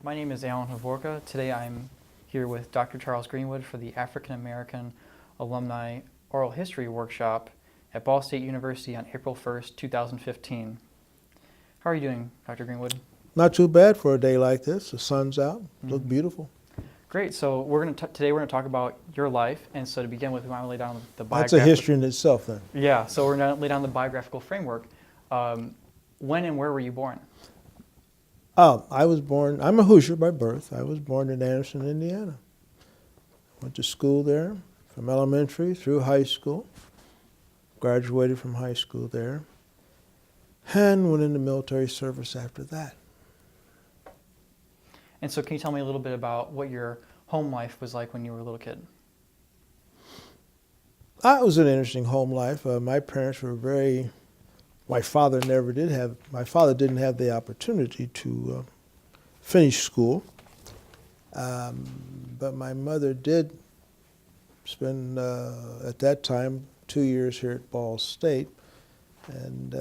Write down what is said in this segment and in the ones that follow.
My name is Alan Havorka. Today I'm here with Dr. Charles Greenwood for the African American Alumni Oral History Workshop at Ball State University on April 1st, 2015. How are you doing, Dr. Greenwood? Not too bad for a day like this. The sun's out. Look beautiful. Great. So today we're going to talk about your life, and so to begin with, we want to lay down the That's a history in itself, then. Yeah. So we're going to lay down the biographical framework. When and where were you born? I was born, I'm a Hoosier by birth. I was born in Anderson, Indiana. Went to school there from elementary through high school. Graduated from high school there. And went into military service after that. And so can you tell me a little bit about what your home life was like when you were a little kid? It was an interesting home life. My parents were my father didn't have the opportunity to finish school. But my mother did spend, at that time, 2 years here at Ball State. And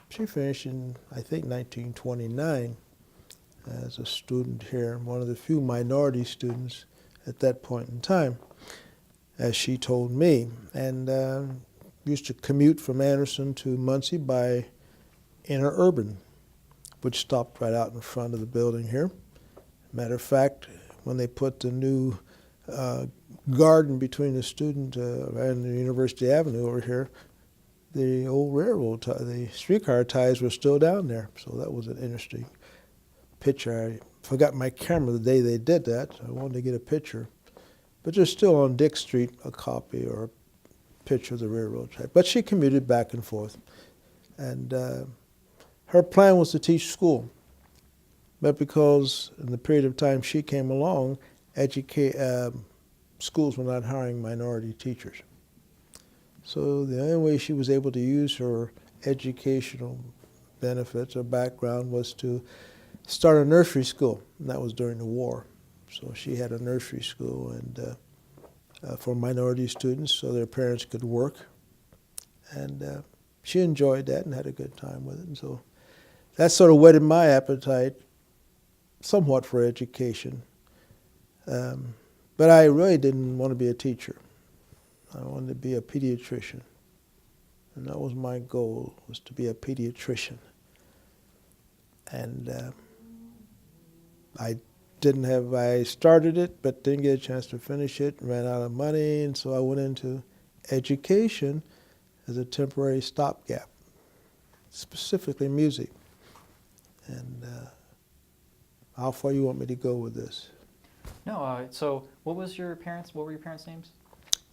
she finished in, I think, 1929 as a student here, one of the few minority students at that point in time, as she told me. And used to commute from Anderson to Muncie by interurban, which stopped right out in front of the building here. Matter of fact, when they put the new garden between the student and the University Avenue over here, the old the streetcar ties were still down there. So that was an interesting picture. I forgot my camera the day they did that. I wanted to get a picture. But there's still on Dick Street a copy or a picture of the railroad track. But she commuted back and forth. And her plan was to teach school. But because in the period of time she came along, schools were not hiring minority teachers. So the only way she was able to use her educational benefits or background was to start a nursery school. And that was during the war. So she had a nursery school and for minority students so their parents could work. And she enjoyed that and had a good time with it. And so that sort of whetted my appetite somewhat for education. But I really didn't want to be a teacher. I wanted to be a pediatrician. And that was my goal, was to be a pediatrician. And I started it, but didn't get a chance to finish it, ran out of money, and so I went into education as a temporary stopgap, specifically music. And how far you want me to go with this? No, so what were your parents' names?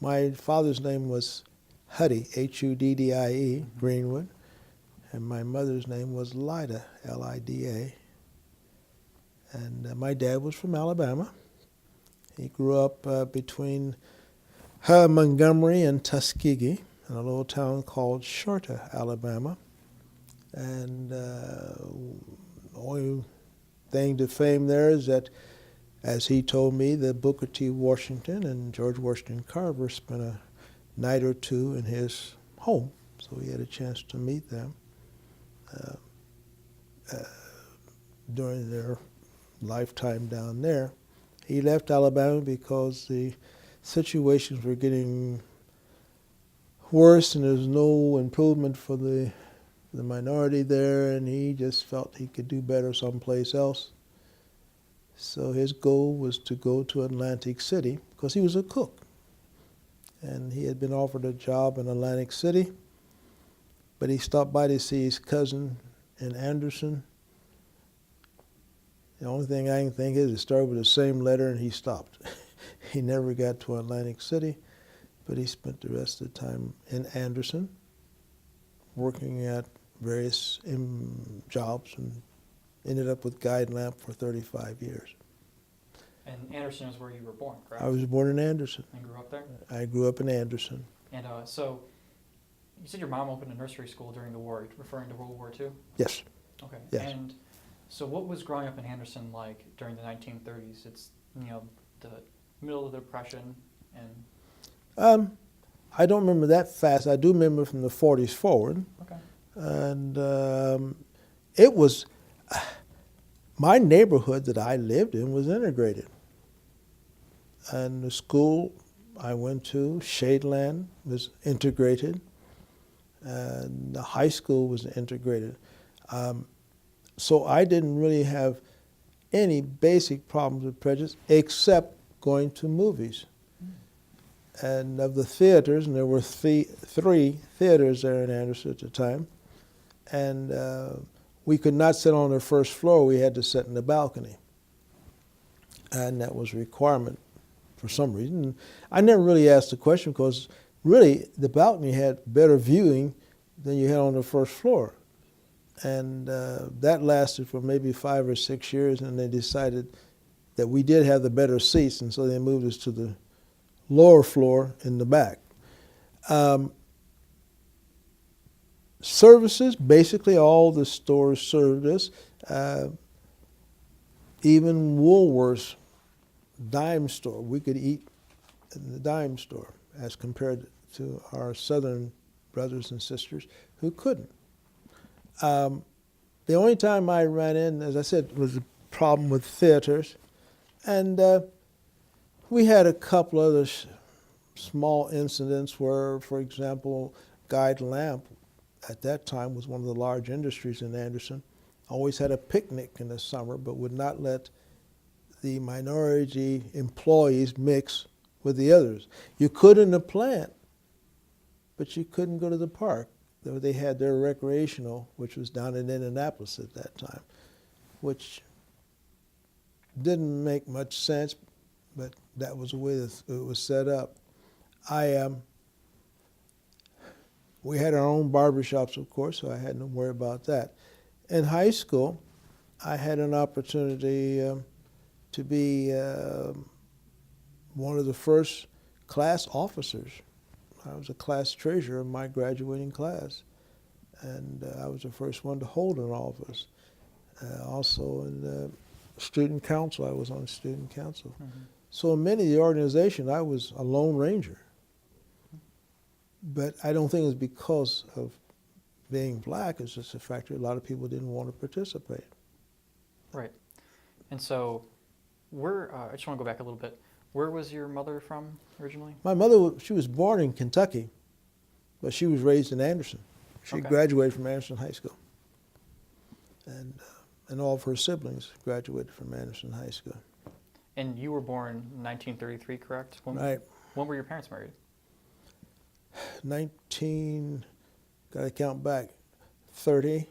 My father's name was Huddy, Huddie, Greenwood, and my mother's name was Lida, Lida. And my dad was from Alabama. He grew up between Montgomery and Tuskegee in a little town called Shorta, Alabama. And the only thing to fame there is that, as he told me, that Booker T. Washington and George Washington Carver spent a night or two in his home, so he had a chance to meet them during their lifetime down there. He left Alabama because the situations were getting worse and there was no improvement for the minority there, and he just felt he could do better someplace else. So his goal was to go to Atlantic City because he was a cook. And he had been offered a job in Atlantic City, but he stopped by to see his cousin in Anderson. The only thing I can think is it started with the same letter and he stopped. He never got to Atlantic City, but he spent the rest of the time in Anderson working at various jobs and ended up with Guide Lamp for 35 years. And Anderson is where you were born, correct? I was born in Anderson. And grew up there? I grew up in Anderson. And so you said your mom opened a nursery school during the war, referring to World War II? Yes. Okay. Yes. And so what was growing up in Anderson like during the 1930s? It's, the middle of the Depression and... I don't remember that fast. I do remember from the 40s forward. Okay. And it was, my neighborhood that I lived in was integrated. And the school I went to, Shadeland, was integrated. And the high school was integrated. So I didn't really have any basic problems with prejudice except going to movies. And of the theaters, and there were three theaters there in Anderson at the time, and we could not sit on the first floor. We had to sit in the balcony. And that was a requirement for some reason. I never really asked the question because really the balcony had better viewing than you had on the first floor. And that lasted for maybe 5 or 6 years, and they decided that we did have the better seats, and so they moved us to the lower floor in the back. Services, basically all the stores served us. Even Woolworth's dime store, we could eat in the dime store as compared to our southern brothers and sisters who couldn't. The only time I ran in, as I said, was a problem with theaters. And we had a couple other small incidents where, for example, Guide Lamp at that time was one of the large industries in Anderson, always had a picnic in the summer, but would not let the minority employees mix with the others. You could in the plant, but you couldn't go to the park. They had their recreational, which was down in Indianapolis at that time, which didn't make much sense, but that was the way it was set up. We had our own barbershops, of course, so I had no worry about that. In high school, I had an opportunity to be one of the first class officers. I was a class treasurer in my graduating class, and I was the first one to hold an office. Also in the student council, I was on student council. Mm-hmm. So in many of the organization, I was a lone ranger. But I don't think it's because of being black, it's just the fact that a lot of people didn't want to participate. Right. And so I just want to go back a little bit. Where was your mother from originally? My mother, she was born in Kentucky, but she was raised in Anderson. She graduated from Anderson High School. And all of her siblings graduated from Anderson High School. And you were born in 1933, correct? Right. When were your parents married? Got to count back, 30,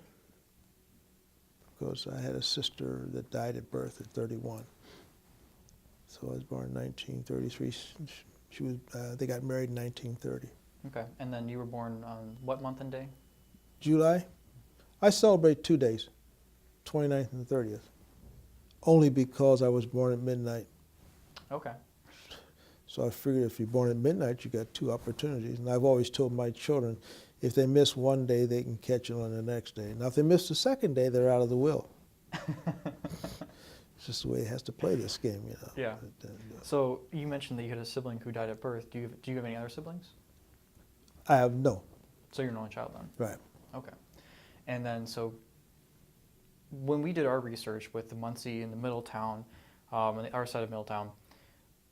because I had a sister that died at birth at 31. So I was born in 1933. They got married in 1930. Okay, and then you were born on what month and day? July. I celebrate 2 days, 29th and 30th, only because I was born at midnight. Okay. So I figured if you're born at midnight, you got 2 opportunities. And I've always told my children, if they miss one day, they can catch it on the next day. Now, if they miss the second day, they're out of the will. It's just the way it has to play this game, you know. Yeah. So you mentioned that you had a sibling who died at birth. Do you have any other siblings? I have no. So you're an only child then? Right. Okay. And then so when we did our research with the Muncie and the Middletown, on our side of Middletown,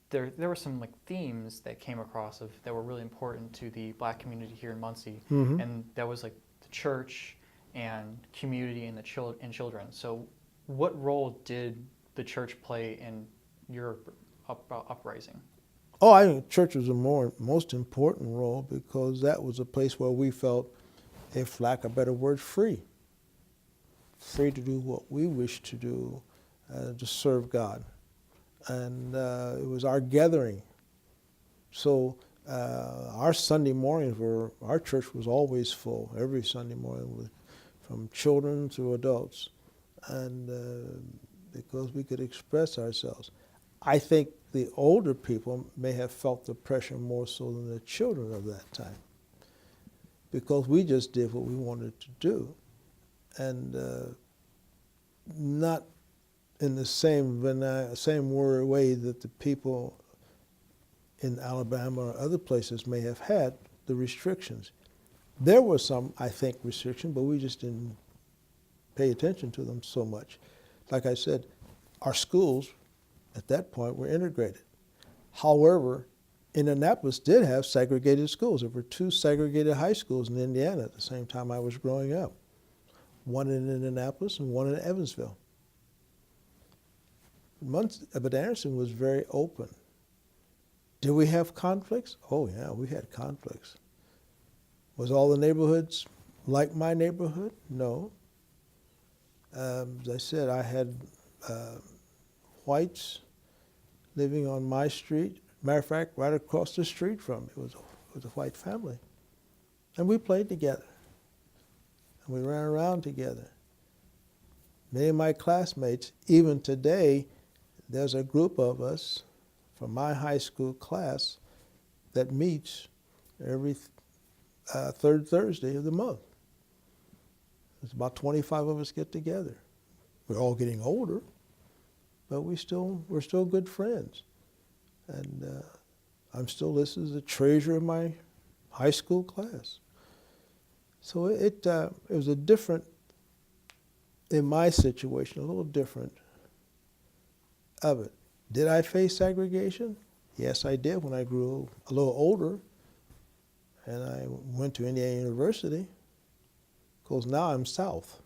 there were some like themes that came across that were really important to the black community here in Muncie, mm-hmm. and that was like the church and community and children. So what role did the church play in your uprising? Oh, I think church was the most important role because that was a place where we felt, if lack of a better word, free. Free to do what we wish to do, to serve God. And it was our gathering. So our Sunday mornings our church was always full, every Sunday morning, from children to adults. And because we could express ourselves. I think the older people may have felt the pressure more so than the children of that time, because we just did what we wanted to do, and not in the same way that the people in Alabama or other places may have had the restrictions. There were some, I think, restrictions, but we just didn't pay attention to them so much. like I said, our schools at that point were integrated. However, Indianapolis did have segregated schools. There were 2 segregated high schools in Indiana at the same time I was growing up. One in Indianapolis and one in Evansville. But Anderson was very open. Did we have conflicts? Oh yeah, we had conflicts. Was all the neighborhoods like my neighborhood? No. As I said, I had whites living on my street. Matter of fact, right across the street from me was a white family. And we played together. And we ran around together. Many of my classmates, even today, there's a group of us from my high school class that meets every third Thursday of the month. It's about 25 of us get together. We're all getting older, but we're still good friends. And I'm still listed as the treasurer of my high school class. So it was a different, in my situation, a little different of it. Did I face segregation? Yes, I did when I grew a little older and I went to Indiana University. Because now I'm south.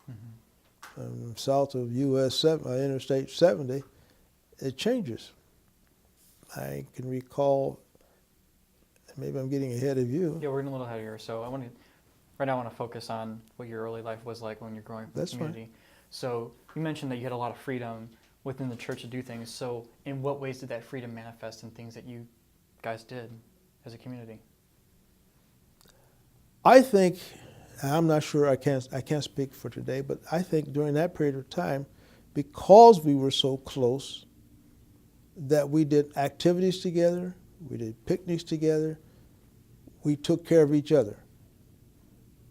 Mm-hmm. I'm south of Interstate 70. It changes. I can recall, maybe I'm getting ahead of you. Yeah, we're getting a little ahead of here. So right now I want to focus on what your early life was like when you're growing up in the community. Fine. So you mentioned that you had a lot of freedom within the church to do things. So in what ways did that freedom manifest in things that you guys did as a community? I think, I'm not sure, I can't speak for today, but I think during that period of time, because we were so close, that we did activities together, we did picnics together, we took care of each other.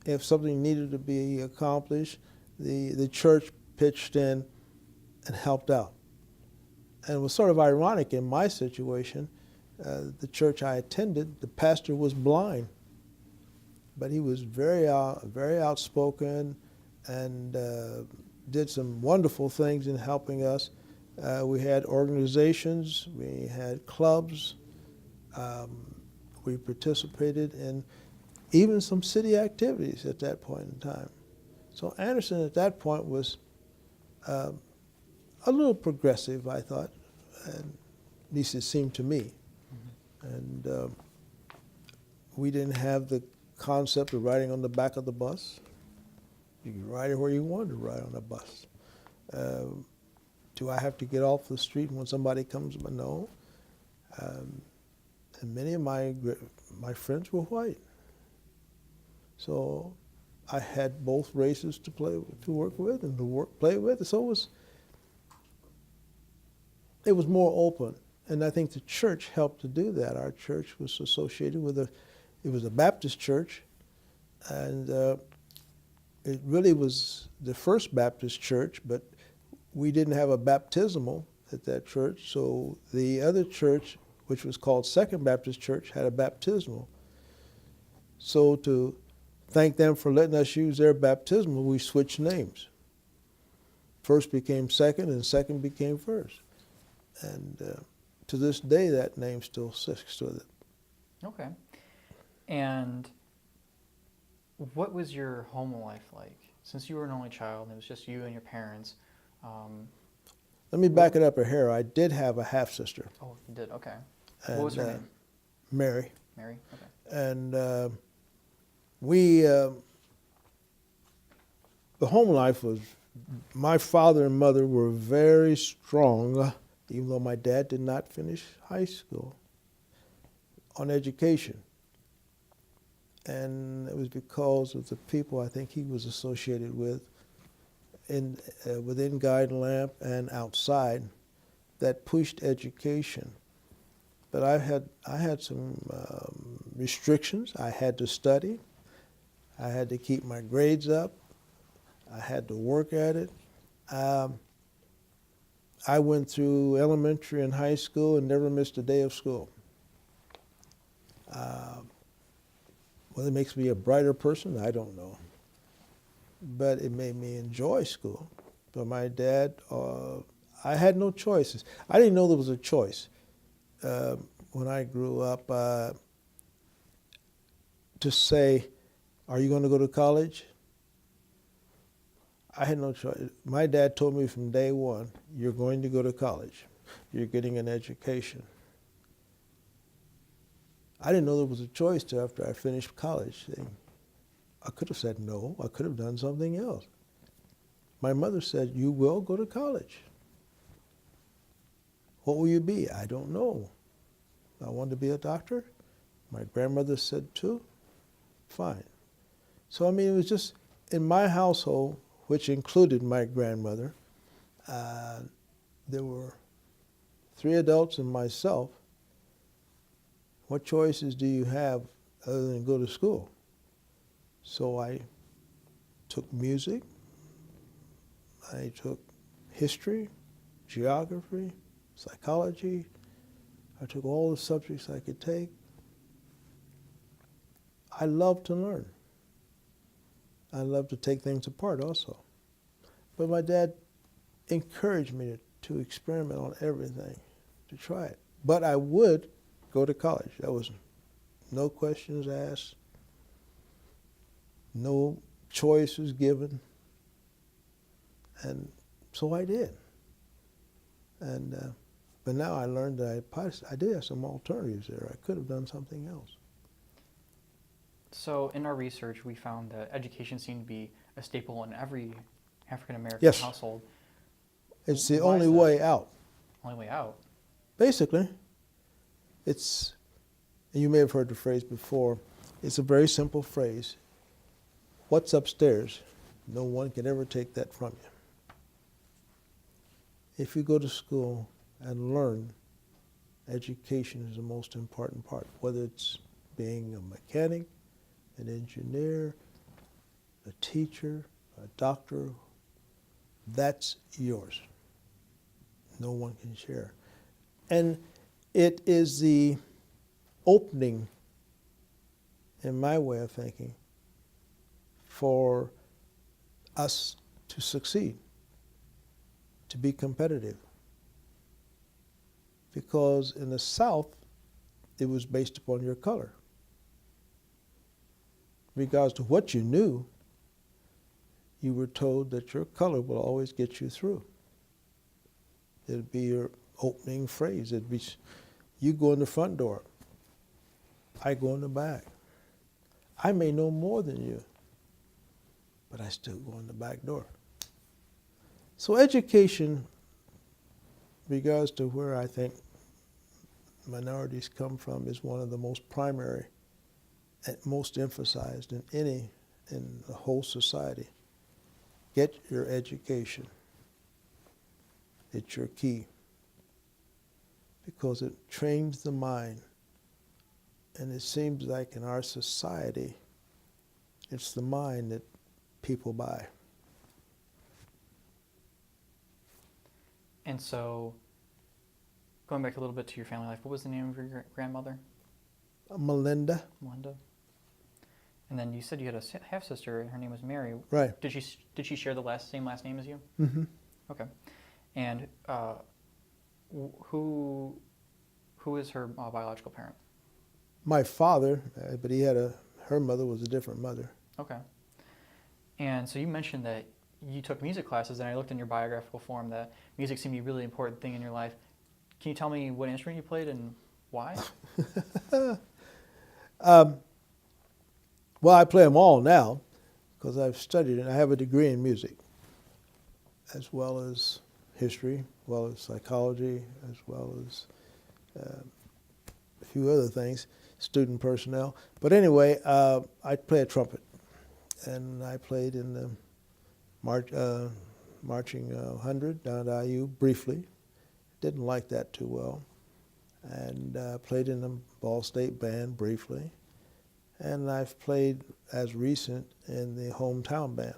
If something needed to be accomplished, the church pitched in and helped out. And it was sort of ironic in my situation, the church I attended, the pastor was blind, but he was very outspoken and did some wonderful things in helping us. We had organizations, we had clubs, we participated in even some city activities at that point in time. So Anderson at that point was a little progressive, I thought, and at least it seemed to me. Mm-hmm. And we didn't have the concept of riding on the back of the bus. You could ride it where you wanted to ride on a bus. Do I have to get off the street when somebody comes? No. And many of my friends were white. So I had both races to work with and to play with. So it was more open. And I think the church helped to do that. Our church was associated with it was a Baptist church, and it really was the first Baptist church, but we didn't have a baptismal at that church, so the other church, which was called Second Baptist Church, had a baptismal. So to thank them for letting us use their baptismal, we switched names. First became second, and second became first. And to this day, that name still sticks with it. Okay. And what was your home life like? Since you were an only child, and it was just you and your parents. Let me back it up a hair. I did have a half-sister. Oh, you did? Okay. And, what was her name? Mary. Mary? Okay. And the home life was, my father and mother were very strong, even though my dad did not finish high school, on education. And it was because of the people I think he was associated with within Guide and Lamp and outside that pushed education. But I had some restrictions. I had to study. I had to keep my grades up. I had to work at it. I went through elementary and high school and never missed a day of school. Whether it makes me a brighter person, I don't know. But it made me enjoy school. But my dad, I had no choices. I didn't know there was a choice when I grew up to say, are you going to go to college? I had no choice. My dad told me from day one, you're going to go to college. You're getting an education. I didn't know there was a choice till after I finished college. I could have said no. I could have done something else. My mother said, you will go to college. What will you be? I don't know. I wanted to be a doctor. My grandmother said too. Fine. So, I mean, it was just in my household, which included my grandmother, there were 3 adults and myself. What choices do you have other than go to school? So I took music, I took history, geography, psychology. I took all the subjects I could take. I love to learn. I love to take things apart also. But my dad encouraged me to experiment on everything, to try it. But I would go to college. There was no questions asked, no choice was given. And so I did. And but now I learned that I did have some alternatives there. I could have done something else. So in our research, we found that education seemed to be a staple in every African American Yes. household. It's the Why only is that? way out. Only way out. Basically, it's, and you may have heard the phrase before, it's a very simple phrase. What's upstairs, no one can ever take that from you. If you go to school and learn, education is the most important part, whether it's being a mechanic, an engineer, a teacher, a doctor, that's yours. No one can share. And it is the opening, in my way of thinking, for us to succeed, to be competitive. Because in the South, it was based upon your color. Regardless to what you knew, you were told that your color will always get you through. It'd be your opening phrase. It'd be, you go in the front door, I go in the back. I may know more than you, but I still go in the back door. So education, regards to where I think minorities come from, is one of the most primary and most emphasized in the whole society. Get your education. It's your key, because it trains the mind. And it seems like in our society, it's the mind that people buy. And so, going back a little bit to your family life, what was the name of your grandmother? Melinda. Melinda. And then you said you had a half-sister, and her name was Mary. Right. Did she share the same last name as you? Mm-hmm. Okay. And who is her biological parent? My father, but her mother was a different mother. Okay. And so you mentioned that you took music classes, and I looked in your biographical form that music seemed to be a really important thing in your life. Can you tell me what instrument you played and why? Well, I play them all now because I've studied it. I have a degree in music, as well as history, as well as psychology, as well as a few other things, student personnel. But anyway, I play a trumpet, and I played in the marching 100 down at IU briefly. Didn't like that too well. And played in the Ball State Band briefly. And I've played, as recent, in the hometown band.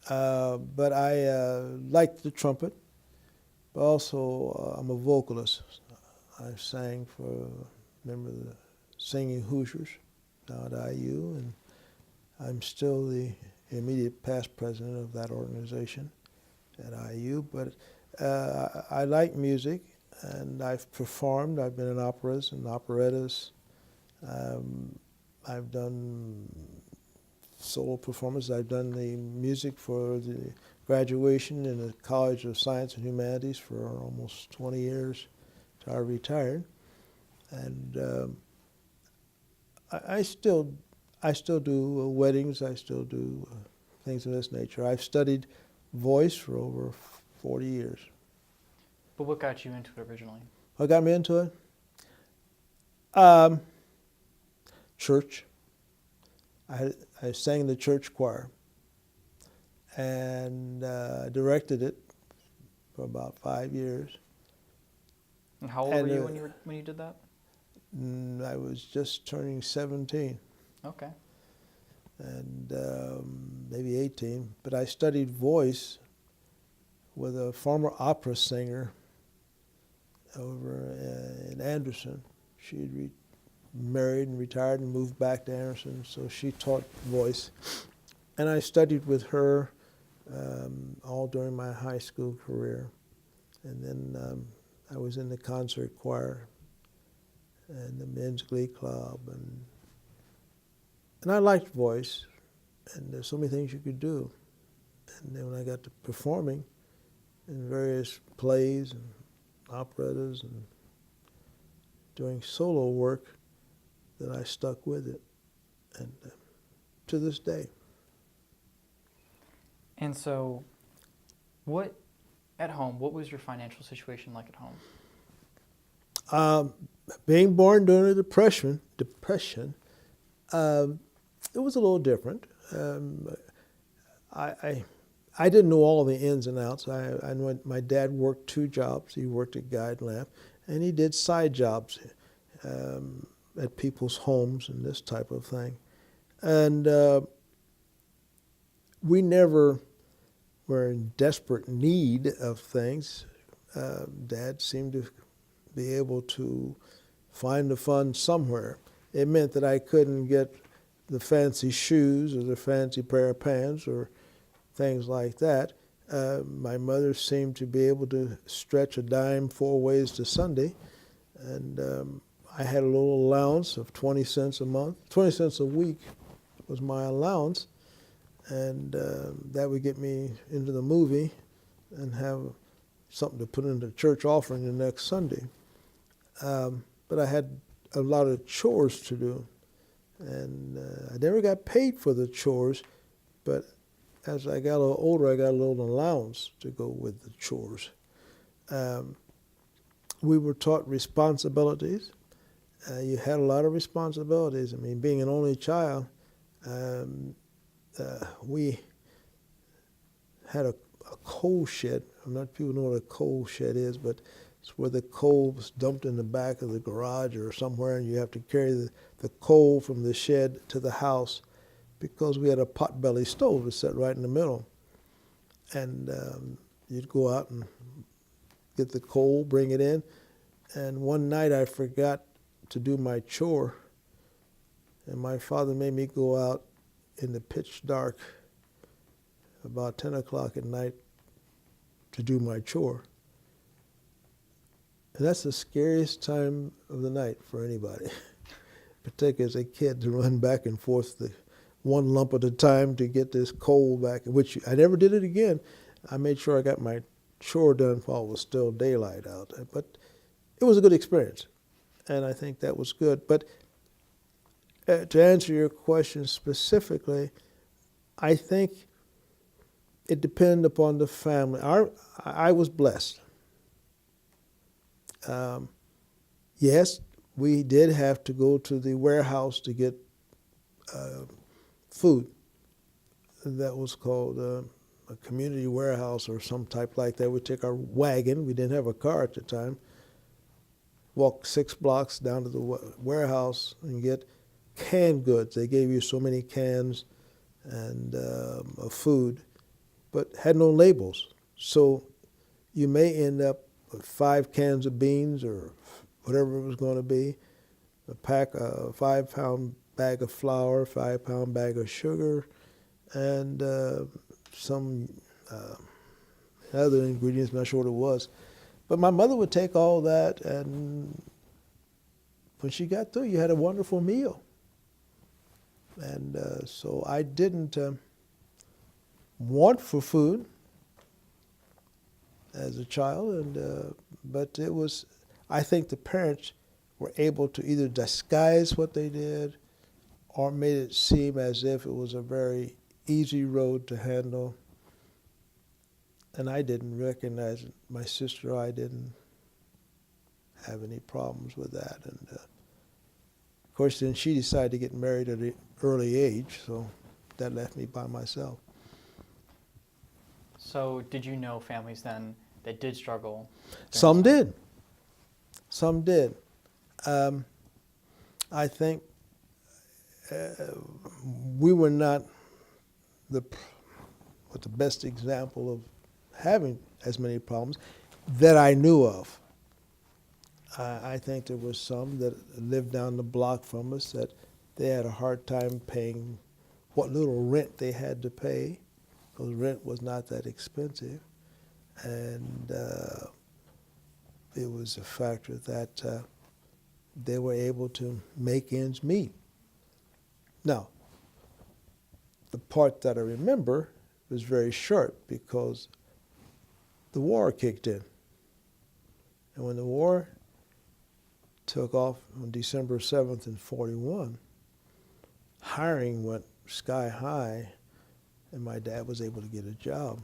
But I like the trumpet, but also I'm a vocalist. I sang for, remember the Singing Hoosiers down at IU, and I'm still the immediate past president of that organization. at IU, but I like music, and I've performed. I've been in operas and operettas. I've done solo performances. I've done the music for the graduation in the College of Science and Humanities for almost 20 years till I retired. And I still do weddings. I still do things of this nature. I've studied voice for over 40 years. But what got you into it originally? What got me into it? Church. I sang in the church choir and directed it for about 5 years. And how old were you when you did that? I was just turning 17. Okay. And maybe 18. But I studied voice with a former opera singer over in Anderson. She had married and retired and moved back to Anderson, so she taught voice. And I studied with her all during my high school career. And then I was in the concert choir and the men's glee club, and I liked voice, and there's so many things you could do. And then when I got to performing in various plays and operettas and doing solo work, then I stuck with it, and to this day. And so, what was your financial situation like at home? Being born during the Depression, it was a little different. I didn't know all the ins and outs. I knew my dad worked 2 jobs. He worked at Guide Lamp, and he did side jobs at people's homes and this type of thing. And we never were in desperate need of things. Dad seemed to be able to find the funds somewhere. It meant that I couldn't get the fancy shoes or the fancy pair of pants or things like that. My mother seemed to be able to stretch a dime 4 ways to Sunday, and I had a little allowance of 20 cents a month. 20 cents a week was my allowance, and that would get me into the movie and have something to put in the church offering the next Sunday. But I had a lot of chores to do, and I never got paid for the chores, but as I got a little older, I got a little allowance to go with the chores. We were taught responsibilities. You had a lot of responsibilities. I mean, being an only child, we had a coal shed. I'm not sure people know what a coal shed is, but it's where the coal was dumped in the back of the garage or somewhere, and you have to carry the coal from the shed to the house, because we had a potbelly stove that sat right in the middle. And you'd go out and get the coal, bring it in. And one night I forgot to do my chore, and my father made me go out in the pitch dark about 10 o'clock at night to do my chore. And that's the scariest time of the night for anybody, particularly as a kid, to run back and forth one lump at a time to get this coal back, which I never did it again. I made sure I got my chore done while it was still daylight out. But it was a good experience, and I think that was good. But to answer your question specifically, I think it depended upon the family. I was blessed. Yes, we did have to go to the warehouse to get food. That was called a community warehouse or some type like that. We'd take our wagon. We didn't have a car at the time. Walk 6 blocks down to the warehouse and get canned goods. They gave you so many cans and of food, but had no labels. So you may end up with 5 cans of beans or whatever it was going to be, a 5-pound bag of flour, 5-pound bag of sugar, and some other ingredients, I'm not sure what it was. But my mother would take all that, and when she got through, you had a wonderful meal. And so I didn't want for food as a child, but it was, I think the parents were able to either disguise what they did or made it seem as if it was a very easy road to handle. And I didn't recognize it. My sister or I didn't have any problems with that. And of course, then she decided to get married at an early age, so that left me by myself. So did you know families then that did struggle? Some did. Some did. I think we were not the best example of having as many problems that I knew of. I think there was some that lived down the block from us that they had a hard time paying what little rent they had to pay, because rent was not that expensive. And it was a factor that they were able to make ends meet. Now, the part that I remember was very short because the war kicked in. And when the war took off on December 7th in 41, hiring went sky high, and my dad was able to get a job.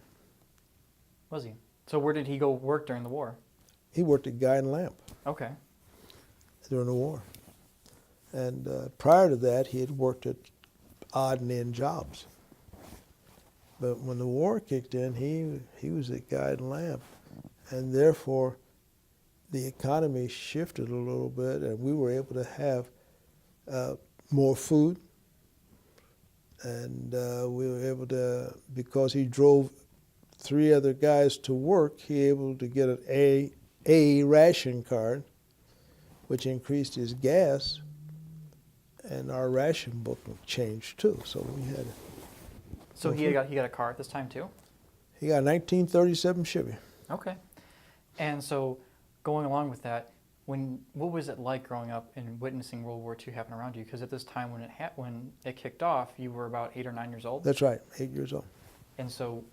Was he? So where did he go work during the war? He worked at Guy and Lamp Okay. during the war. And prior to that, he had worked at odd and end jobs. But when the war kicked in, he was at Guy and Lamp. And therefore, the economy shifted a little bit, and we were able to have more food. And we were able to, because he drove 3 other guys to work, he was able to get an A ration card, which increased his gas, and our ration book changed too. So we had. So he got a car at this time too? He got a 1937 Chevy. Okay. And so going along with that, what was it like growing up and witnessing World War II happen around you? Because at this time when it kicked off, you were about 8 or 9 years old? That's right, 8 years old. And so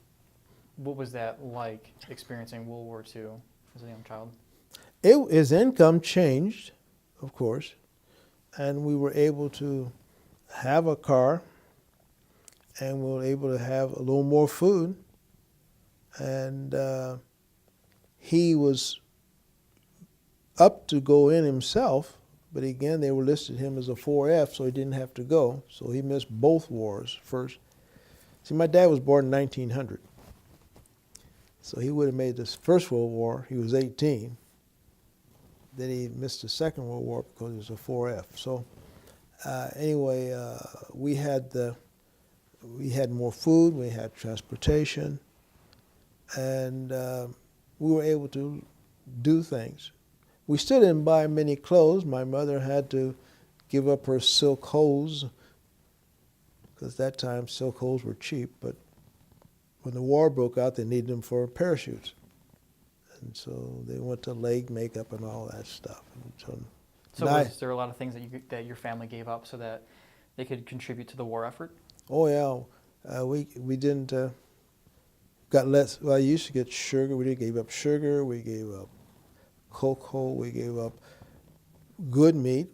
what was that like, experiencing World War II as a young child? His income changed, of course, and we were able to have a car, and we were able to have a little more food, and he was up to go in himself, but again, they were listed him as a 4F, so he didn't have to go. So he missed both wars first. See, my dad was born in 1900. So he would have made this First World War. He was 18. Then he missed the Second World War because he was a 4F. So anyway, we had more food, we had transportation, and we were able to do things. We still didn't buy many clothes. My mother had to give up her silk hose, because at that time silk hose were cheap, but when the war broke out, they needed them for parachutes. And so they went to leg makeup and all that stuff. And so was there a lot of things that your family gave up so that they could contribute to the war effort? Oh yeah, we didn't got less. Well, I used to get sugar. We gave up sugar. We gave up cocoa. We gave up good meat.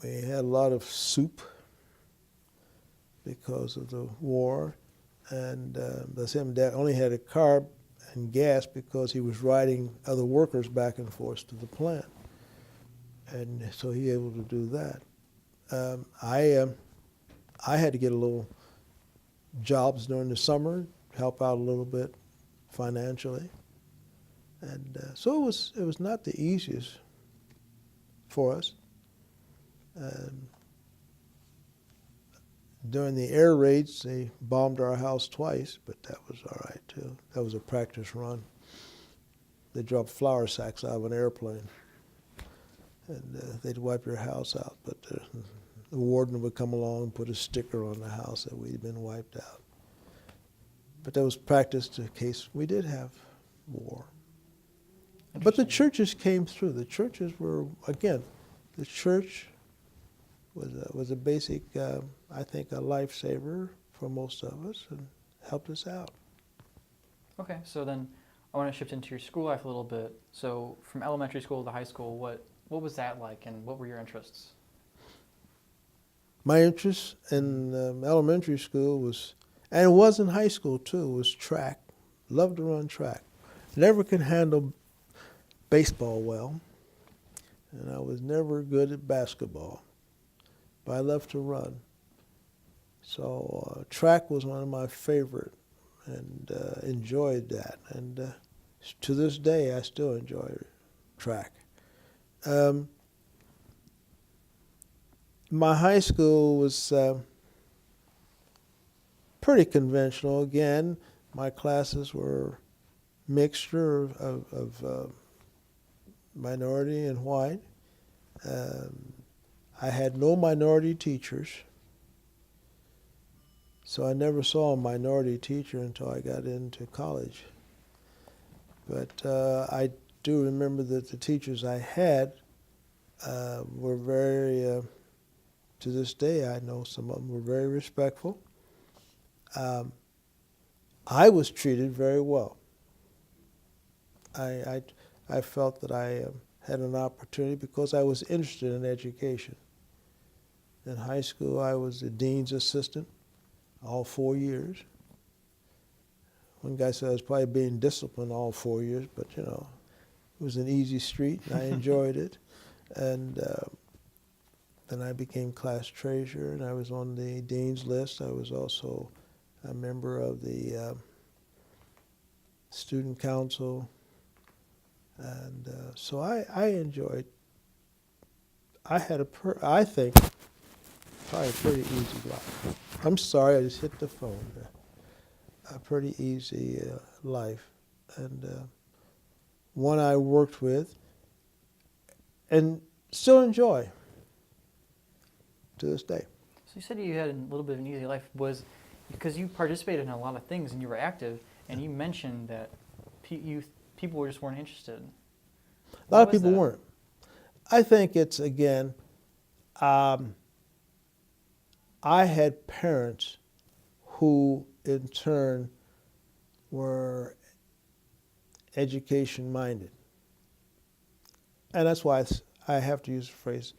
We had a lot of soup because of the war. And my dad only had a car and gas because he was riding other workers back and forth to the plant. And so he was able to do that. I had to get a little jobs during the summer, help out a little bit financially. And so it was not the easiest for us. During the air raids, they bombed our house twice, but that was all right too. That was a practice run. They dropped flour sacks out of an airplane, and they'd wipe your house out. But the warden would come along and put a sticker on the house that we'd been wiped out. But that was practice in case we did have war. But the Interesting. churches came through. The churches were, again, the church was a basic, I think, a lifesaver for most of us and helped us out. Okay, so then I want to shift into your school life a little bit. So from elementary school to high school, what was that like, and what were your interests? My interest in elementary school was, and it was in high school too, was track. Loved to run track. Never could handle baseball well, and I was never good at basketball, but I loved to run. So track was one of my favorite, and enjoyed that. And to this day, I still enjoy track. My high school was pretty conventional. Again, my classes were mixture of minority and white. I had no minority teachers, so I never saw a minority teacher until I got into college. But I do remember that the teachers I had were very, to this day I know some of them were very respectful. I was treated very well. I felt that I had an opportunity because I was interested in education. In high school, I was the dean's assistant all 4 years. One guy said I was probably being disciplined all 4 years, but you know, it was an easy street and I enjoyed it. And then I became class treasurer and I was on the dean's list. I was also a member of the student council. And so I enjoyed, I had I think, probably a pretty easy life. I'm sorry, I just hit the phone. A pretty easy life. And one I worked with and still enjoy to this day. So you said you had a little bit of an easy life. Was because you participated in a lot of things and you were active, and you mentioned that people just weren't interested. A lot of people weren't. I think it's, again, I had parents who in turn were education minded. And that's why I have to use the phrase,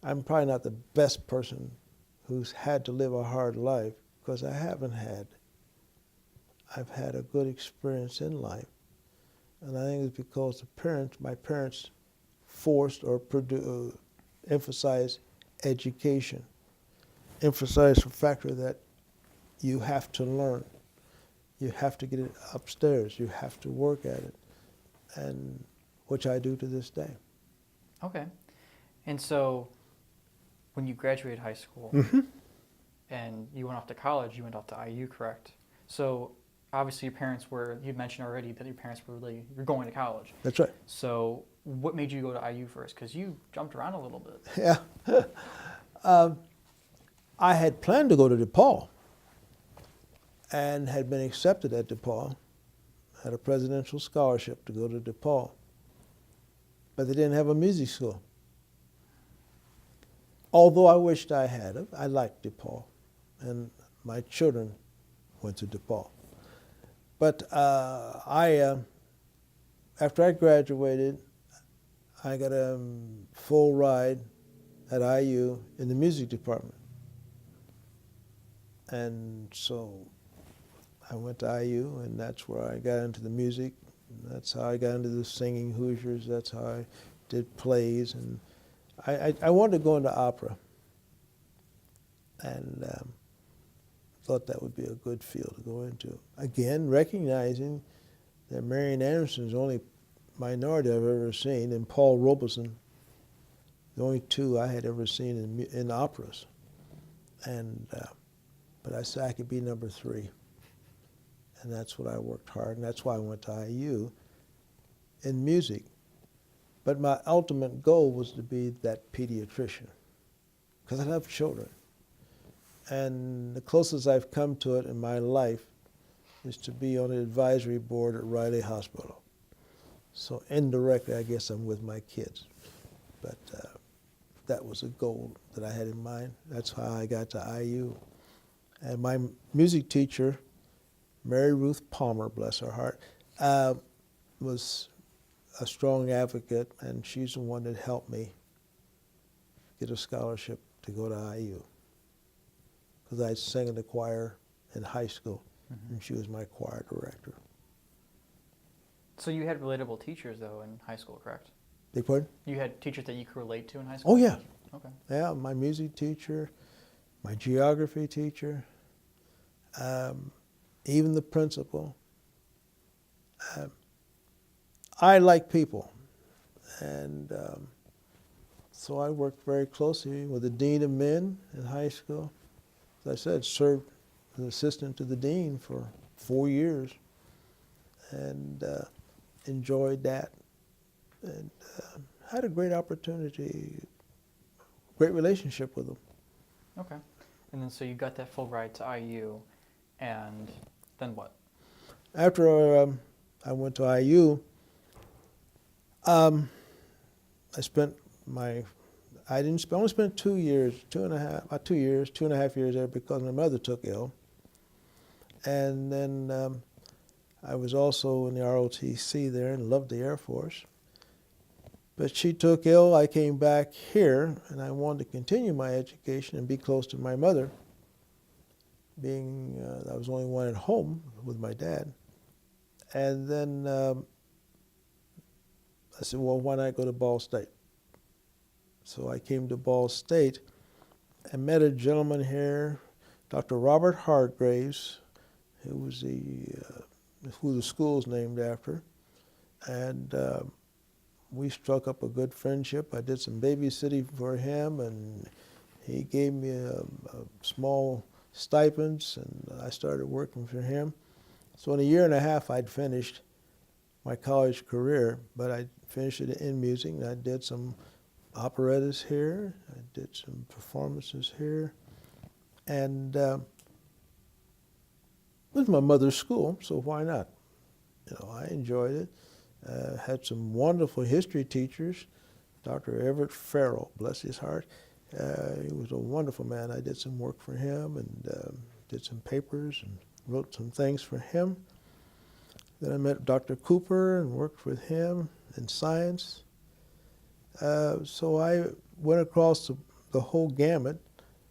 I'm probably not the best person who's had to live a hard life, because I haven't had. I've had a good experience in life. And I think it's because my parents forced or emphasized education, emphasized the factor that you have to learn, you have to get it upstairs, you have to work at it, and which I do to this day. Okay. And so when you graduated high school and you went off to college, you went off to IU, correct? So obviously your parents were, you'd mentioned already that your parents were really, you're going to college. That's right. So what made you go to IU first? Because you jumped around a little bit. Yeah. I had planned to go to DePaul and had been accepted at DePaul, had a presidential scholarship to go to DePaul, but they didn't have a music school. Although I wished I had. I liked DePaul, and my children went to DePaul. But after I graduated, I got a full ride at IU in the music department. And so I went to IU, and that's where I got into the music. That's how I got into the singing Hoosiers. That's how I did plays. And I wanted to go into opera, and thought that would be a good field to go into. Again, recognizing that Marian Anderson is the only minority I've ever seen, and Paul Robeson, the only two I had ever seen in operas. And but I said I could be number 3. And that's what I worked hard, and that's why I went to IU in music. But my ultimate goal was to be that pediatrician, because I love children. And the closest I've come to it in my life is to be on the advisory board at Riley Hospital. So indirectly, I guess I'm with my kids. But that was a goal that I had in mind. That's how I got to IU. And my music teacher, Mary Ruth Palmer, bless her heart, was a strong advocate, and she's the one that helped me get a scholarship to go to IU. Because I sang in the choir in high school, and she was my choir director. So you had relatable teachers, though, in high school, correct? Beg pardon? You had teachers that you could relate to in high school? Oh, yeah. Okay. Yeah, my music teacher, my geography teacher, even the principal. I like people, and so I worked very closely with the dean of men in high school. As I said, served as assistant to the dean for 4 years, and enjoyed that, and had a great opportunity, great relationship with them. Okay. And then so you got that full ride to IU, and then what? After I went to IU, I only spent 2 years, 2.5 years there because my mother took ill. And then I was also in the ROTC there and loved the Air Force. But she took ill, I came back here, and I wanted to continue my education and be close to my mother, being I was the only one at home with my dad. And then I said, well, why not go to Ball State? So I came to Ball State and met a gentleman here, Dr. Robert Hargraves, who was who the school's named after. And we struck up a good friendship. I did some babysitting for him, and he gave me small stipends, and I started working for him. So in a year and a half, I'd finished my college career, but I finished it in music. And I did some operettas here. I did some performances here. And it was my mother's school, so why not? You know, I enjoyed it. Had some wonderful history teachers. Dr. Everett Farrell, bless his heart. He was a wonderful man. I did some work for him and did some papers and wrote some things for him. Then I met Dr. Cooper and worked with him in science. So I went across the whole gamut.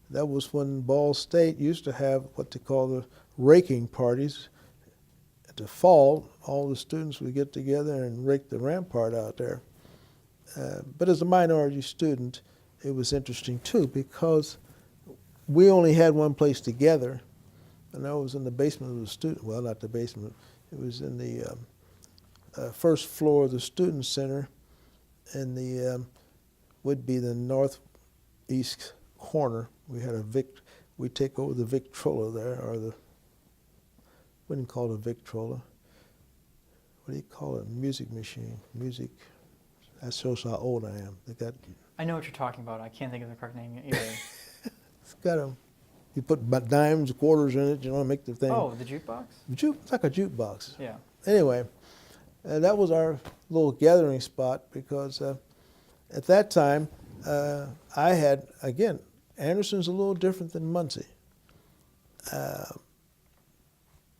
That was when Ball State used to have what they call the raking parties. At the fall, all the students would get together and rake the rampart out there. But as a minority student, it was interesting too, because we only had one place together, and I was in the basement of the student, well, not the basement, it was in the first floor of the student center, in the, would be the northeast corner. We had we take over the Victrola there, or the, wouldn't call it a Victrola. What do you call it? Music machine. Music. That shows how old I am. They got. I know what you're talking about. I can't think of the correct name either. It's got a. You put dimes, quarters in it, you know, make the thing. Oh, the jukebox? It's like a jukebox. Yeah. Anyway, that was our little gathering spot, because at that time I had, again, Anderson's a little different than Muncie.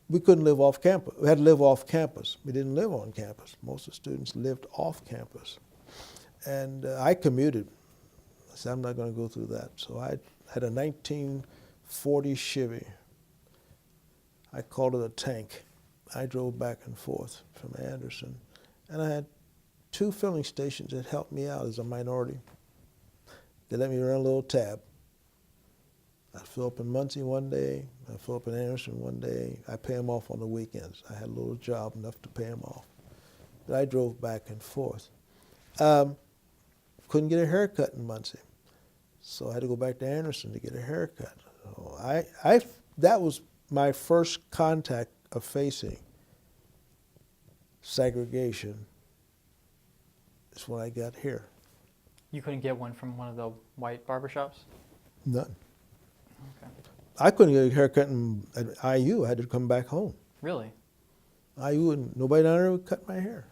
We couldn't live off campus. We had to live off campus. We didn't live on campus. Most of the students lived off campus. And I commuted. I said, I'm not going to go through that. So I had a 1940 Chevy. I called it a tank. I drove back and forth from Anderson. And I had 2 filling stations that helped me out as a minority. They let me run a little tab. I'd fill up in Muncie one day, I'd fill up in Anderson one day. I pay them off on the weekends. I had a little job enough to pay them off. But I drove back and forth. Couldn't get a haircut in Muncie, so I had to go back to Anderson to get a haircut. So that was my first contact of facing segregation, is when I got here. You couldn't get one from one of the white barbershops? None. Okay. I couldn't get a haircut at IU. I had to come back home. Really? IU, and nobody down there would cut my hair.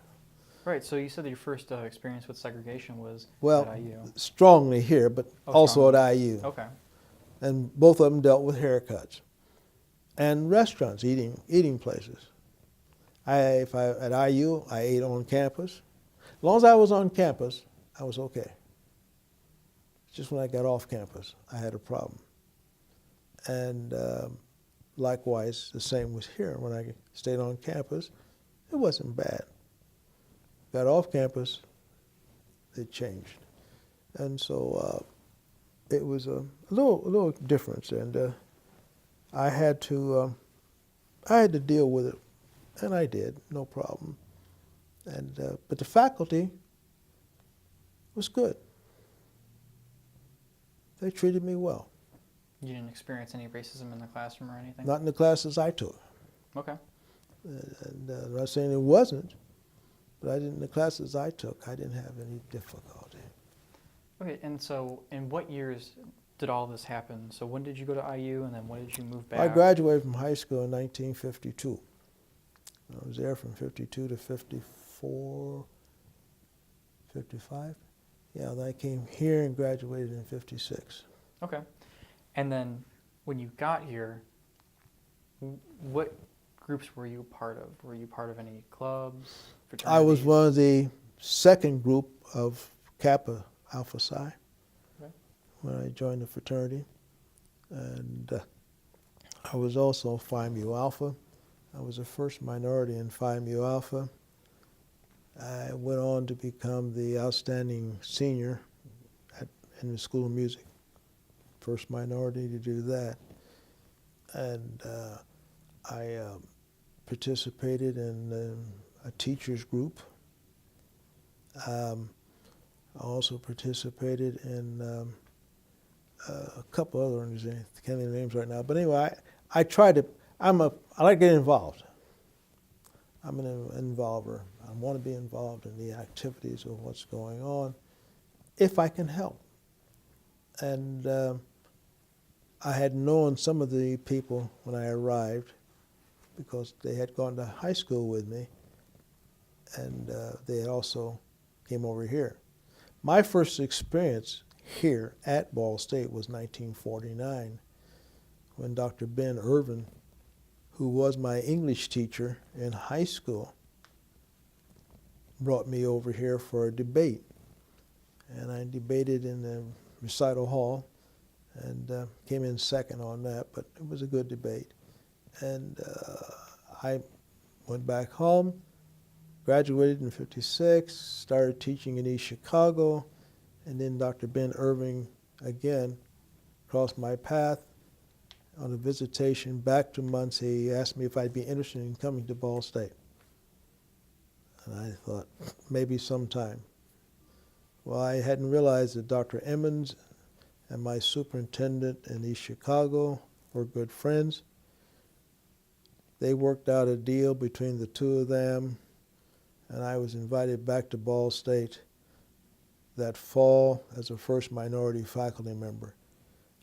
Right. So you said that your first experience with segregation was Well, at IU. strongly here, but Oh, also strongly. at IU. Okay. And both of them dealt with haircuts and restaurants, eating places. At IU, I ate on campus. As long as I was on campus, I was okay. Just when I got off campus, I had a problem. And likewise, the same was here. When I stayed on campus, it wasn't bad. Got off campus, it changed. And so it was a little difference. And I had to deal with it, and I did, no problem. And but the faculty was good. They treated me well. You didn't experience any racism in the classroom or anything? Not in the classes I took. Okay. And I'm not saying it wasn't, but in the classes I took, I didn't have any difficulty. Okay, and so in what years did all this happen? So when did you go to IU, and then when did you move back? I graduated from high school in 1952. I was there from 52 to 54, 55. Yeah, then I came here and graduated in 56. Okay. And then when you got here, what groups were you part of? Were you part of any clubs, fraternities? I was one of the second group of Kappa Alpha Psi when I joined the fraternity. And I was also Phi Mu Alpha. I was the first minority in Phi Mu Alpha. I went on to become the outstanding senior in the School of Music. First minority to do that. And I participated in a teachers group. I also participated in a couple other organizations. I can't think of the names right now. But anyway, I like getting involved. I'm an involver. I want to be involved in the activities of what's going on, if I can help. And I had known some of the people when I arrived because they had gone to high school with me, and they had also came over here. My first experience here at Ball State was 1949, when Dr. Ben Irvin, who was my English teacher in high school, brought me over here for a debate. And I debated in the recital hall and came in second on that, but it was a good debate. And I went back home, graduated in 56, started teaching in East Chicago, and then Dr. Ben Irving again crossed my path on a visitation back to Muncie. He asked me if I'd be interested in coming to Ball State. And I thought, maybe sometime. Well, I hadn't realized that Dr. Emmons and my superintendent in East Chicago were good friends. They worked out a deal between the two of them, and I was invited back to Ball State that fall as a first minority faculty member.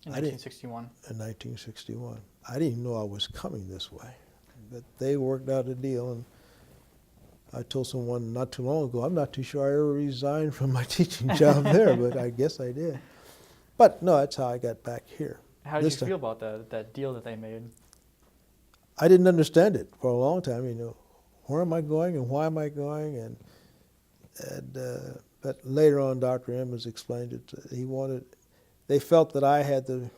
In 1961. In 1961. I didn't know I was coming this way, but they worked out a deal, and I told someone not too long ago, I'm not too sure I ever resigned from my teaching job there, but I guess I did. But no, that's how I got back here. How did you feel about that deal that they made? I didn't understand it for a long time. Where am I going and why am I going? But later on, Dr. Emmons explained it. They felt that I had the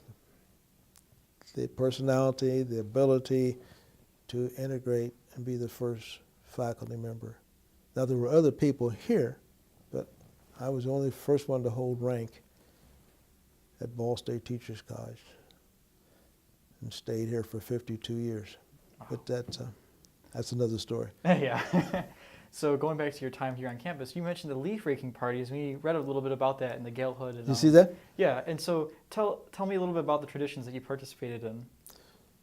personality, the ability to integrate and be the first faculty member. Now, there were other people here, but I was the only first one to hold rank at Ball State Teachers College and stayed here for 52 years. Wow. But that's another story. Yeah. So going back to your time here on campus, you mentioned the leaf raking parties. We read a little bit about that in the Gale Hood. You see that? Yeah, and so tell me a little bit about the traditions that you participated in.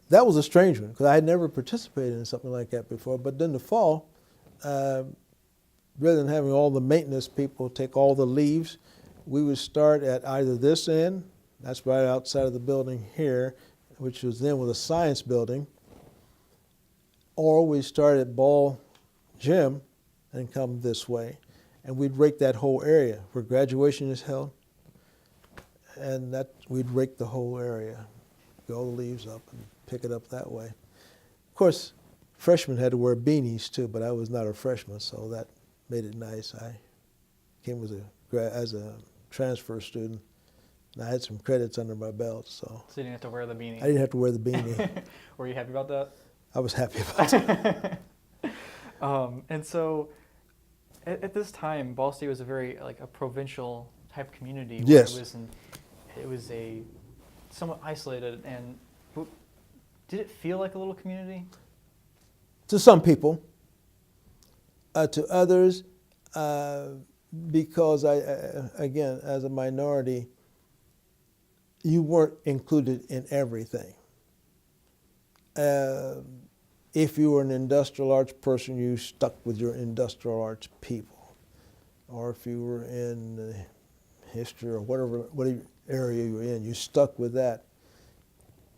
That was a strange one, because I had never participated in something like that before. But in the fall, rather than having all the maintenance people take all the leaves, we would start at either this end, that's right outside of the building here, which was then with a science building, or we start at Ball Gym and come this way. And we'd rake that whole area where graduation is held, and that we'd rake the whole area, get all the leaves up and pick it up that way. Of course, freshmen had to wear beanies too, but I was not a freshman, so that made it nice. I came as a transfer student, and I had some credits under my belt, so. So you didn't have to wear the beanie? I didn't have to wear the beanie. Were you happy about that? I was happy about that. And so, at this time, Ball State was a very a provincial type community. Where Yes. It it was a somewhat isolated. And did it feel like a little community? To some people. To others, because again, as a minority, you weren't included in everything. If you were an industrial arts person, you stuck with your industrial arts people. Or if you were in history or whatever area you were in, you stuck with that.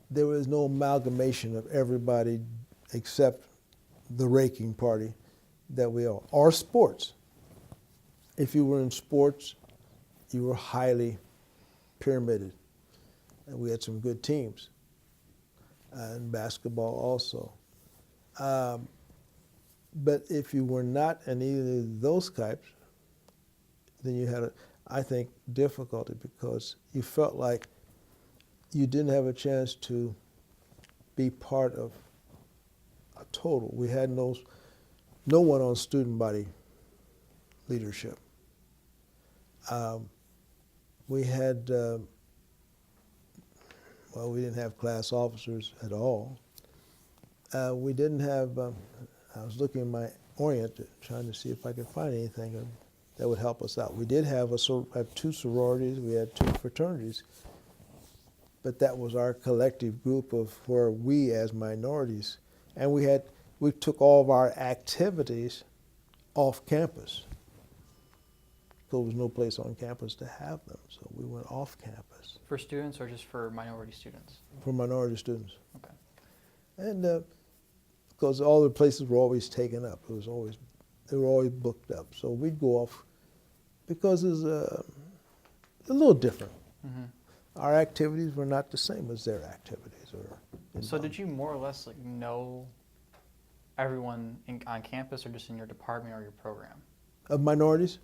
There was no amalgamation of everybody except the raking party that we are. Or sports. If you were in sports, you were highly pyramided. And we had some good teams. And basketball also. But if you were not in either of those types, then you had, I think, difficulty because you felt like you didn't have a chance to be part of a total. We had no one on student body leadership. We had, we didn't have class officers at all. We didn't have, I was looking at my Orient, trying to see if I could find anything that would help us out. We did have two sororities, we had two fraternities, but that was our collective group of where we as minorities, and we took all of our activities off campus. There was no place on campus to have them, so we went off campus. For students or just for minority students? For minority students. Okay. And because all the places were always taken up. They were always booked up. So we'd go off because it's a little different. Mm-hmm. Our activities were not the same as their activities. So did you more or less know everyone on campus or just in your department or your program? Of minorities?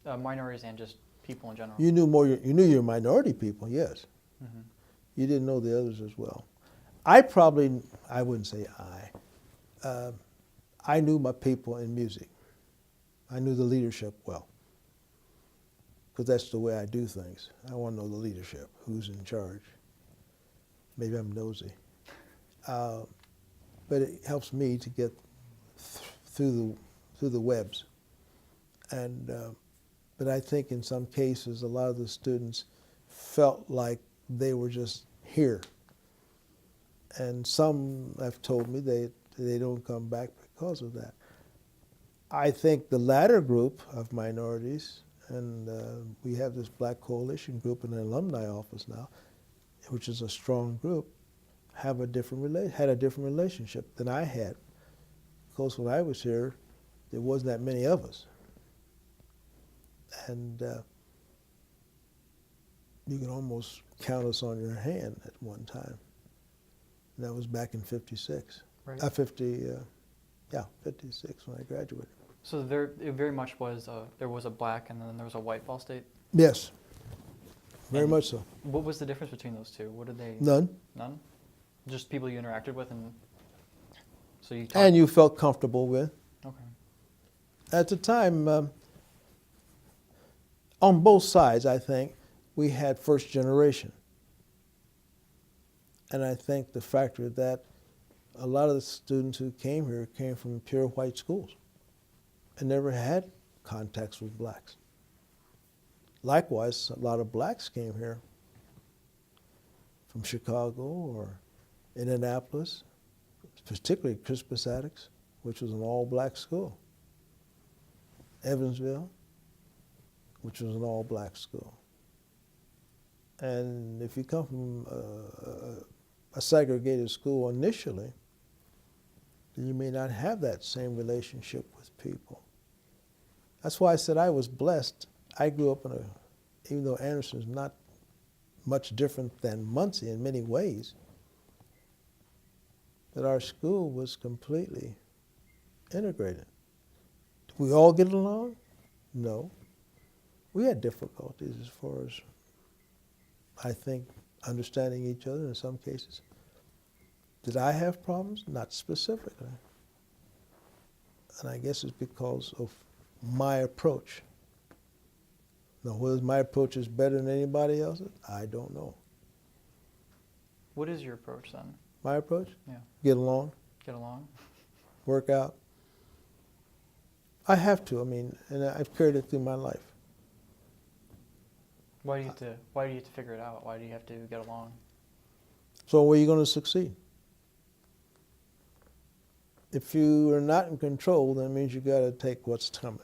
Minorities and just people in general. You knew your minority people, yes. Mm-hmm. You didn't know the others as well. I wouldn't say I knew my people in music. I knew the leadership well. Because that's the way I do things. I want to know the leadership, who's in charge. Maybe I'm nosy. But it helps me to get through the webs. But I think in some cases, a lot of the students felt like they were just here. And some have told me they don't come back because of that. I think the latter group of minorities, and we have this Black Coalition group in the alumni office now, which is a strong group, had a different relationship than I had. Because when I was here, there wasn't that many of us. And you can almost count us on your hand at one time. And that was back in 56. Right. 56 when I graduated. So it very much was, there was a black and then there was a white Ball State? Yes, very much so. What was the difference between those two? What did they? None. None? Just people you interacted with and so you talked? And you felt comfortable with. Okay. At the time, on both sides, I think, we had first generation. And I think the factor that a lot of the students who came here came from pure white schools and never had contacts with blacks. Likewise, a lot of blacks came here from Chicago or Indianapolis, particularly Crispus Attucks, which was an all-black school. Evansville, which was an all-black school. And if you come from a segregated school initially, then you may not have that same relationship with people. That's why I said I was blessed. I grew up even though Anderson's not much different than Muncie in many ways, that our school was completely integrated. Did we all get along? No. We had difficulties as far as, I think, understanding each other in some cases. Did I have problems? Not specifically. And I guess it's because of my approach. Now, whether my approach is better than anybody else's, I don't know. What is your approach then? My approach? Yeah. Get along, Get along? work out. I have to, and I've carried it through my life. Why do you have to figure it out? Why do you have to get along? So where are you going to succeed? If you are not in control, that means you got to take what's coming.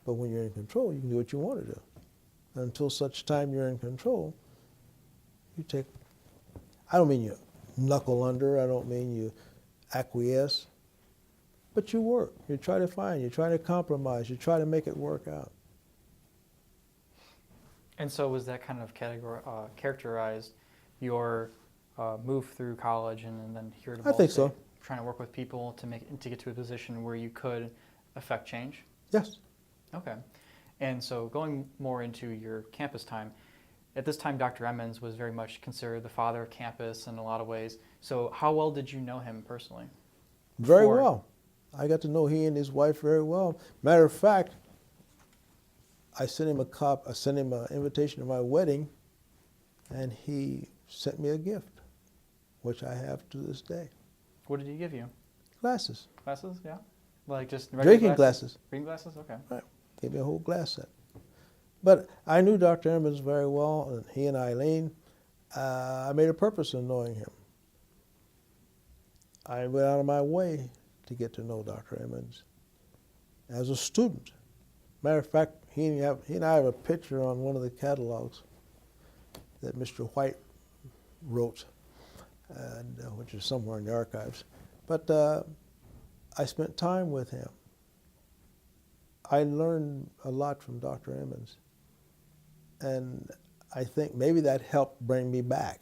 But when you're in control, you can do what you want to do. Until such time you're in control, you take, I don't mean you knuckle under, I don't mean you acquiesce, but you work. You try to compromise, you try to make it work out. And so was that kind of characterized your move through college and then here to Ball I think State, so. trying to work with people to get to a position where you could affect change? Yes. Okay. And so going more into your campus time, at this time Dr. Emmons was very much considered the father of campus in a lot of ways. So how well did you know him personally? Very well. I got to know he and his wife very well. Matter of fact, I sent him an invitation to my wedding, and he sent me a gift, which I have to this day. What did he give you? Glasses. Glasses, yeah? Like just regular Drinking glasses. Drinking glasses, okay. Right. Gave me a whole glass set. But I knew Dr. Emmons very well, and he and Eileen. I made a purpose of knowing him. I went out of my way to get to know Dr. Emmons as a student. Matter of fact, he and I have a picture on one of the catalogs that Mr. White wrote, and, which is somewhere in the archives. But I spent time with him. I learned a lot from Dr. Emmons, and I think maybe that helped bring me back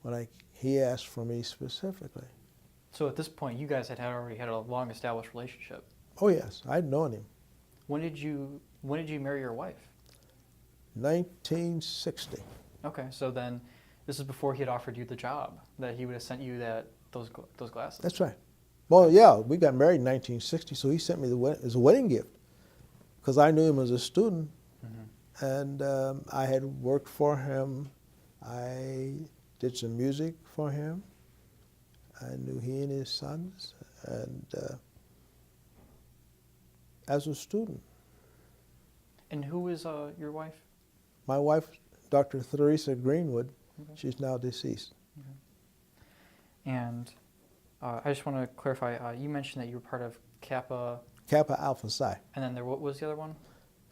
when he asked for me specifically. So at this point, you guys had already had a long-established relationship. Oh yes, I'd known him. When did you marry your wife? 1960. Okay, so then this is before he had offered you the job, that he would have sent you those glasses. That's right. Well, yeah, we got married in 1960, so he sent me as a wedding gift because I knew him as a student, Mm-hmm. and I had worked for him. I did some music for him. I knew he and his sons, and as a student. And who is your wife? My wife, Dr. Theresa Greenwood, Okay. she's now deceased. Okay. And I just want to clarify, you mentioned that you were part of Kappa. Kappa Alpha Psi. And then what was the other one?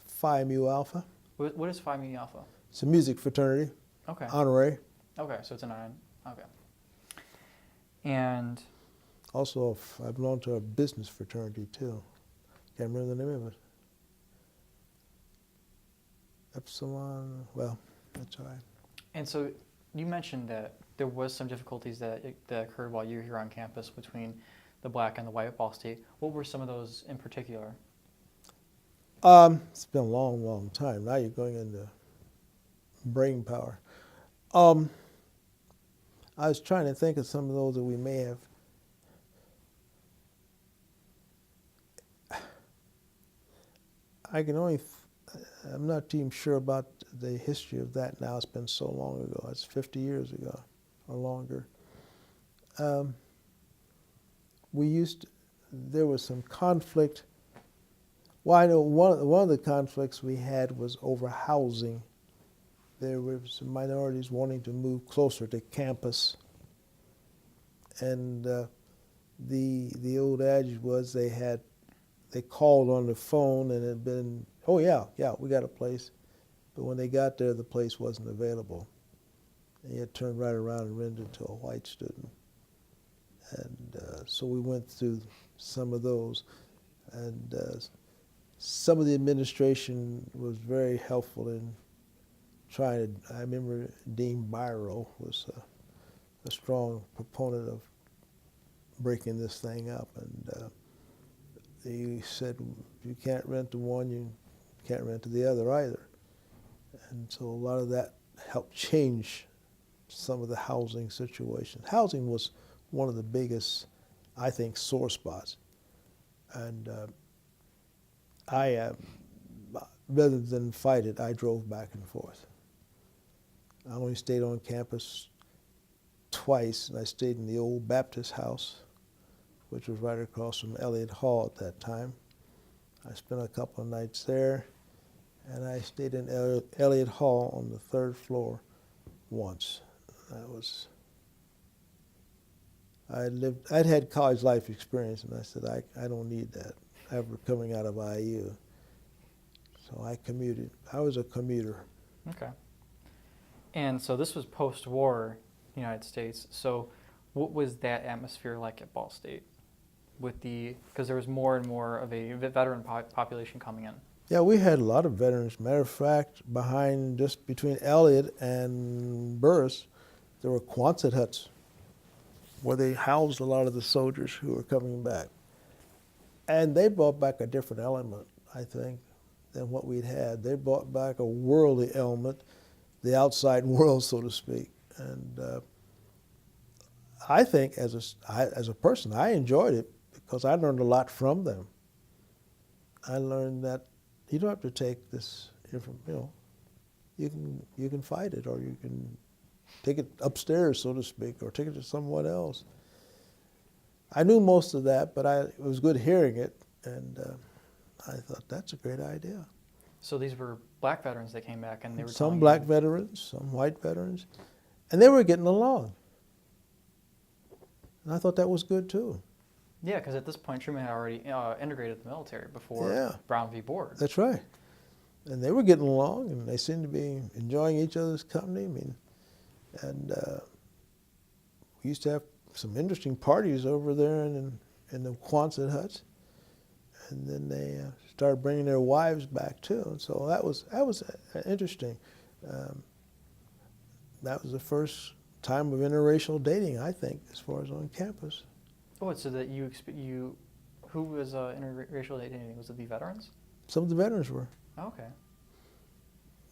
Phi Mu Alpha. What is Phi Mu Alpha? It's a music fraternity, Okay. honorary. Okay, so it's a 9. Okay. And Also, I belong to a business fraternity too. Can't remember the name of it. Epsilon, well, that's all right. And so you mentioned that there was some difficulties that occurred while you were here on campus between the black and the white at Ball State. What were some of those in particular? It's been a long, long time. Now you're going into brain power. I was trying to think of some of those that we may have. I can only, I'm not even sure about the history of that now. It's been so long ago. It's 50 years ago or longer. There was some conflict. Well, I know one of the conflicts we had was over housing. There were some minorities wanting to move closer to campus. And the old adage was they called on the phone and it had been, oh yeah, we got a place. But when they got there, the place wasn't available. And he had turned right around and rented to a white student. And so we went through some of those. And some of the administration was very helpful in trying to, I remember Dean Byro was a strong proponent of breaking this thing up. And he said, if you can't rent to one, you can't rent to the other either. And so a lot of that helped change some of the housing situation. Housing was one of the biggest, I think, sore spots. And rather than fight it, I drove back and forth. I only stayed on campus twice, and I stayed in the old Baptist house, which was right across from Elliott Hall at that time. I spent a couple of nights there, and I stayed in Elliott Hall on the 3rd floor once. I'd had college life experience, and I said, I don't need that ever coming out of IU. So I commuted. I was a commuter. Okay. And so this was post-war United States. So what was that atmosphere like at Ball State? Because there was more and more of a veteran population coming in. Yeah, we had a lot of veterans. Matter of fact, just between Elliott and Burris, there were Quonset huts where they housed a lot of the soldiers who were coming back. And they brought back a different element, I think, than what we'd had. They brought back a worldly element, the outside world, so to speak. And I think as a person, I enjoyed it because I learned a lot from them. I learned that you don't have to take this, you can fight it, or you can take it upstairs, so to speak, or take it to someone else. I knew most of that, but it was good hearing it, and I thought, that's a great idea. So these were black veterans that came back, and they were some black veterans, some white veterans, and they were getting along. And I thought that was good, too. Yeah, because at this point, Truman had already integrated the military before Brown v. Board. That's right. And they were getting along, and they seemed to be enjoying each other's company. I mean, and we used to have some interesting parties over there in the Quonset huts. And then they started bringing their wives back, too. And so that was interesting. That was the first time of interracial dating, I think, as far as on campus. Oh, so that who was interracial dating? Was it the veterans? Some of the veterans were. Oh, okay.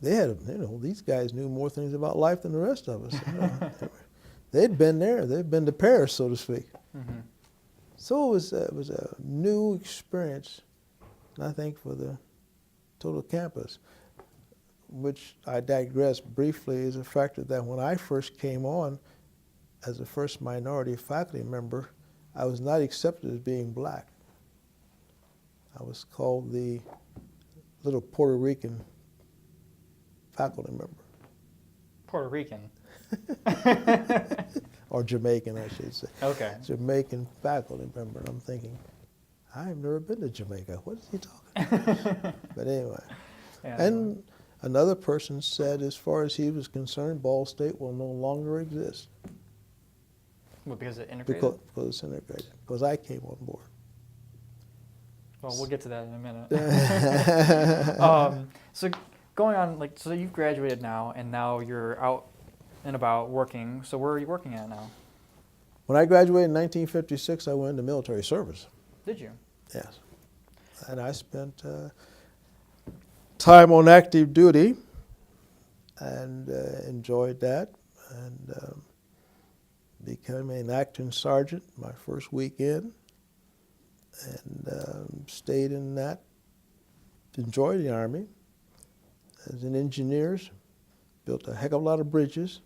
They had, these guys knew more things about life than the rest of us. They'd been there. They'd been to Paris, so to speak. Mm-hmm. So it was a new experience, I think, for the total campus, which I digress briefly is the fact that when I first came on as the first minority faculty member, I was not accepted as being black. I was called the little Puerto Rican faculty member. Puerto Rican? Or Jamaican, I should say. Okay. Jamaican faculty member. And I'm thinking, I've never been to Jamaica. What is he talking about? But anyway. Yeah, and another person said, as far as he was concerned, Ball State will no longer exist. Well, because it integrated? Because it's integrated. Because I came on board. Well, we'll get to that in a minute. So going on, so you've graduated now, and now you're out and about working. So where are you working at now? When I graduated in 1956, I went into military service. Did you? Yes. And I spent time on active duty and enjoyed that, and became an acting sergeant my first weekend, and stayed in that, enjoyed the Army. As an engineer, built a heck of a lot of bridges,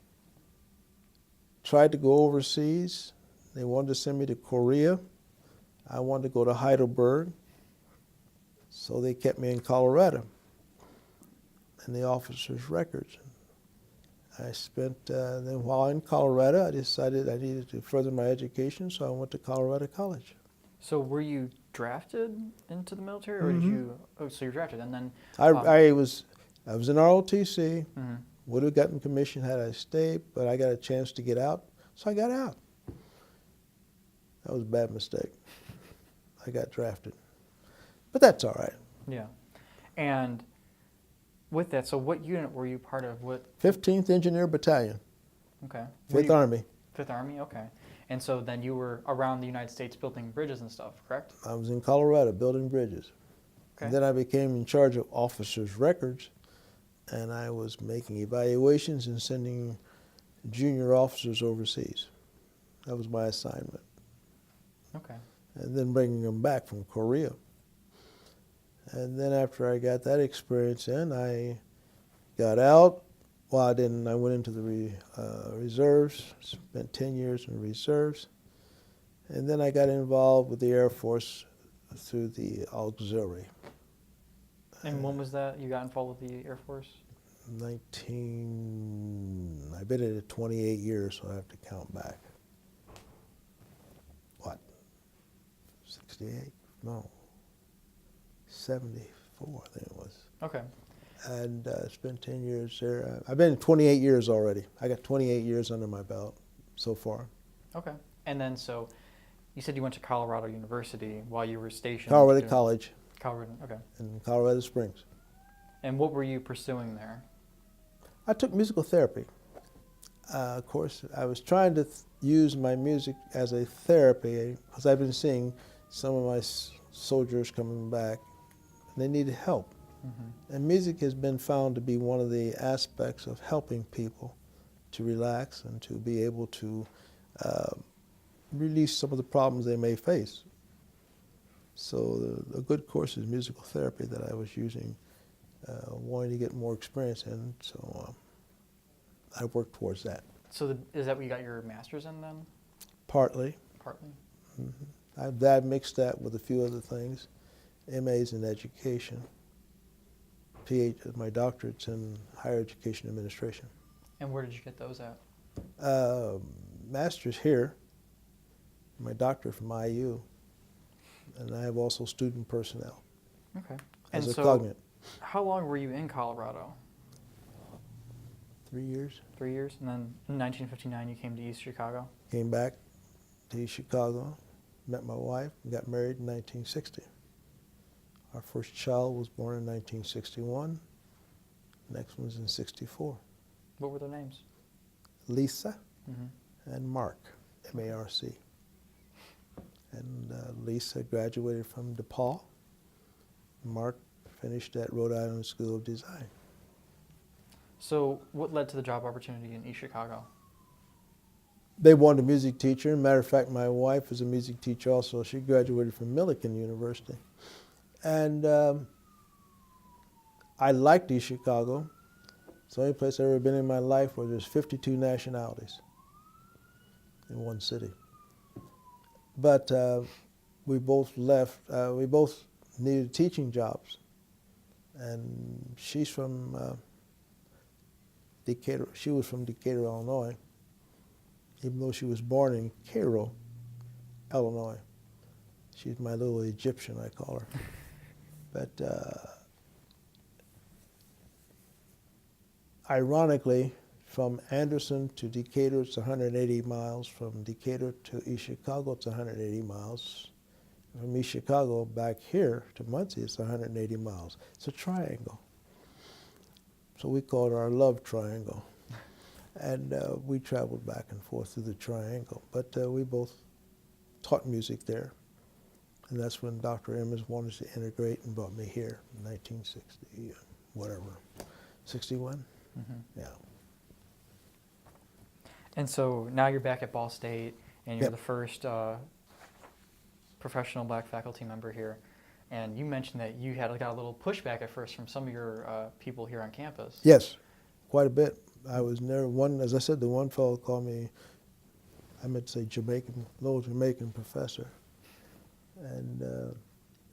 tried to go overseas. They wanted to send me to Korea. I wanted to go to Heidelberg, so they kept me in Colorado in the officers' records. I spent, then while in Colorado, I decided I needed to further my education, so I went to Colorado College. So were you drafted into the military, or did you, so you're drafted, and then? I was in ROTC, would have gotten commissioned had I stayed, but I got a chance to get out, so I got out. That was a bad mistake. I got drafted. But that's all right. Yeah. And with that, so what unit were you part of? What? 15th Engineer Battalion, Okay. 5th Army. Fifth Army. Okay. And so then you were around the United States building bridges and stuff, correct? I was in Colorado building bridges. Okay. And then I became in charge of officers' records, and I was making evaluations and sending junior officers overseas. That was my assignment. Okay. And then bringing them back from Korea. And then after I got that experience in, I got out. Well, I didn't. I went into the reserves, spent 10 years in the reserves. And then I got involved with the Air Force through the auxiliary. And when was that you got involved with the Air Force? I've been in it 28 years, so I have to count back. What? 68? No. 74, I think it was. Okay. And spent 10 years there. I've been 28 years already. I got 28 years under my belt so far. Okay. And then so you said you went to Colorado University while you were stationed. Colorado College Colorado, okay. in Colorado Springs. And what were you pursuing there? I took musical therapy. Of course, I was trying to use my music as a therapy because I've been seeing some of my soldiers coming back, and they needed help. Mm-hmm. And music has been found to be one of the aspects of helping people to relax and to be able to release some of the problems they may face. So a good course is musical therapy that I was using, wanting to get more experience in. So I worked towards that. So is that what you got your master's in then? Partly. Partly. Mm-hmm. That mixed that with a few other things. MA's in education. My doctorate's in higher education administration. And where did you get those at? Master's here. My doctorate from IU. And I have also student personnel. Okay. As and a so cognate. How long were you in Colorado? 3 years. 3 years? And then in 1959 you came to East Chicago? Came back to Chicago, met my wife, and got married in 1960. Our first child was born in 1961. Next one's in 64. What were their names? Lisa Mm-hmm. and Mark, M-A-R-C. And Lisa graduated from DePaul. Mark finished at Rhode Island School of Design. So what led to the job opportunity in East Chicago? They wanted a music teacher. Matter of fact, my wife was a music teacher also. She graduated from Millikan University. And I liked East Chicago. It's the only place I've ever been in my life where there's 52 nationalities in one city. But we both left. We both needed teaching jobs. And she's from Decatur. She was from Decatur, Illinois, even though she was born in Cairo, Illinois. She's my little Egyptian, I call her. But ironically, from Anderson to Decatur, it's 180 miles. From Decatur to East Chicago, it's 180 miles. From East Chicago back here to Muncie, it's 180 miles. It's a triangle. So we call it our love triangle. And we traveled back and forth through the triangle. But we both taught music there. And that's when Dr. Emmons wanted to integrate and brought me here in 1960, whatever, 61? Mm-hmm. Yeah. And so now you're back at Ball State, and you're Yep. the first professional black faculty member here. And you mentioned that you had got a little pushback at first from some of your people here on campus. Yes, quite a bit. I was never one, as I said, the one fellow called me, I meant to say Jamaican, little Jamaican professor. And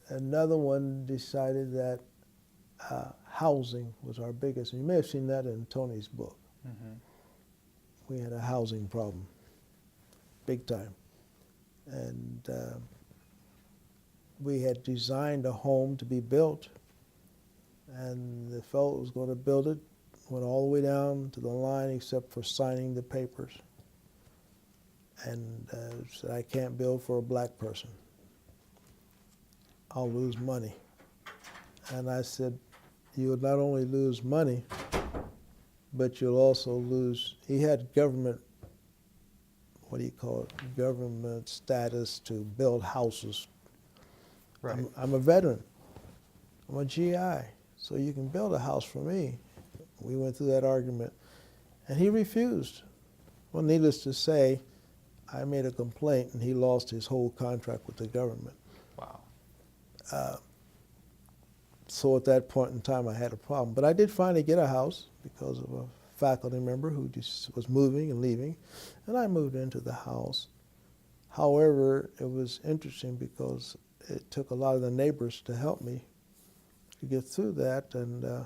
another one decided that housing was our biggest, and you may have seen that in Tony's book. Mm-hmm. We had a housing problem, big time. And we had designed a home to be built, and the fellow that was going to build it went all the way down to the line except for signing the papers. And said, I can't build for a black person. I'll lose money. And I said, you'll not only lose money, but you'll also lose, he had government, what do you call it, government status to build houses. Right. I'm a veteran. I'm a GI, so you can build a house for me. We went through that argument, and he refused. Well, needless to say, I made a complaint, and he lost his whole contract with the government. Wow. So at that point in time, I had a problem. But I did finally get a house because of a faculty member who just was moving and leaving, and I moved into the house. However, it was interesting because it took a lot of the neighbors to help me to get through that, and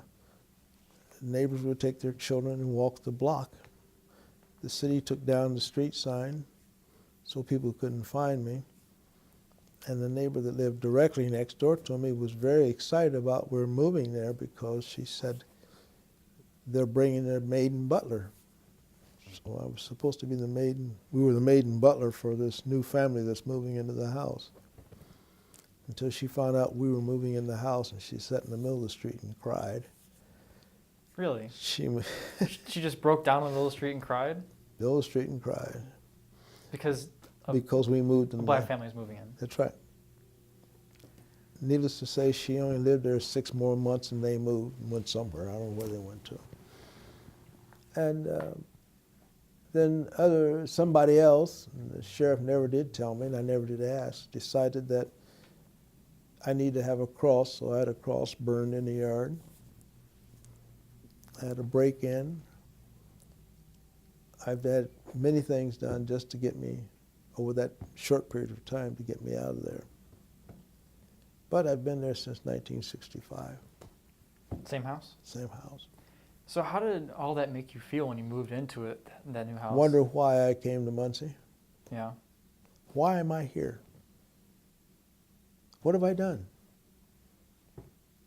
neighbors would take their children and walk the block. The city took down the street sign so people couldn't find me. And the neighbor that lived directly next door to me was very excited about we're moving there because she said they're bringing their maid and butler. So I was supposed to be the maid, we were the maid and butler for this new family that's moving into the house. Until she found out we were moving in the house, and she sat in the middle of the street and cried. Really? She She just broke down in the middle of the street and cried? middle of the street and cried. Because We moved in a black family is moving in. That's right. Needless to say, she only lived there 6 more months and they moved and went somewhere. I don't know where they went to. And then somebody else, and the sheriff never did tell me and I never did ask, decided that I need to have a cross, so I had a cross burned in the yard. I had a break-in. I've had many things done just to get me, over that short period of time, to get me out of there. But I've been there since 1965. Same house? Same house. So how did all that make you feel when you moved into it, that new house? Wonder why I came to Muncie. Yeah. Why am I here? What have I done?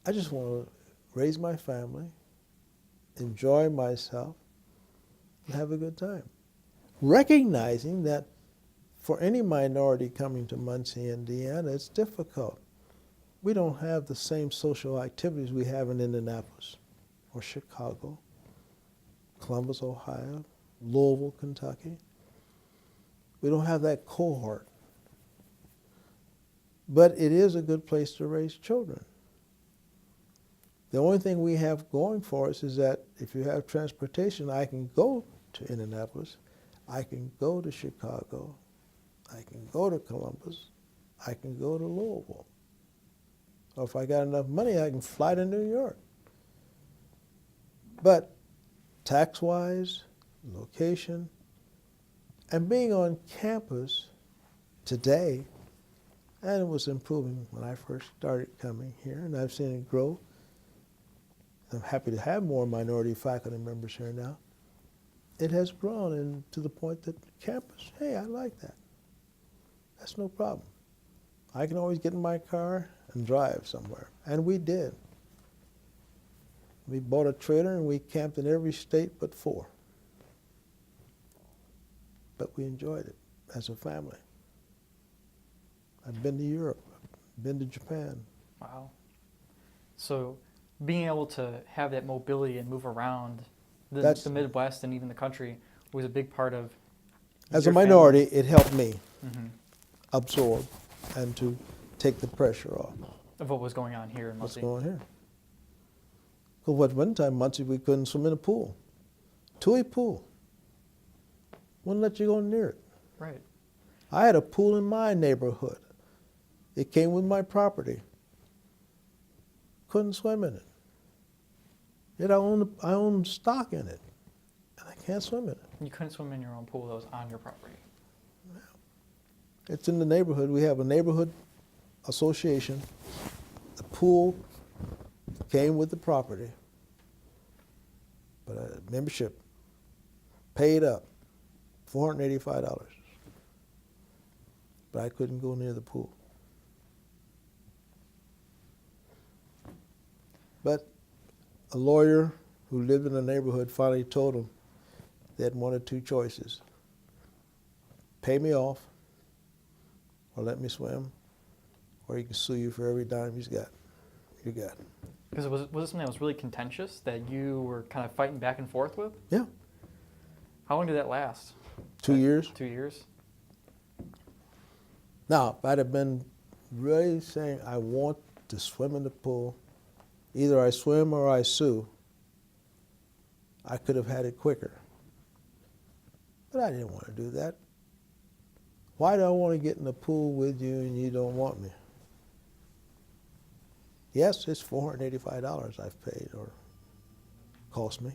I just want to raise my family, enjoy myself, and have a good time. Recognizing that for any minority coming to Muncie, Indiana, it's difficult. We don't have the same social activities we have in Indianapolis or Chicago, Columbus, Ohio, Louisville, Kentucky. We don't have that cohort. But it is a good place to raise children. The only thing we have going for us is that if you have transportation, I can go to Indianapolis, I can go to Chicago, I can go to Columbus, I can go to Louisville. Or if I got enough money, I can fly to New York. But tax-wise, location, and being on campus today, and it was improving when I first started coming here, and I've seen it grow. I'm happy to have more minority faculty members here now. It has grown and to the point that campus, hey, I like that. That's no problem. I can always get in my car and drive somewhere, and we did. We bought a trailer and we camped in every state but 4. But we enjoyed it as a family. I've been to Europe, I've been to Japan. Wow. So being able to have that mobility and move around the Midwest and even the country was a big part of As a your family. minority, it helped me Mm-hmm. absorb and to take the pressure off. Of what was going on here in What's Muncie. going on here? Because at one time, Muncie, we couldn't swim in a pool. Tui pool. Wouldn't let you go near it. Right. I had a pool in my neighborhood. It came with my property. Couldn't swim in it. Yet I own stock in it, and I can't swim in it. You couldn't swim in your own pool that was on your property. It's in the neighborhood. We have a neighborhood association. The pool came with the property, but a membership paid up $485. But I couldn't go near the pool. But a lawyer who lived in the neighborhood finally told him they had one of 2 choices. Pay me off, or let me swim, or he can sue you for every dime he's got. you got it. Because was it something that was really contentious that you were kind of fighting back and forth with? Yeah. How long did that last? 2 years. 2 years? Now, if I'd have been really saying, I want to swim in the pool, either I swim or I sue, I could have had it quicker. But I didn't want to do that. Why do I want to get in the pool with you and you don't want me? Yes, it's $485 I've paid or cost me.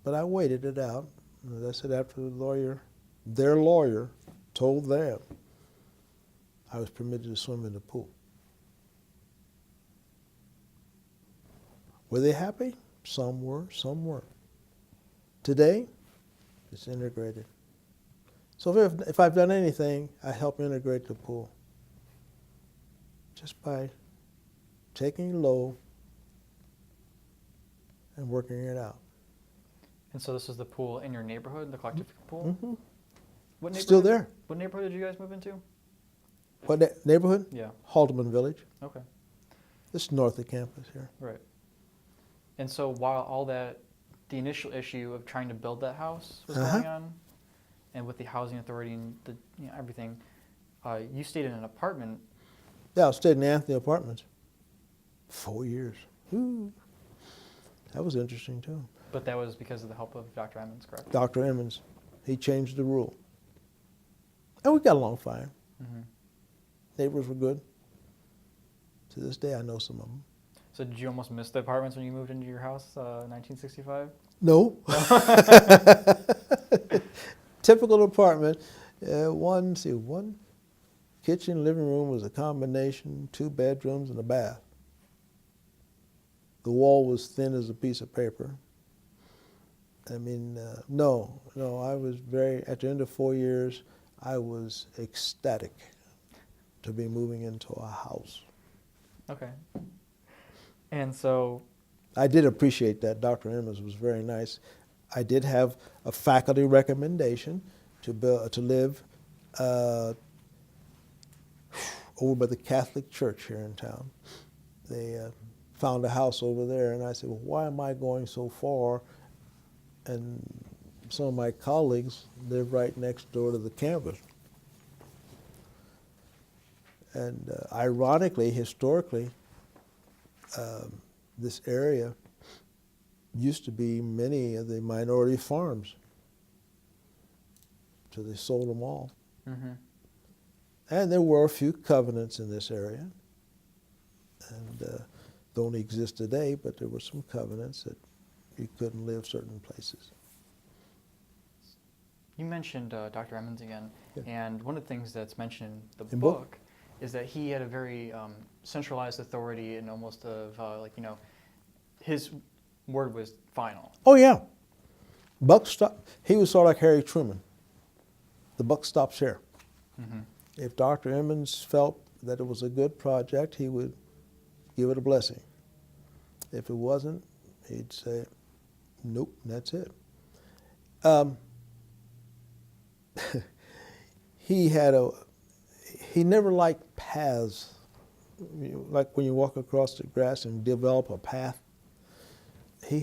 But I waited it out. As I said, after their lawyer told them I was permitted to swim in the pool. Were they happy? Some were, some weren't. Today, it's integrated. So if I've done anything, I help integrate the pool. Just by taking it low and working it out. And so this is the pool in your neighborhood, the collective pool? Mm-hmm. What neighborhood? Still there. What neighborhood did you guys move into? What neighborhood? Yeah. Haldeman Village. Okay. This is north of campus here. Right. And so while all that, the initial issue of trying to build that house was going on, and with the housing authority and the, everything, you stayed in an apartment. Yeah, I stayed in the Anthony Apartments. 4 years. Ooh. That was interesting too. But that was because of the help of Dr. Emmons, correct? Dr. Emmons, he changed the rule. And we got along fine. Mm-hmm. Neighbors Neighbors were good. To this day, I know some of them. So did you almost miss the apartments when you moved into your house in 1965? No. Typical apartment. One kitchen, living room was a combination, 2 bedrooms and a bath. The wall was thin as a piece of paper. I mean, no, I was at the end of 4 years, I was ecstatic to be moving into a house. Okay. And so... I did appreciate that. Dr. Emmons was very nice. I did have a faculty recommendation to live over by the Catholic Church here in town. They found a house over there, and I said, well, why am I going so far? And some of my colleagues live right next door to the campus. And ironically, historically, this area used to be many of the minority farms. So they sold them all. Mm-hmm. And there were a few covenants in this area. And don't exist today, but there were some covenants that you couldn't live certain places. You mentioned Dr. Emmons again, Yeah. and one of the things that's mentioned in the In book is that he had a very centralized authority and almost of his word was final. Oh yeah, buck stop. He was sort of like Harry Truman. The buck stops here. Mm-hmm. If Dr. Emmons felt that it was a good project, he would give it a blessing. If it wasn't, he'd say, nope, that's it. He never liked paths, like when you walk across the grass and develop a path. He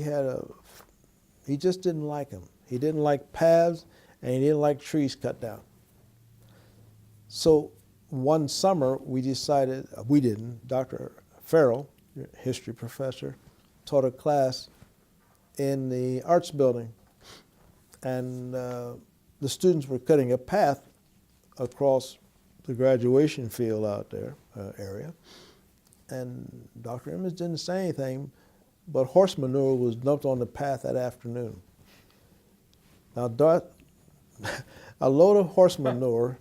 just didn't like them. He didn't like paths, and he didn't like trees cut down. So one summer we didn't, Dr. Farrell, history professor, taught a class in the arts building. And the students were cutting a path across the graduation field out there, area. And Dr. Emmons didn't say anything, but horse manure was dumped on the path that afternoon. Now, a load of horse manure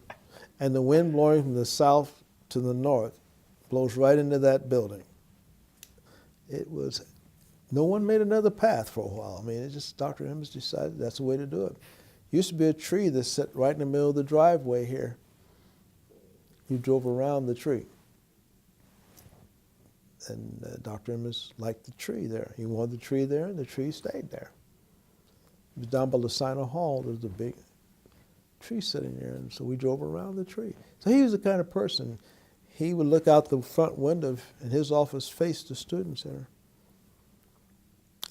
and the wind blowing from the south to the north blows right into that building. No one made another path for a while. I mean, it just, Dr. Emmons decided that's the way to do it. Used to be a tree that sat right in the middle of the driveway here. You drove around the tree. And Dr. Emmons liked the tree there. He wanted the tree there, and the tree stayed there. It was down by Lucina Hall. There was a big tree sitting there, and so we drove around the tree. So he was the kind of person, he would look out the front window, and his office faced the student center.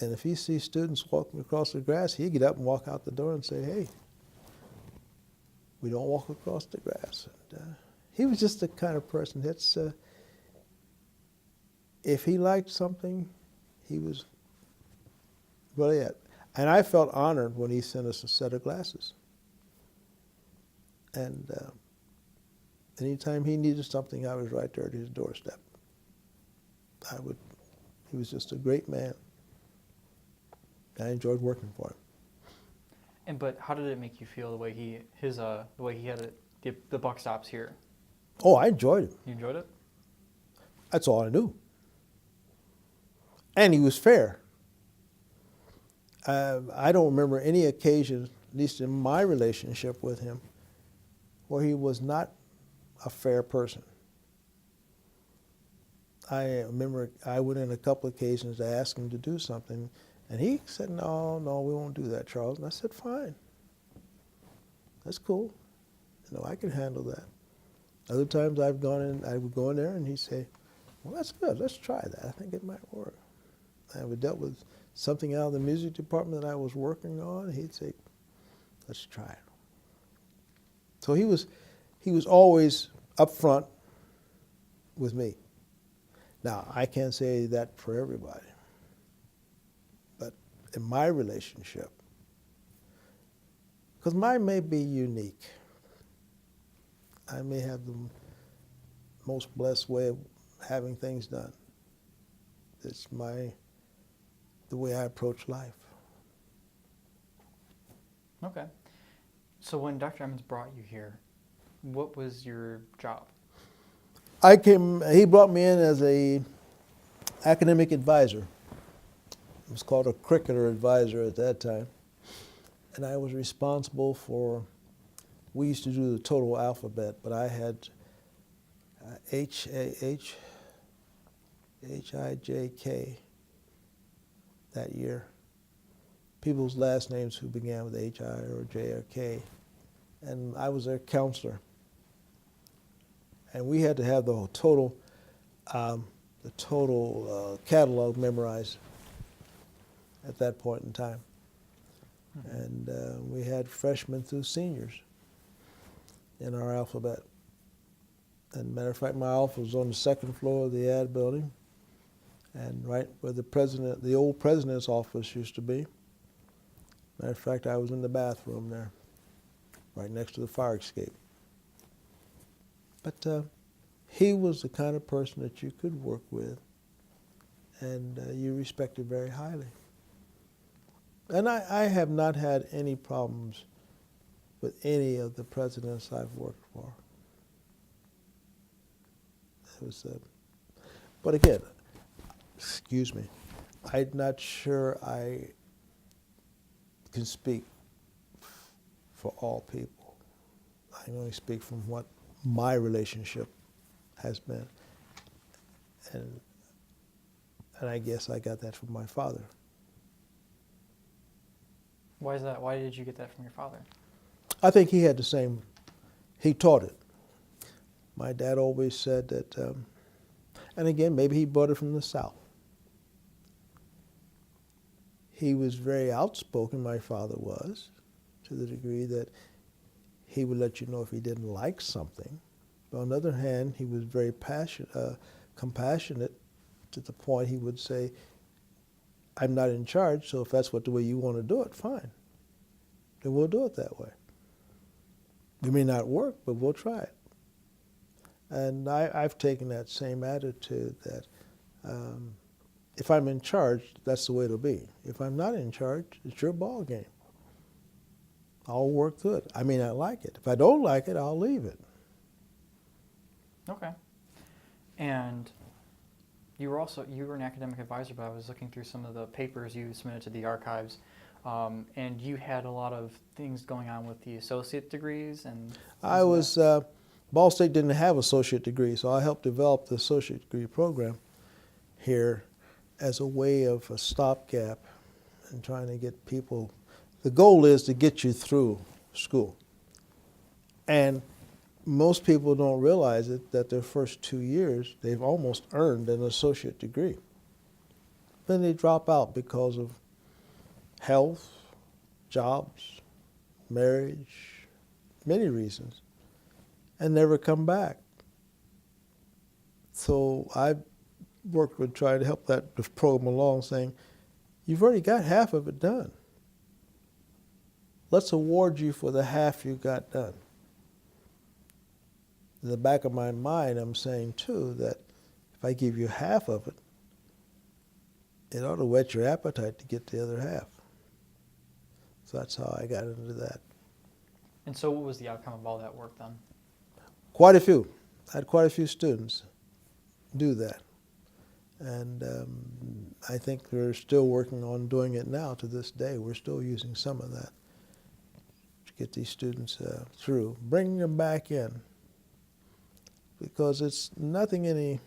And if he sees students walking across the grass, he'd get up and walk out the door and say, "Hey, we don't walk across the grass." And, he was just the kind of person that's, if he liked something, he was really it. And I felt honored when he sent us a set of glasses. And anytime he needed something, I was right there at his doorstep. He was just a great man. I enjoyed working for him. But how did it make you feel the way he had it, the buck stops here? Oh, I enjoyed it. You enjoyed it? That's all I knew. And he was fair. I don't remember any occasion, at least in my relationship with him, where he was not a fair person. I remember I went in a couple of occasions to ask him to do something, and he said, no, we won't do that, Charles. And I said, fine. That's cool. I can handle that. Other times I would go in there and he'd say, well, that's good. Let's try that. I think it might work. And we dealt with something out of the music department that I was working on. He'd say, let's try it. So he was always up front with me. Now, I can't say that for everybody. But in my relationship, because mine may be unique. I may have the most blessed way of having things done. It's the way I approach life. Okay. So when Dr. Emmons brought you here, what was your job? He brought me in as a academic advisor. It was called a cricketer advisor at that time. And I was responsible for, we used to do the total alphabet, but I had H-I-J-K that year. People's last names who began with H-I or J or K. And I was their counselor. And we had to have the total catalog memorized at that point in time. Mm-hmm. And we had freshmen through seniors in our alphabet. And matter of fact, my office was on the second floor of the ad building, and right where the old president's office used to be. Matter of fact, I was in the bathroom there, right next to the fire escape. But he was the kind of person that you could work with, and you respected very highly. And I have not had any problems with any of the presidents I've worked for. But again, excuse me, I'm not sure I can speak for all people. I can only speak from what my relationship has been. And I guess I got that from my father. Why is that? Why did you get that from your father? I think he had he taught it. My dad always said that, and again, maybe he brought it from the South. He was very outspoken, my father was, to the degree that he would let you know if he didn't like something. But on the other hand, he was very compassionate to the point he would say, I'm not in charge, so if that's the way you want to do it, fine. Then we'll do it that way. It may not work, but we'll try it. And I've taken that same attitude that if I'm in charge, that's the way it'll be. If I'm not in charge, it's your ball game. I'll work through it. I may not like it. If I don't like it, I'll leave it. Okay. And you were an academic advisor, but I was looking through some of the papers you submitted to the archives, and you had a lot of things going on with the associate degrees and. Ball State didn't have associate degrees, so I helped develop the associate degree program here as a way of a stopgap and trying to get people. The goal is to get you through school. And most people don't realize it, that their first 2 years, they've almost earned an associate degree. Then they drop out because of health, jobs, marriage, many reasons, and never come back. So I worked with trying to help that program along, saying, you've already got half of it done. Let's award you for the half you got done. In the back of my mind, I'm saying, too, that if I give you half of it, it ought to whet your appetite to get the other half. So that's how I got into that. And so what was the outcome of all that work then? Quite a few. I had quite a few students do that. And I think we're still working on doing it now to this day. We're still using some of that to get these students through, bringing them back in. Because it's nothing any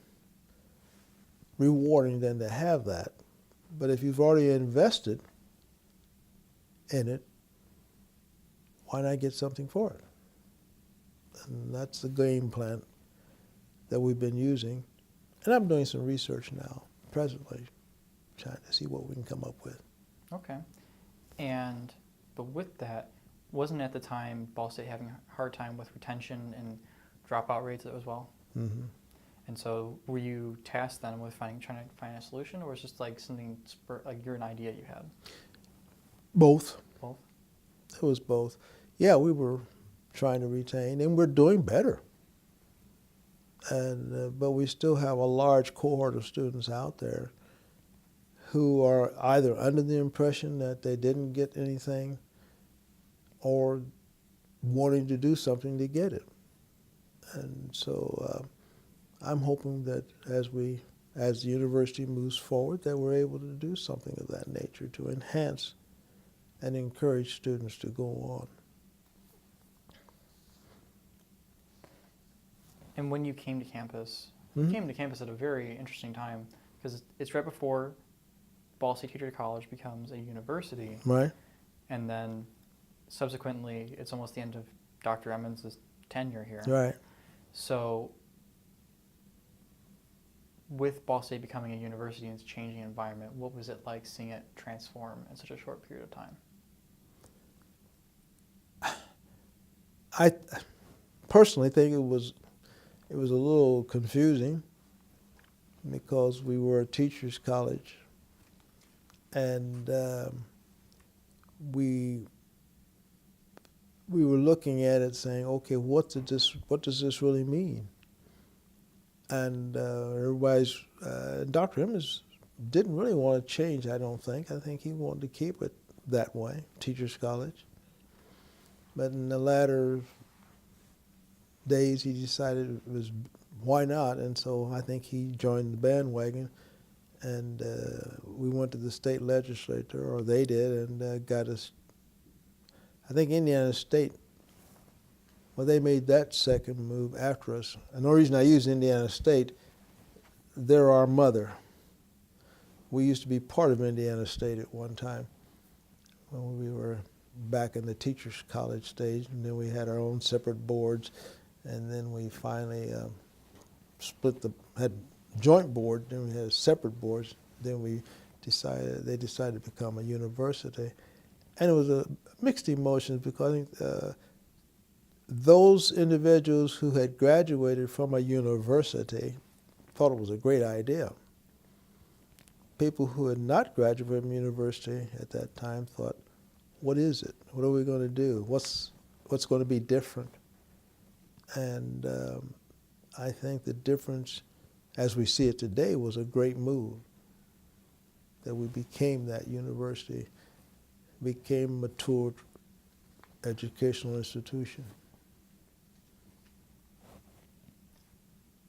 rewarding than to have that. But if you've already invested in it, why not get something for it? And that's the game plan that we've been using. And I'm doing some research now, presently, trying to see what we can come up with. Okay. But with that, wasn't at the time Ball State having a hard time with retention and dropout rates as well? Mm-hmm. And so were you tasked then with trying to find a solution, or was it just like something, like you're an idea you had? Both. Both? It was both. Yeah, we were trying to retain, and we're doing better. And but we still have a large cohort of students out there who are either under the impression that they didn't get anything or wanting to do something to get it. And so I'm hoping that as the university moves forward, that we're able to do something of that nature to enhance and encourage students to go on. And when you came to campus, Mm-hmm. you came to campus at a very interesting time, because it's right before Ball State Teacher College becomes a university. Right. And then subsequently, it's almost the end of Dr. Emmons' tenure here. Right. So with Ball State becoming a university and its changing environment, what was it like seeing it transform in such a short period of time? I personally think it was a little confusing because we were a teachers' college, and we were looking at it saying, okay, what does this really mean? And Dr. Emmons didn't really want to change, I don't think. I think he wanted to keep it that way, teachers' college. But in the latter days, he decided it was, why not? And so I think he joined the bandwagon, and we went to the state legislature, or they did, and got us. I think Indiana State, well, they made that second move after us. And the reason I use Indiana State, they're our mother. We used to be part of Indiana State at one time when we were back in the teachers' college stage, and then we had our own separate boards, and then we finally had joint board, then we had separate boards, then they decided to become a university. And it was a mixed emotions because I think those individuals who had graduated from a university thought it was a great idea. People who had not graduated from university at that time thought, what is it? What are we going to do? What's going to be different? And I think the difference, as we see it today, was a great move, that we became that university, became a mature educational institution.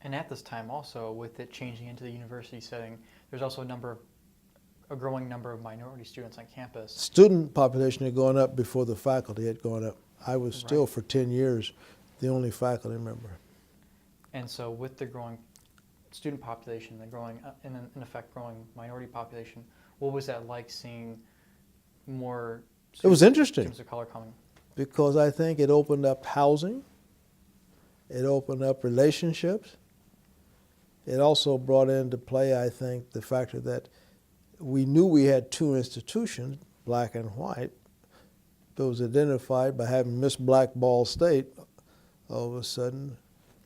And at this time also, with it changing into the university setting, there's also a growing number of minority students on campus. Student population had gone up before the faculty had gone up. I was still, for 10 years, the only faculty member. And so with the growing student population, the growing, in effect, growing minority population, what was that like seeing more students, it was interesting, students of color coming? Because I think it opened up housing. It opened up relationships. It also brought into play, I think, the factor that we knew we had two institutions, black and white. It was identified by having Miss Black Ball State. All of a sudden,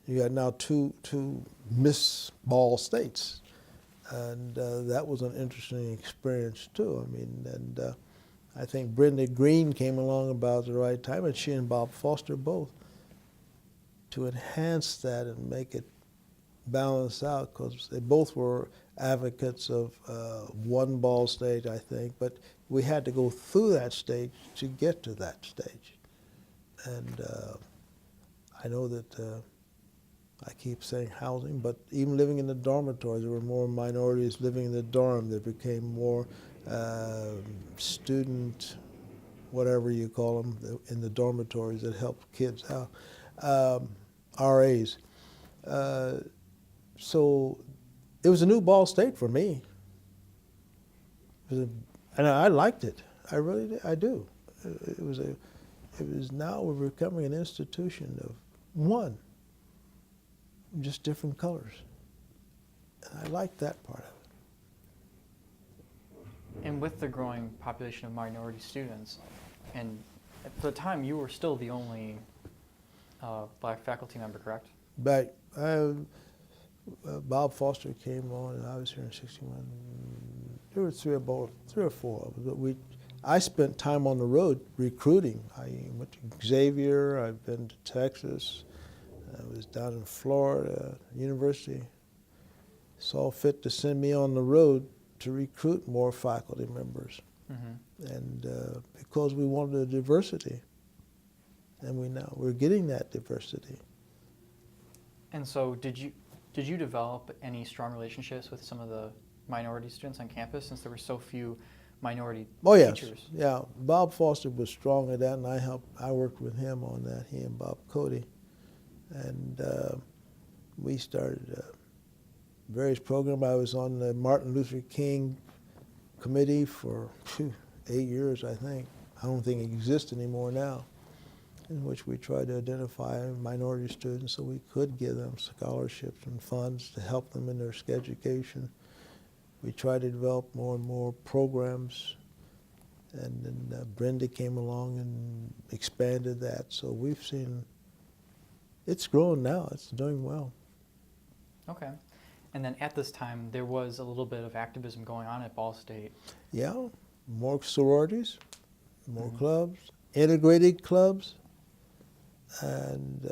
you got now two Miss Ball States. And that was an interesting experience, too. I mean, and I think Brenda Green came along about the right time, and she and Bob Foster both, to enhance that and make it balance out, because they both were advocates of one Ball State, I think, but we had to go through that stage to get to that stage. And I know that I keep saying housing, but even living in the dormitories, there were more minorities living in the dorm. There became more student, whatever you call them, in the dormitories that helped kids out, RAs. So it was a new Ball State for me. And I liked it. I really did. I do. It was now we're becoming an institution of one, just different colors. And I liked that part of it. And with the growing population of minority students, and at the time you were still the only black faculty member, correct? But Bob Foster came on, and I was here in '61. There were three or four of us. But I spent time on the road recruiting. I went to Xavier. I've been to Texas. I was down in Florida University. Saw fit to send me on the road to recruit more faculty members, and because we wanted a diversity, and we're getting that diversity. And so, did you develop any strong relationships with some of the minority students on campus, since there were so few minority teachers? Yeah. Bob Foster was strong at that, and I worked with him on that. He and Bob Cody, and we started various programs. I was on the Martin Luther King committee for 8 years, I think. I don't think it exists anymore now, in which we tried to identify minority students so we could give them scholarships and funds to help them in their education. We tried to develop more and more programs, and then Brenda came along and expanded that. So we've seen it's growing now. It's doing well. Okay. And then at this time, there was a little bit of activism going on at Ball State. Yeah, more sororities, more clubs, integrated clubs, and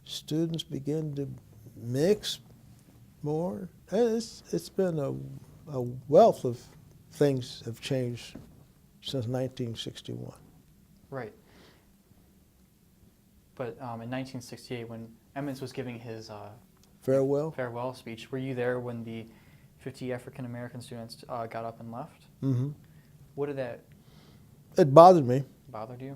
students begin to mix more. And it's been a wealth of things have changed since 1961. Right. But in 1968, when Emmons was giving his farewell speech, were you there when the 50 African American students got up and left? Mm-hmm. What did that? It bothered me. Bothered you?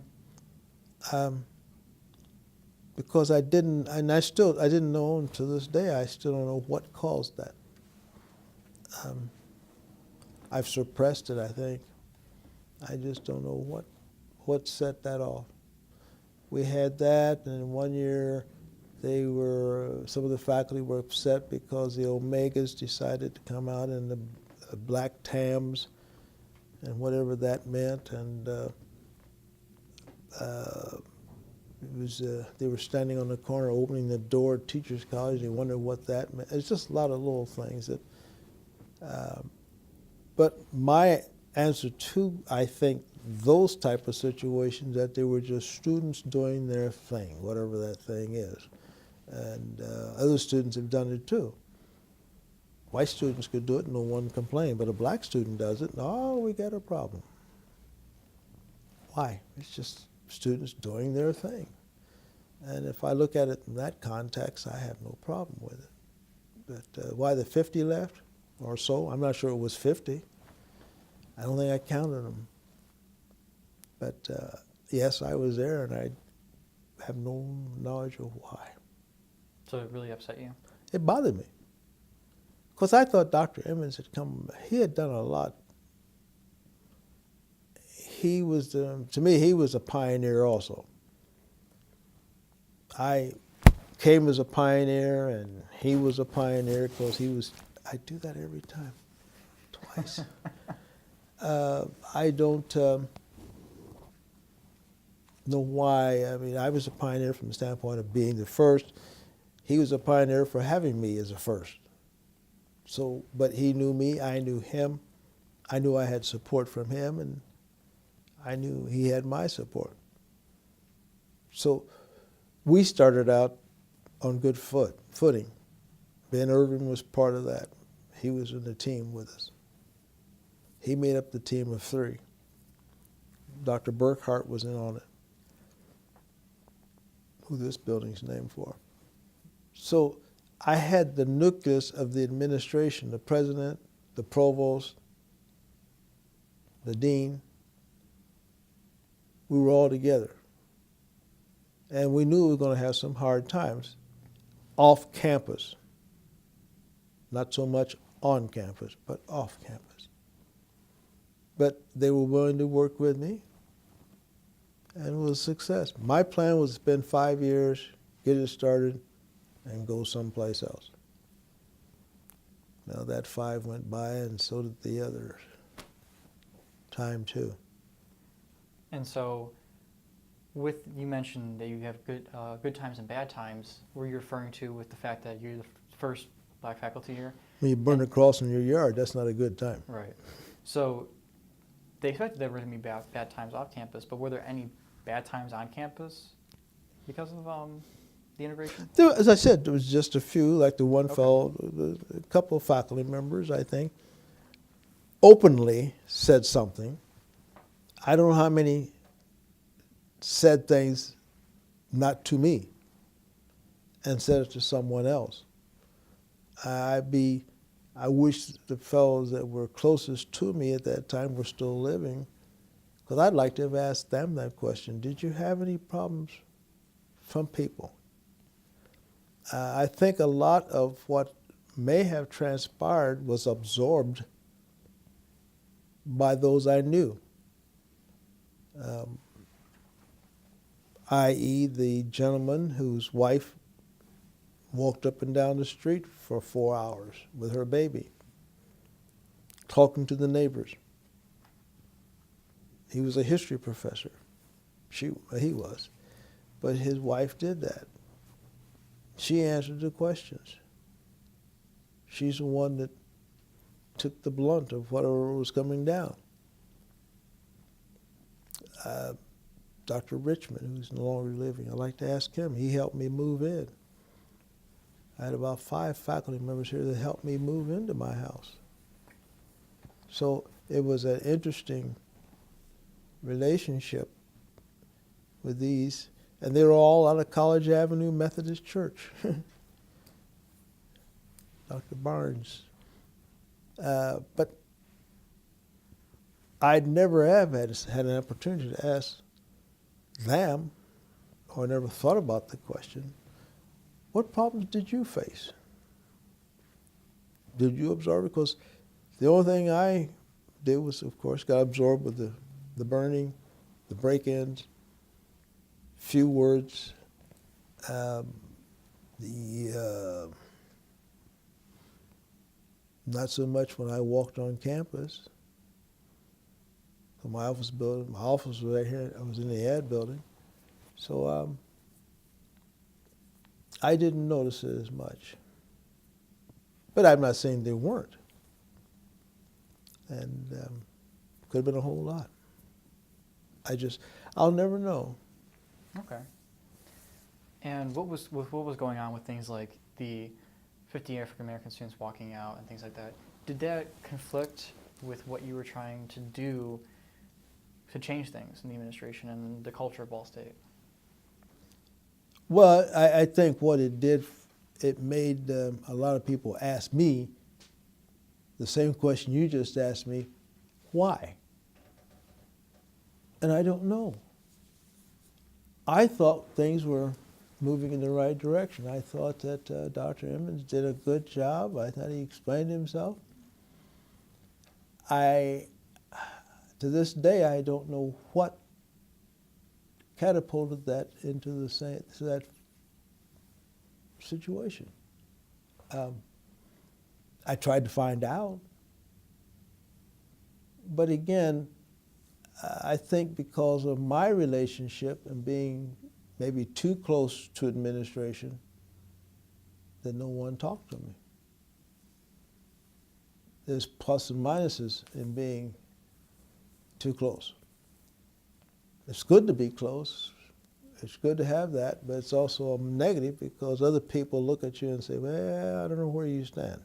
Because I didn't know, and to this day I still don't know what caused that. I've suppressed it, I think. I just don't know what set that off. We had that, and one year some of the faculty were upset because the Omegas decided to come out in the black tams and whatever that meant, and they were standing on the corner opening the door at Teachers College. They wondered what that meant. It's just a lot of little things that. But my answer to, I think, those type of situations, that they were just students doing their thing, whatever that thing is, and other students have done it too. White students could do it, no one complained, but a black student does it, and we got a problem. Why? It's just students doing their thing. And if I look at it in that context, I have no problem with it. But why the 50 left or so, I'm not sure it was 50. I don't think I counted them. But yes, I was there, and I have no knowledge of why. So it really upset you? It bothered me. Because I thought Dr. Emmons he had done a lot. To me, he was a pioneer also. I came as a pioneer, and he was a pioneer because I do that every time, twice. I don't know why. I mean, I was a pioneer from the standpoint of being the first. He was a pioneer for having me as a first. So, but he knew me, I knew him. I knew I had support from him, and I knew he had my support. So we started out on good footing. Ben Irvin was part of that. He was in the team with us. He made up the team of 3. Dr. Burkhart was in on it, who this building's named for. So I had the nucleus of the administration, the president, the provost, the dean. We were all together. And we knew we were going to have some hard times off campus. Not so much on campus, but off campus. But they were willing to work with me, and it was a success. My plan was to spend 5 years, get it started, and go someplace else. Now that 5 went by, and so did the other time too. And so, you mentioned that you have good times and bad times. Were you referring to with the fact that you're the first black faculty here? When you burn a cross in your yard, that's not a good time. Right. So they expected there were going to be bad times off campus, but were there any bad times on campus because of the integration? As I said, there was just a few, like the one fellow, a couple of faculty members, I think, openly said something. I don't know how many said things not to me and said it to someone else. I wish the fellows that were closest to me at that time were still living, because I'd like to have asked them that question. Did you have any problems from people? I think a lot of what may have transpired was absorbed by those I knew, i.e. the gentleman whose wife walked up and down the street for 4 hours with her baby, talking to the neighbors. He was a history professor. He was. But his wife did that. She answered the questions. She's the one that took the blunt of whatever was coming down. Dr. Richmond, who's no longer living, I'd like to ask him. He helped me move in. I had about 5 faculty members here that helped me move into my house. So it was an interesting relationship with these, and they were all out of College Avenue Methodist Church. Dr. Barnes. But I'd never have had an opportunity to ask them, or never thought about the question, what problems did you face? Did you absorb it? Because the only thing I did was, of course, got absorbed with the burning, the break-ins, few words, not so much when I walked on campus. So my office was right here. I was in the ad building, so I didn't notice it as much. But I'm not saying there weren't. And could have been a whole lot. I'll never know. Okay. And what was going on with things like the 50 African American students walking out and things like that? Did that conflict with what you were trying to do to change things in the administration and the culture of Ball State? Well, I think what it did, it made a lot of people ask me the same question you just asked me, why? And I don't know. I thought things were moving in the right direction. I thought that Dr. Emmons did a good job. I thought he explained himself. To this day, I don't know what catapulted that into that situation. I tried to find out, but again, I think because of my relationship and being maybe too close to administration, that no one talked to me. There's plus and minuses in being too close. It's good to be close. It's good to have that, but it's also a negative because other people look at you and say, well, I don't know where you stand.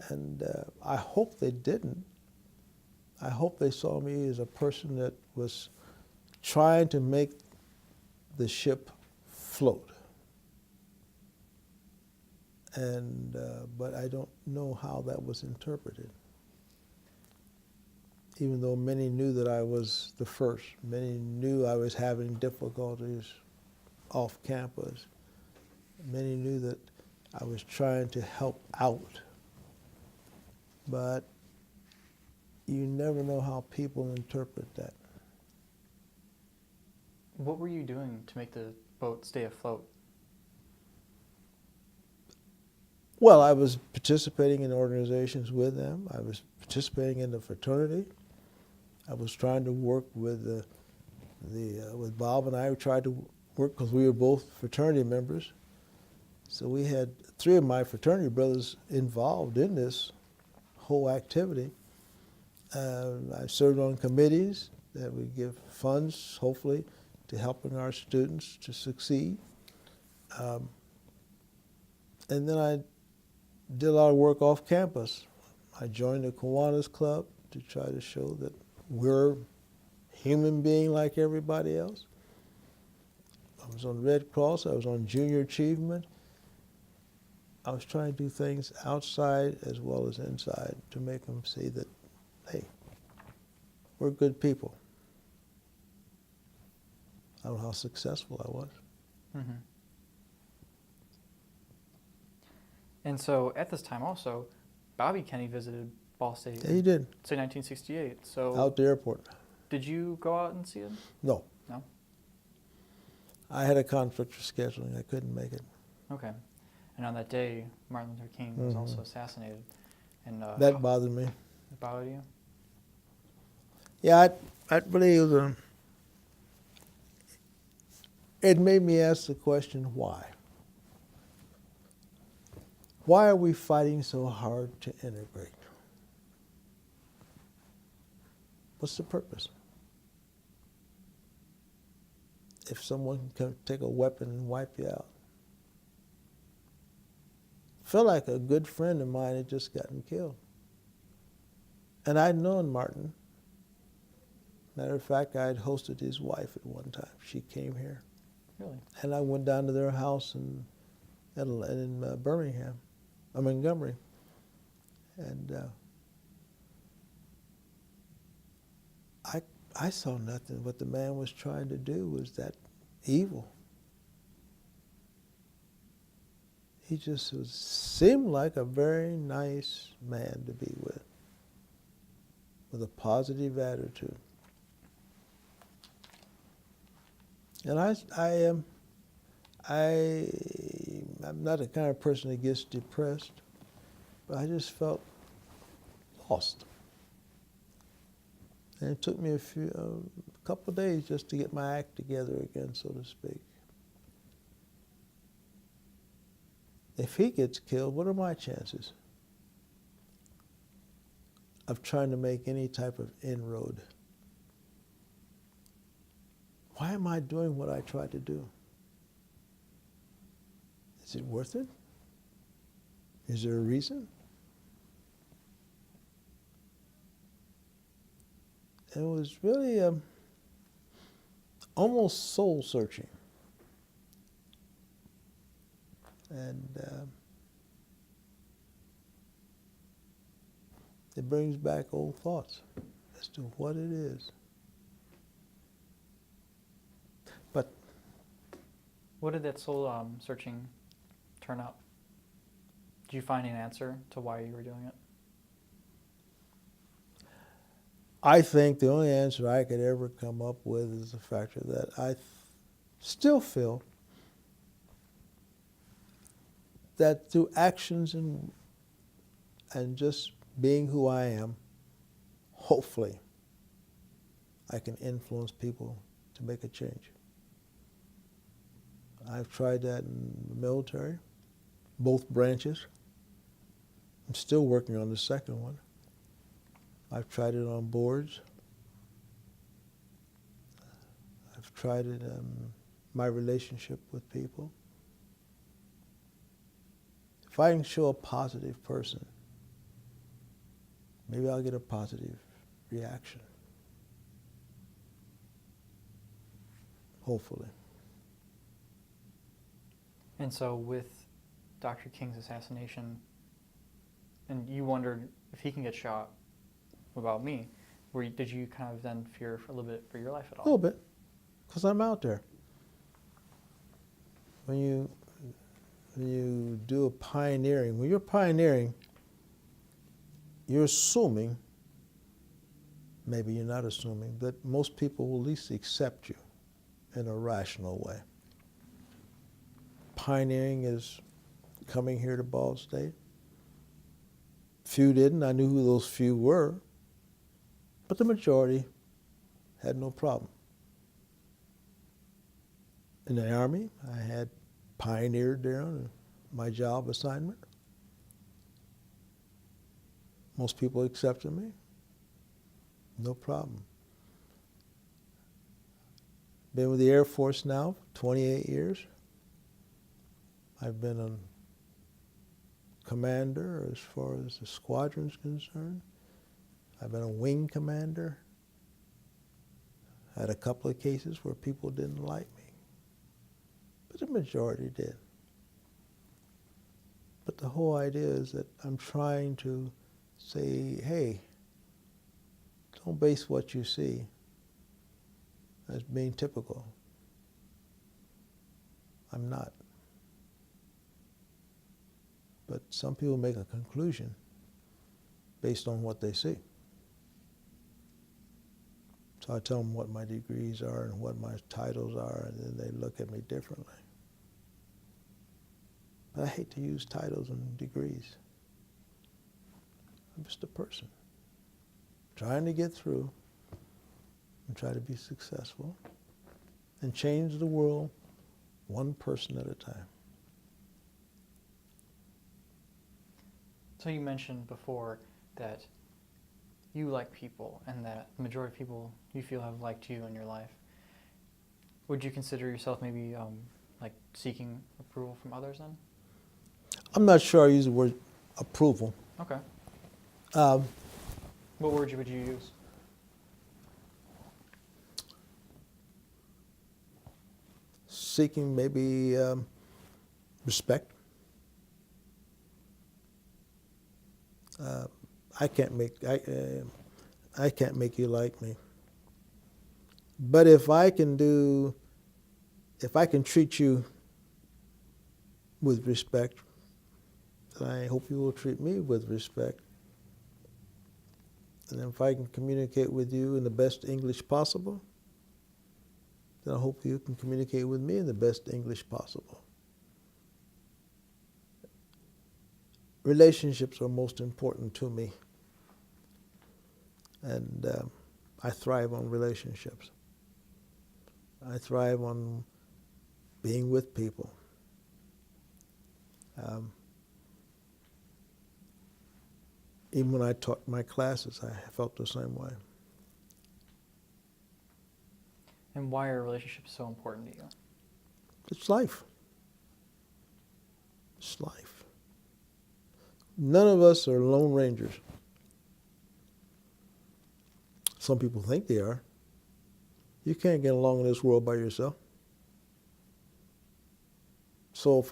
And I hope they didn't. I hope they saw me as a person that was trying to make the ship float. And but I don't know how that was interpreted. Even though many knew that I was the first, many knew I was having difficulties off campus. Many knew that I was trying to help out. But you never know how people interpret that. What were you doing to make the boat stay afloat? Well, I was participating in organizations with them. I was participating in the fraternity. I was trying to work with with Bob and I. We tried to work because we were both fraternity members. So we had 3 of my fraternity brothers involved in this whole activity. I served on committees that would give funds, hopefully, to helping our students to succeed. And then I did a lot of work off campus. I joined the Kiwanis Club to try to show that we're human being like everybody else. I was on Red Cross. I was on Junior Achievement. I was trying to do things outside as well as inside to make them see that, hey, we're good people. I don't know how successful I was. Mm-hmm. And so at this time also, Bobby Kenny visited Ball State. Yeah, he did. Say 1968. So Out the airport. did you go out and see him? No. No? I had a conflict with scheduling. I couldn't make it. Okay. And on that day, Martin Luther King was also assassinated. And That bothered me. it bothered you? Yeah, I really it made me ask the question, why? Why are we fighting so hard to integrate? What's the purpose? If someone can take a weapon and wipe you out. Felt like a good friend of mine had just gotten killed. And I'd known Martin. Matter of fact, I had hosted his wife at one time. She came here. Really? And I went down to their house in Birmingham, Montgomery. And I saw nothing. What the man was trying to do was that evil. He just seemed like a very nice man to be with a positive attitude. And I'm not the kind of person that gets depressed, but I just felt lost. And it took me a couple of days just to get my act together again, so to speak. If he gets killed, what are my chances of trying to make any type of inroad? Why am I doing what I tried to do? Is it worth it? Is there a reason? It was really almost soul-searching. And it brings back old thoughts as to what it is. But What did that soul searching turn up? Did you find an answer to why you were doing it? I think the only answer I could ever come up with is the fact that I still feel that through actions and just being who I am, hopefully I can influence people to make a change. I've tried that in the military, both branches. I'm still working on the second one. I've tried it on boards. I've tried it in my relationship with people. If I can show a positive person, maybe I'll get a positive reaction. Hopefully. And so with Dr. King's assassination, and you wondered if he can get shot, what about me? Did you kind of then fear for a little bit for your life at A all? little bit, because I'm out there. When you do a pioneering, when you're pioneering, you're assuming, maybe you're not assuming, that most people will at least accept you in a rational way. Pioneering is coming here to Ball State. Few didn't. I knew who those few were. But the majority had no problem. In the Army, I had pioneered there on my job assignment. Most people accepted me. No problem. Been with the Air Force now for 28 years. I've been a commander as far as the squadron's concerned. I've been a wing commander. Had a couple of cases where people didn't like me, but the majority did. But the whole idea is that I'm trying to say, hey, don't base what you see as being typical. I'm not. But some people make a conclusion based on what they see. So I tell them what my degrees are and what my titles are, and then they look at me differently. But I hate to use titles and degrees. I'm just a person trying to get through and try to be successful and change the world one person at a time. So you mentioned before that you like people and that the majority of people you feel have liked you in your life. Would you consider yourself maybe like seeking approval from others then? I'm not sure I use the word approval. Okay. What word would you use? Seeking maybe respect. I can't make you like me. But if I can treat you with respect, then I hope you will treat me with respect. And if I can communicate with you in the best English possible, then I hope you can communicate with me in the best English possible. Relationships are most important to me. And I thrive on relationships. I thrive on being with people. Even when I taught my classes, I felt the same way. And why are relationships so important to you? It's life. It's life. None of us are lone rangers. Some people think they are. You can't get along in this world by yourself. So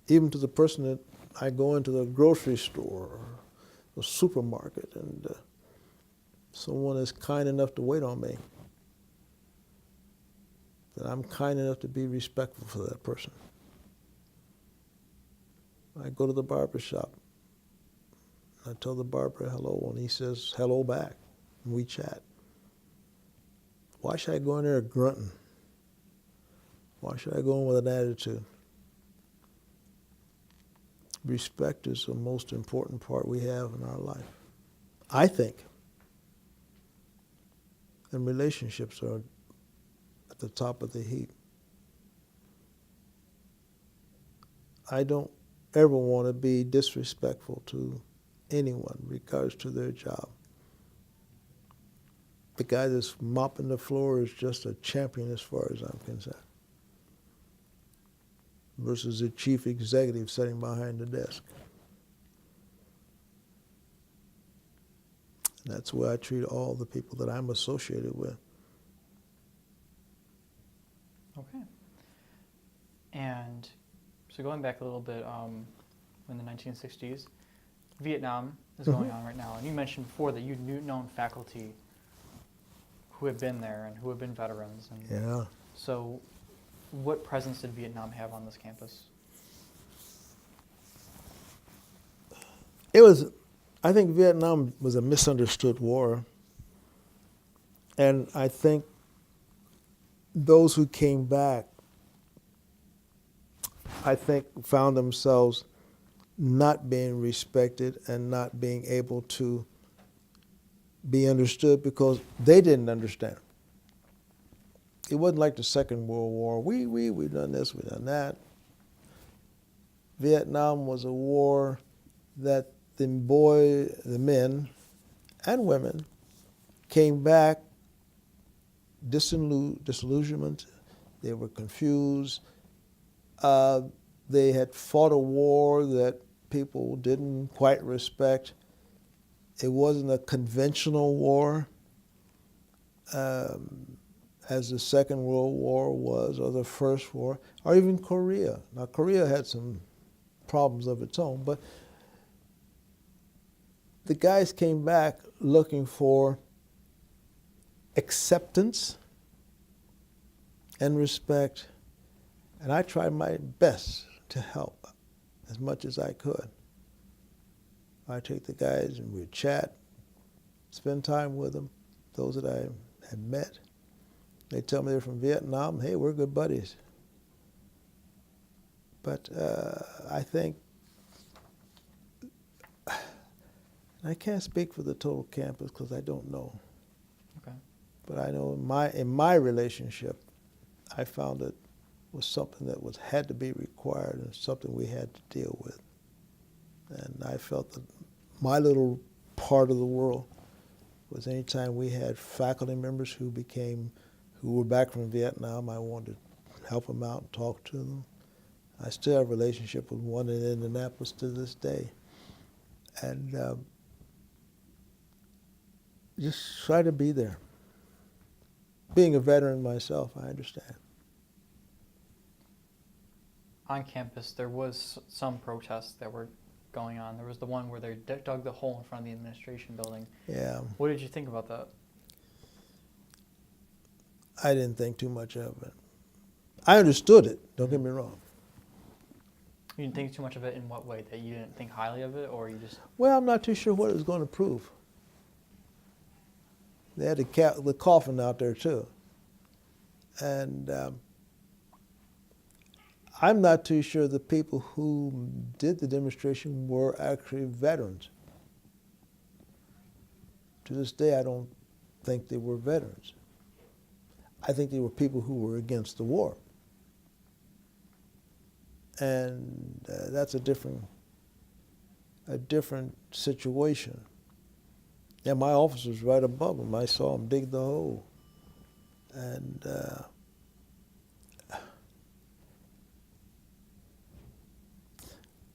even to the person that I go into the grocery store or the supermarket and someone is kind enough to wait on me, then I'm kind enough to be respectful for that person. I go to the barber shop. I tell the barber hello, and he says hello back, and we chat. Why should I go in there grunting? Why should I go in with an attitude? respect is the most important part we have in our life, I think. And relationships are at the top of the heap. I don't ever want to be disrespectful to anyone in regards to their job. The guy that's mopping the floor is just a champion as far as I'm concerned, versus the chief executive sitting behind the desk. And that's where I treat all the people that I'm associated with. Okay. And so going back a little bit, in the 1960s, Vietnam is going on right now. And you mentioned before that you'd known faculty who had been there and who had been veterans. And Yeah. so what presence did Vietnam have on this campus? I think Vietnam was a misunderstood war. And I think those who came back, I think, found themselves not being respected and not being able to be understood because they didn't understand. It wasn't like the Second World War. We've done this, we've done that. Vietnam was a war that the men and women came back disillusionment. They were confused. They had fought a war that people didn't quite respect. It wasn't a conventional war as the Second World War was, or the First War, or even Korea. Now, Korea had some problems of its own, but the guys came back looking for acceptance and respect, and I tried my best to help as much as I could. I take the guys and we'd chat, spend time with them, those that I had met. They tell me they're from Vietnam. Hey, we're good buddies. But I think, I can't speak for the total campus because I don't know. Okay. But I know in my relationship, I found it was something that had to be required and something we had to deal with. And I felt that my little part of the world was anytime we had faculty members who were back from Vietnam, I wanted to help them out and talk to them. I still have a relationship with one in Indianapolis to this day. And just try to be there. Being a veteran myself, I understand. On campus, there was some protests that were going on. There was the one where they dug the hole in front of the administration building. Yeah. What did you think about that? I didn't think too much of it. I understood it, don't get me wrong. You didn't think too much of it in what way? That you didn't think highly of it, or you just... Well, I'm not too sure what it was going to prove. They had the coffin out there too. And I'm not too sure the people who did the demonstration were actually veterans. To this day, I don't think they were veterans. I think they were people who were against the war. And that's a different situation. Yeah, my office was right above them. I saw them dig the hole. And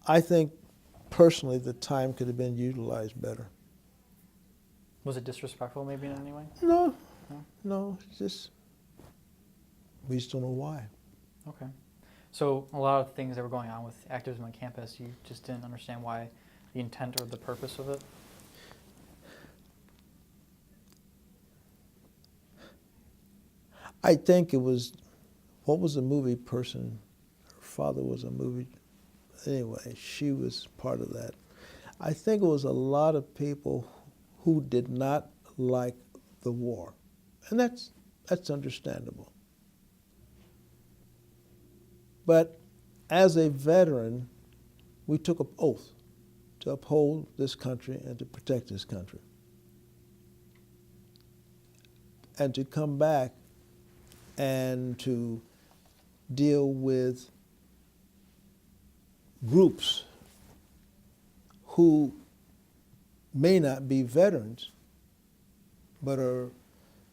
I think, personally, the time could have been utilized better. Was it disrespectful maybe in any way? No, it's just, we just don't know why. Okay. So a lot of things that were going on with activism on campus, you just didn't understand why, the intent or the purpose of it? I think it was, what was the movie person? Her father was a movie, anyway, she was part of that. I think it was a lot of people who did not like the war. And that's understandable. But as a veteran, we took an oath to uphold this country and to protect this country. And to come back and to deal with groups who may not be veterans, but are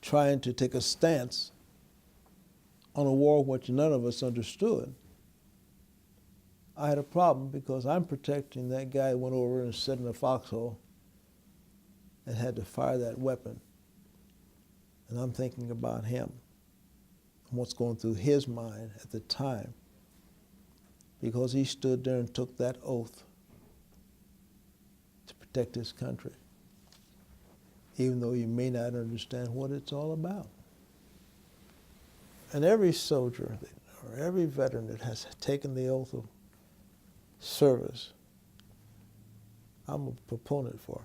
trying to take a stance on a war which none of us understood. I had a problem because I'm protecting that guy who went over and sat in a foxhole and had to fire that weapon. And I'm thinking about him and what's going through his mind at the time, because he stood there and took that oath to protect his country, even though you may not understand what it's all about. And every soldier or every veteran that has taken the oath of service, I'm a proponent for.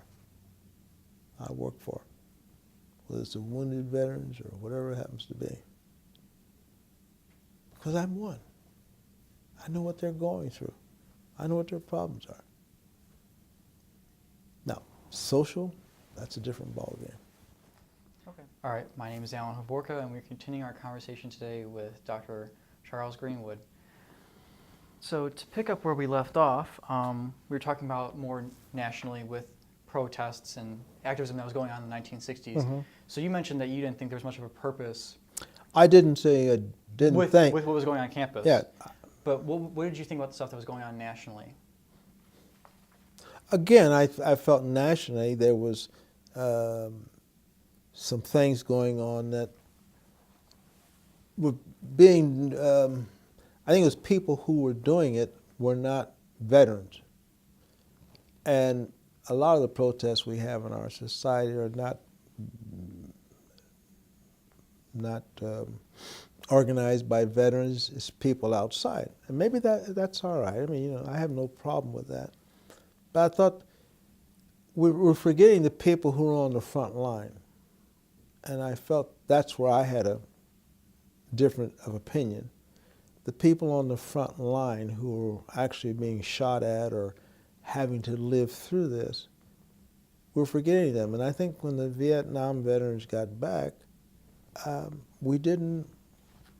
I work for, whether it's the wounded veterans or whatever it happens to be. Because I'm one. I know what they're going through. I know what their problems are. Now, social, that's a different ballgame. Okay. All right. My name is Alan Hovorka, and we're continuing our conversation today with Dr. Charles Greenwood. So to pick up where we left off, we were talking about more nationally with protests and activism that was going on in the 1960s. Mm-hmm. So you mentioned that you didn't think there was much of a purpose I didn't say I didn't think. with what was going on campus. Yeah. But what did you think about the stuff that was going on nationally? Again, I felt nationally there was some things going on that were being, I think it was people who were doing it were not veterans. And a lot of the protests we have in our society are not organized by veterans. It's people outside. And maybe that's all right. I mean, I have no problem with that. But I thought we're forgetting the people who are on the front line. And I felt that's where I had a different of opinion. The people on the front line who are actually being shot at or having to live through this, we're forgetting them. And I think when the Vietnam veterans got back, we didn't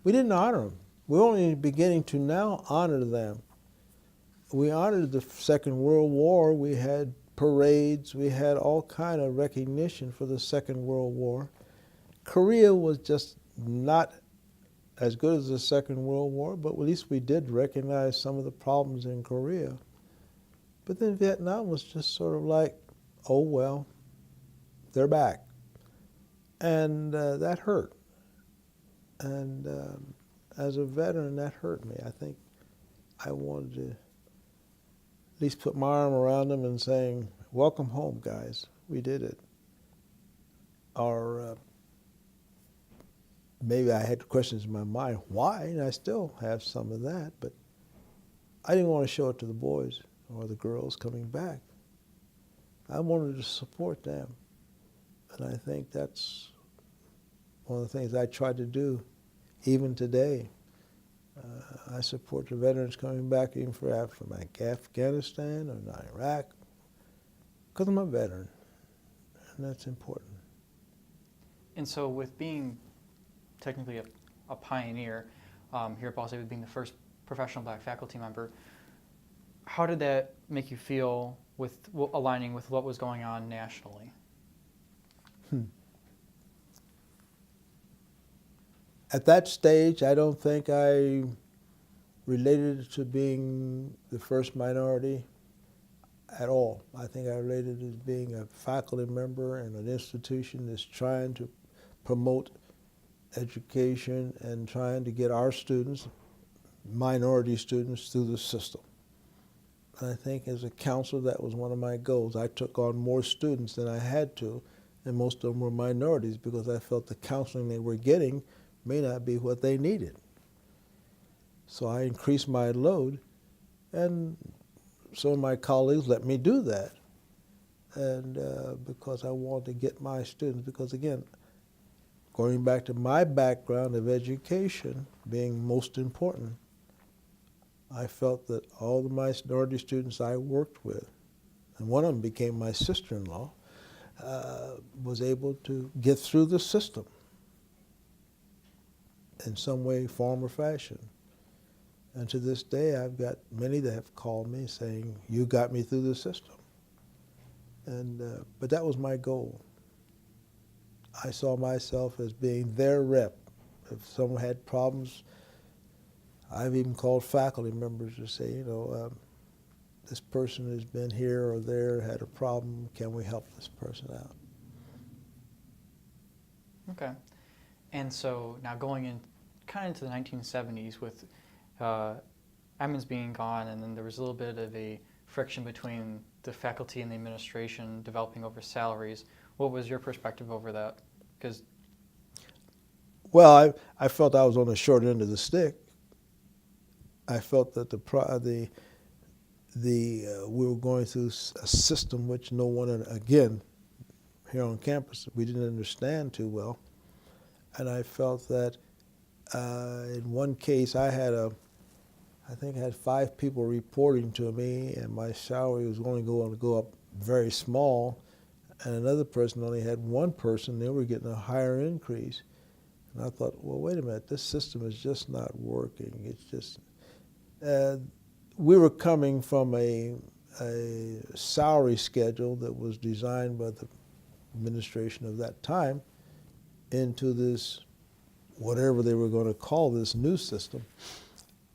honor them. We're only beginning to now honor them. We honored the Second World War. We had parades. We had all kind of recognition for the Second World War. Korea was just not as good as the Second World War, but at least we did recognize some of the problems in Korea. But then Vietnam was just sort of like, oh, well, they're back. And that hurt. And as a veteran, that hurt me. I think I wanted to at least put my arm around them and saying, welcome home, guys. We did it. Or maybe I had questions in my mind, why? And I still have some of that, but I didn't want to show it to the boys or the girls coming back. I wanted to support them. And I think that's one of the things I tried to do even today. I support the veterans coming back even from Afghanistan or Iraq because I'm a veteran, and that's important. And so with being technically a pioneer here at Ball State, with being the first professional black faculty member, how did that make you feel with aligning with what was going on nationally? At that stage, I don't think I related to being the first minority at all. I think I related to being a faculty member in an institution that's trying to promote education and trying to get our students, minority students, through the system. And I think as a counselor, that was one of my goals. I took on more students than I had to, and most of them were minorities because I felt the counseling they were getting may not be what they needed. So I increased my load, and some of my colleagues let me do that. And because I wanted to get my students, because again, going back to my background of education being most important, I felt that all the minority students I worked with, and one of them became my sister-in-law, was able to get through the system in some way, form, or fashion. And to this day, I've got many that have called me saying, "You got me through the system." And but that was my goal. I saw myself as being their rep. If someone had problems, I've even called faculty members to say, this person has been here or there, had a problem. Can we help this person out? Okay. And so now going in kind of into the 1970s with Emmons being gone, and then there was a little bit of a friction between the faculty and the administration developing over salaries. What was your perspective over that? Because Well, I felt I was on the short end of the stick. I felt that we were going through a system which no one, again, here on campus, we didn't understand too well. And I felt that in one case I think I had 5 people reporting to me, and my salary was only going to go up very small. And another person only had 1 person, they were getting a higher increase. And I thought, well, wait a minute, this system is just not working. It's just, we were coming from a salary schedule that was designed by the administration of that time into this, whatever they were going to call this new system.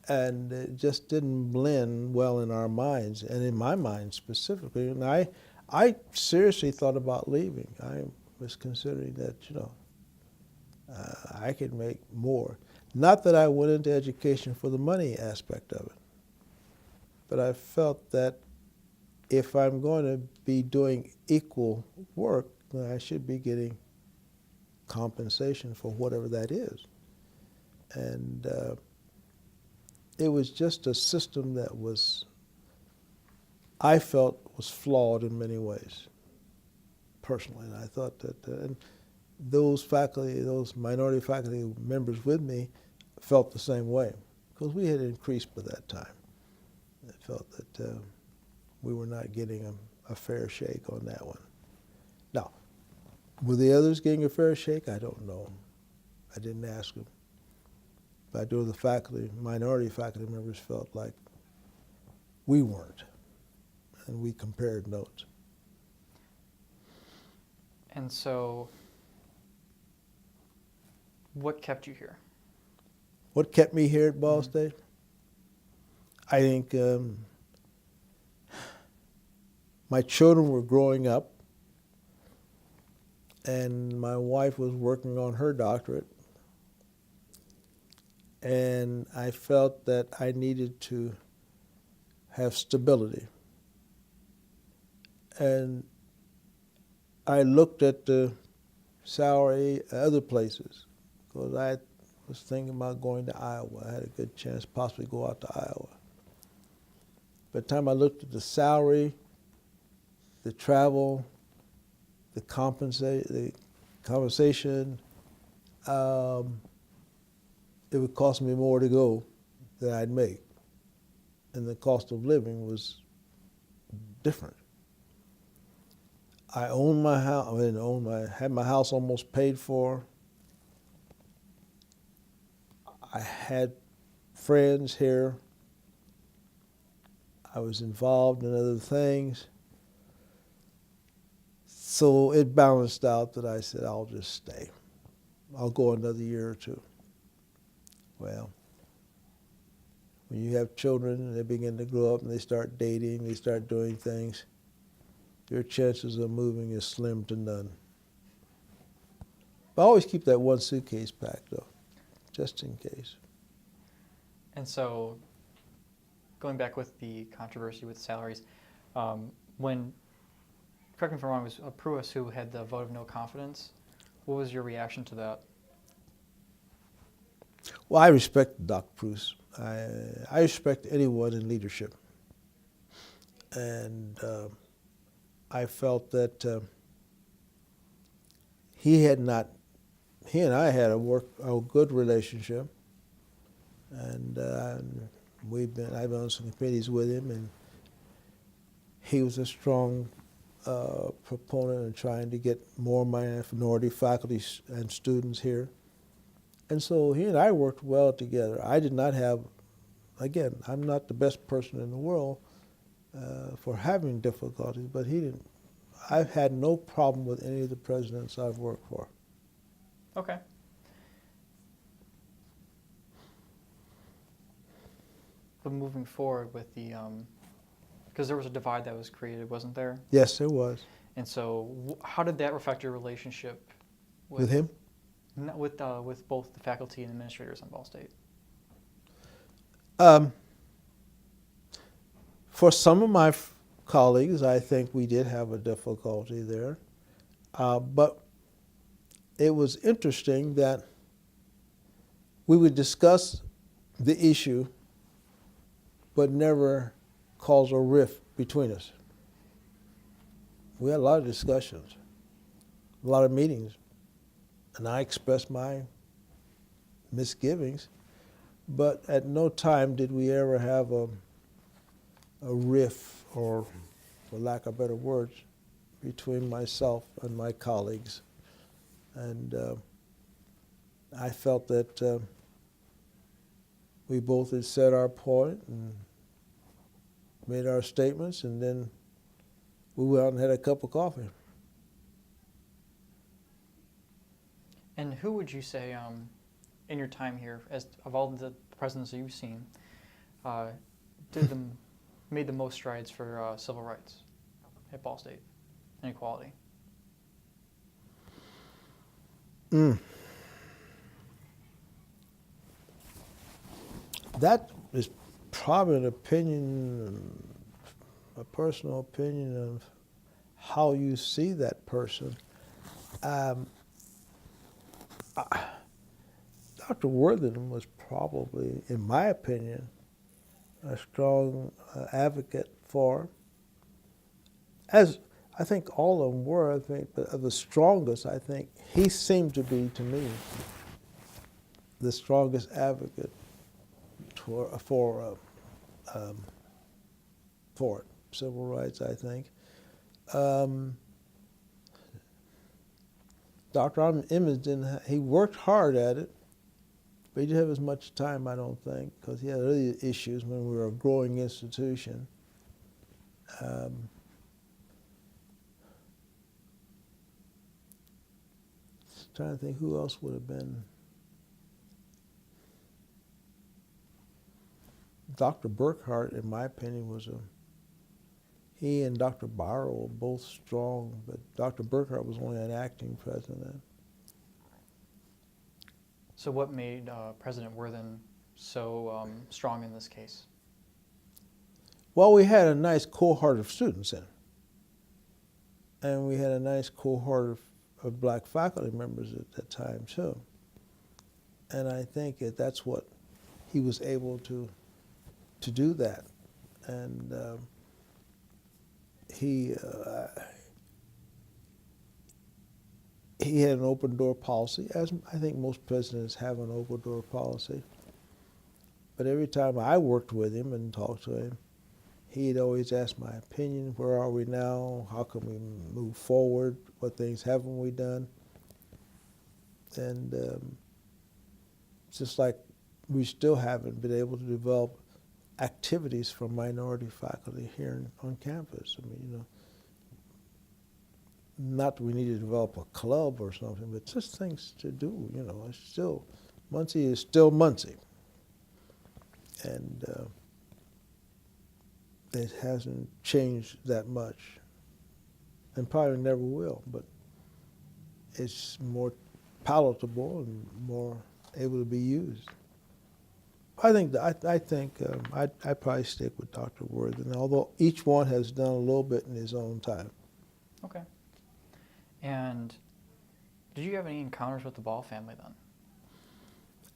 And it just didn't blend well in our minds, and in my mind specifically. And I seriously thought about leaving. I was considering that, I could make more. Not that I went into education for the money aspect of it, but I felt that if I'm going to be doing equal work, then I should be getting compensation for whatever that is. And it was just a system that I felt was flawed in many ways, personally. And I thought that, and those minority faculty members with me felt the same way, because we had increased by that time. I felt that we were not getting a fair shake on that one. Now, were the others getting a fair shake? I don't know. I didn't ask them. But I know the minority faculty members felt like we weren't, and we compared notes. And so, what kept you here? What kept me here at Ball State? I think my children were growing up, and my wife was working on her doctorate. And I felt that I needed to have stability. And I looked at the salary at other places, because I was thinking about going to Iowa. I had a good chance to possibly go out to Iowa. By the time I looked at the salary, the travel, the compensation, it would cost me more to go than I'd make. And the cost of living was different. I owned my house. I had my house almost paid for. I had friends here. I was involved in other things. So it balanced out that I said, I'll just stay. I'll go another year or 2. Well, when you have children and they begin to grow up and they start dating, they start doing things, your chances of moving is slim to none. But I always keep that 1 suitcase packed, though, just in case. And so, going back with the controversy with salaries, when, correct me if I'm wrong, it was Pruis who had the vote of no confidence. What was your reaction to that? Well, I respect Dr. Pruis. I respect anyone in leadership. And I felt that he and I had a good relationship. And I've been on some committees with him, and he was a strong proponent in trying to get more minority faculty and students here. And so he and I worked well together. I did not have, again, I'm not the best person in the world for having difficulties, but he didn't. I've had no problem with any of the presidents I've worked for. Okay. But moving forward with the, because there was a divide that was created, wasn't there? Yes, there was. And so, how did that affect your relationship With him? With both the faculty and administrators on Ball State? For some of my colleagues, I think we did have a difficulty there. But it was interesting that we would discuss the issue, but never cause a rift between us. We had a lot of discussions, a lot of meetings, and I expressed my misgivings, but at no time did we ever have a rift, or for lack of better words, between myself and my colleagues. And I felt that we both had said our point and made our statements, and then we went out and had a cup of coffee. And who would you say, in your time here, as of all the presidents that you've seen, made the most strides for civil rights at Ball State and equality? That is probably an opinion, a personal opinion of how you see that person. Dr. Worthington was probably, in my opinion, a strong advocate for, as I think all of them were, I think, but of the strongest, I think, he seemed to be, to me, the strongest advocate for it, civil rights, I think. Dr. Emmons he worked hard at it, but he didn't have as much time, I don't think, because he had other issues when we were a growing institution. Trying to think who else would have been. Dr. Burkhart, in my opinion, he and Dr. Barrow were both strong, but Dr. Burkhart was only an acting president. So what made President Worthen so strong in this case? Well, we had a nice cohort of students in, and we had a nice cohort of black faculty members at that time, too. And I think that's what he was able to do that. And he had an open door policy, as I think most presidents have an open door policy. But every time I worked with him and talked to him, he'd always ask my opinion. Where are we now? How can we move forward? What things haven't we done? And just like we still haven't been able to develop activities for minority faculty here on campus. I mean, not that we need to develop a club or something, but just things to do. It's still, Muncie is still Muncie, and it hasn't changed that much, and probably never will. But it's more palatable and more able to be used. I'd probably stick with Dr. Worthen, although each one has done a little bit in his own time. Okay. And did you have any encounters with the Ball family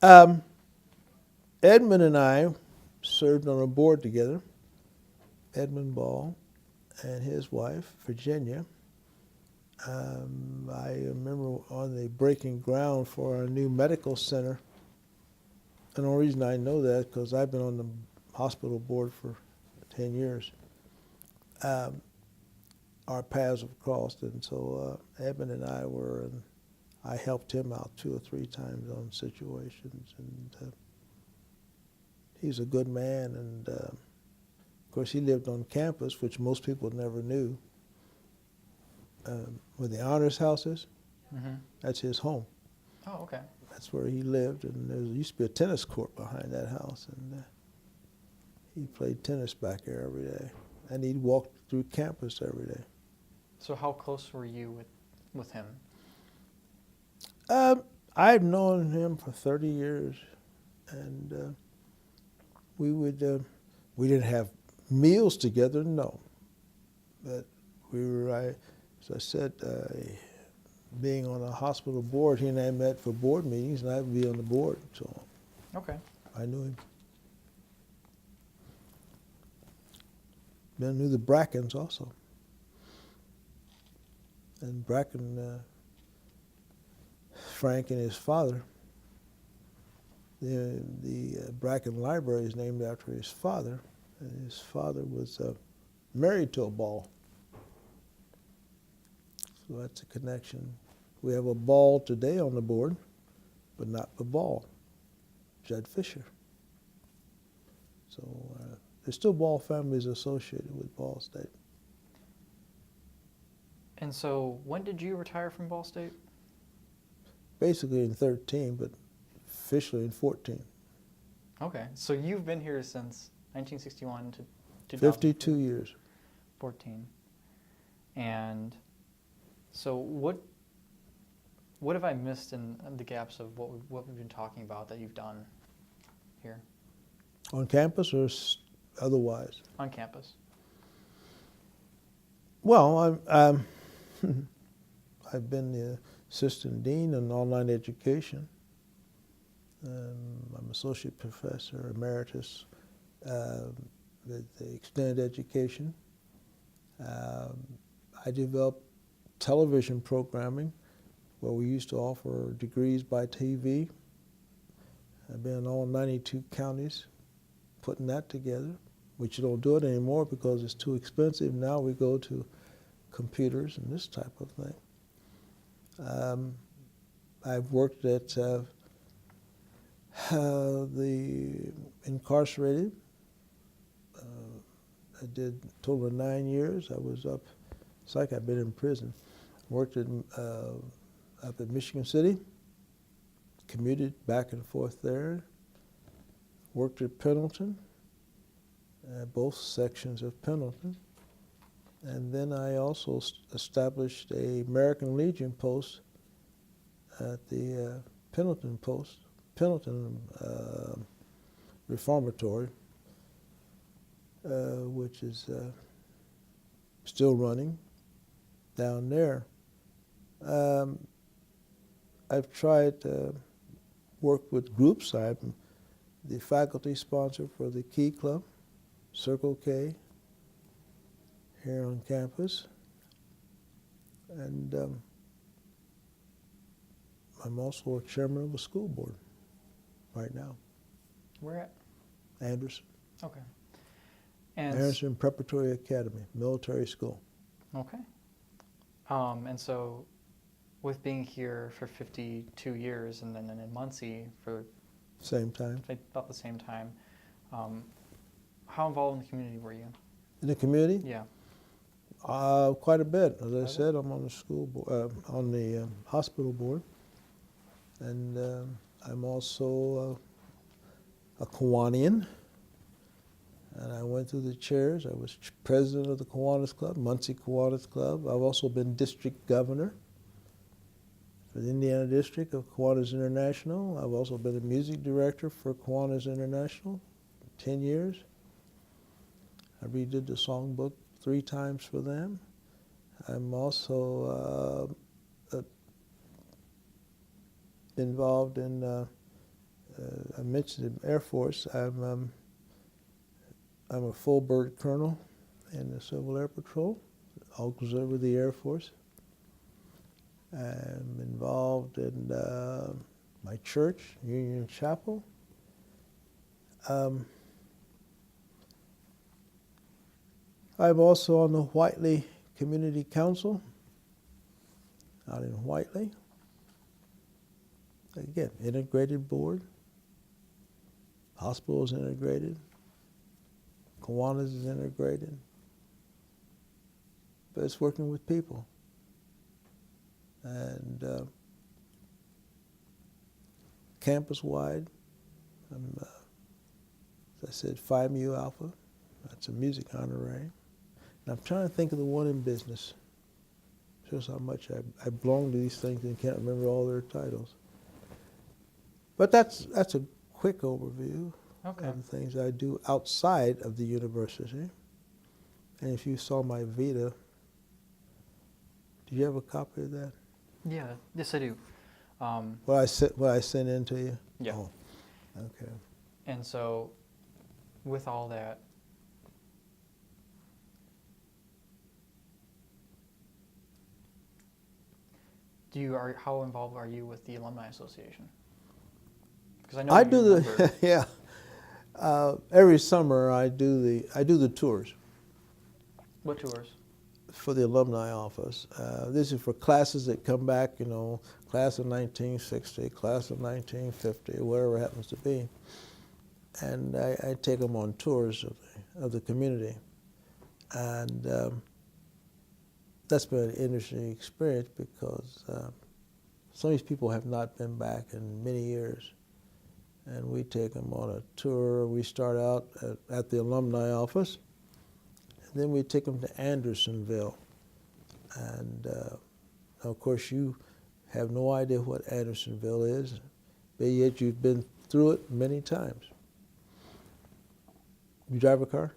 then? Edmund and I served on a board together. Edmund Ball and his wife, Virginia. I remember on the breaking ground for our new medical center. And the only reason I know that is because I've been on the hospital board for 10 years. Our paths have crossed, and so Edmund and I helped him out 2 or 3 times on situations, and he's a good man, and of course he lived on campus, which most people never knew. Where the honors house is, that's his home. Oh, okay. That's where he lived, and there used to be a tennis court behind that house, and he played tennis back there every day, and he'd walk through campus every day. So how close were you with him? I've known him for 30 years, and we didn't have meals together, no, but we were, as I said, being on a hospital board, he and I met for board meetings, and I would be on the board, so Okay. I knew him. Then I knew the Brackens also. And Bracken, Frank and his father, the Bracken Library is named after his father, and his father was married to a Ball. So that's a connection. We have a Ball today on the board, but not the Ball, Judd Fisher. So there's still Ball families associated with Ball State. And so when did you retire from Ball State? Basically in 13, but officially in 14. Okay, so you've been here since 1961 to 52 years. 14. And so what have I missed in the gaps of what we've been talking about that you've done here On campus or otherwise? on campus? Well, I've been the assistant dean in online education. I'm associate professor emeritus with the extended education. I developed television programming where we used to offer degrees by TV. I've been in all 92 counties putting that together, which you don't do it anymore because it's too expensive. Now we go to computers and this type of thing. I've worked at the incarcerated. I did a total of 9 years. I was up, it's like I've been in prison. Worked up at Michigan City, commuted back and forth there. Worked at Pendleton, both sections of Pendleton. And then I also established a American Legion post at the Pendleton Reformatory, which is still running down there. I've tried to work with groups. I'm the faculty sponsor for the Key Club, Circle K, here on campus. And I'm also a chairman of a school board right now. Where at? Anderson. Okay. And Anderson Preparatory Academy, military school. Okay. And so with being here for 52 years and then in Muncie for Same time. about the same time, how involved in the community were you? In the community? Yeah. Quite a bit. As I Quite a said, I'm on the school board, on the hospital board, and I'm also a Kiwanian. And I went through the chairs. I was president of the Kiwanis Club, Muncie Kiwanis Club. I've also been district governor for the Indiana District of Kiwanis International. I've also been a music director for Kiwanis International, 10 years. I redid the songbook 3 times for them. I'm also involved in, I mentioned the Air Force. I'm a full bird colonel in the Civil Air Patrol, auxiliary of the Air Force. I'm involved in my church, Union Chapel. I'm also on the Whiteley Community Council out in Whiteley. Again, integrated board. Hospital is integrated. Kiwanis is integrated. But it's working with people. And campus-wide, I'm, as I said, Phi Mu Alpha. That's a music honorary. And I'm trying to think of the one in business. Shows how much I belong to these things and can't remember all their titles. But that's a quick overview of the things I do outside of the university. And if you saw my Vita, did you have a copy of that? Yeah, yes I do. What I sent in to you? Yeah. Oh, okay. And so, with all that, how involved are you with the Alumni Association? Because I know I you're do a member. yeah. Every summer I do the tours What tours? for the alumni office. This is for classes that come back, you know, class of 1960, class of 1950, whatever it happens to be. And I take them on tours of the community. And that's been an interesting experience because some of these people have not been back in many years. And we take them on a tour. We start out at the alumni office, and then we take them to Andersonville. And of course, you have no idea what Andersonville is, but yet you've been through it many times. You drive a car?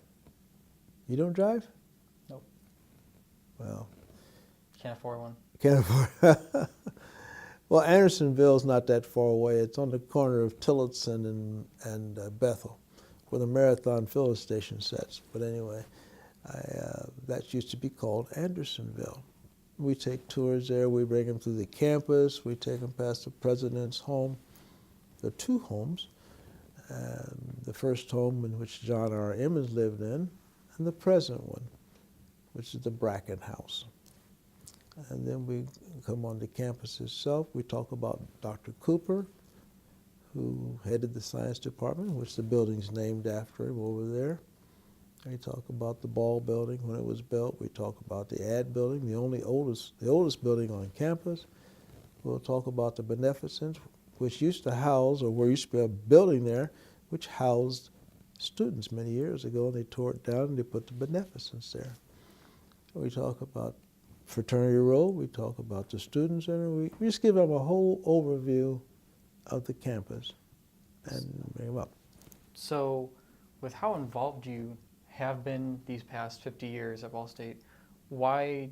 You don't drive? Nope. Well. Can't afford one. Can't afford. Well, Andersonville's not that far away. It's on the corner of Tillotson and Bethel, where the Marathon filling station sits. But anyway, that used to be called Andersonville. We take tours there. We bring them through the campus. We take them past the president's home. There are two homes. The first home in which John R. Emmons lived in, and the present one, which is the Bracken House. And then we come on the campus itself. We talk about Dr. Cooper, who headed the science department, which the building's named after him over there. We talk about the Ball building when it was built. We talk about the Ad building, the oldest building on campus. We'll talk about the Beneficence, which used to house, or where used to be a building there, which housed students many years ago, and they tore it down and they put the Beneficence there. We talk about Fraternity Row, we talk about the Student Center, we just give them a whole overview of the campus and bring them up. So, with how involved you have been these past 50 years at Ball State, why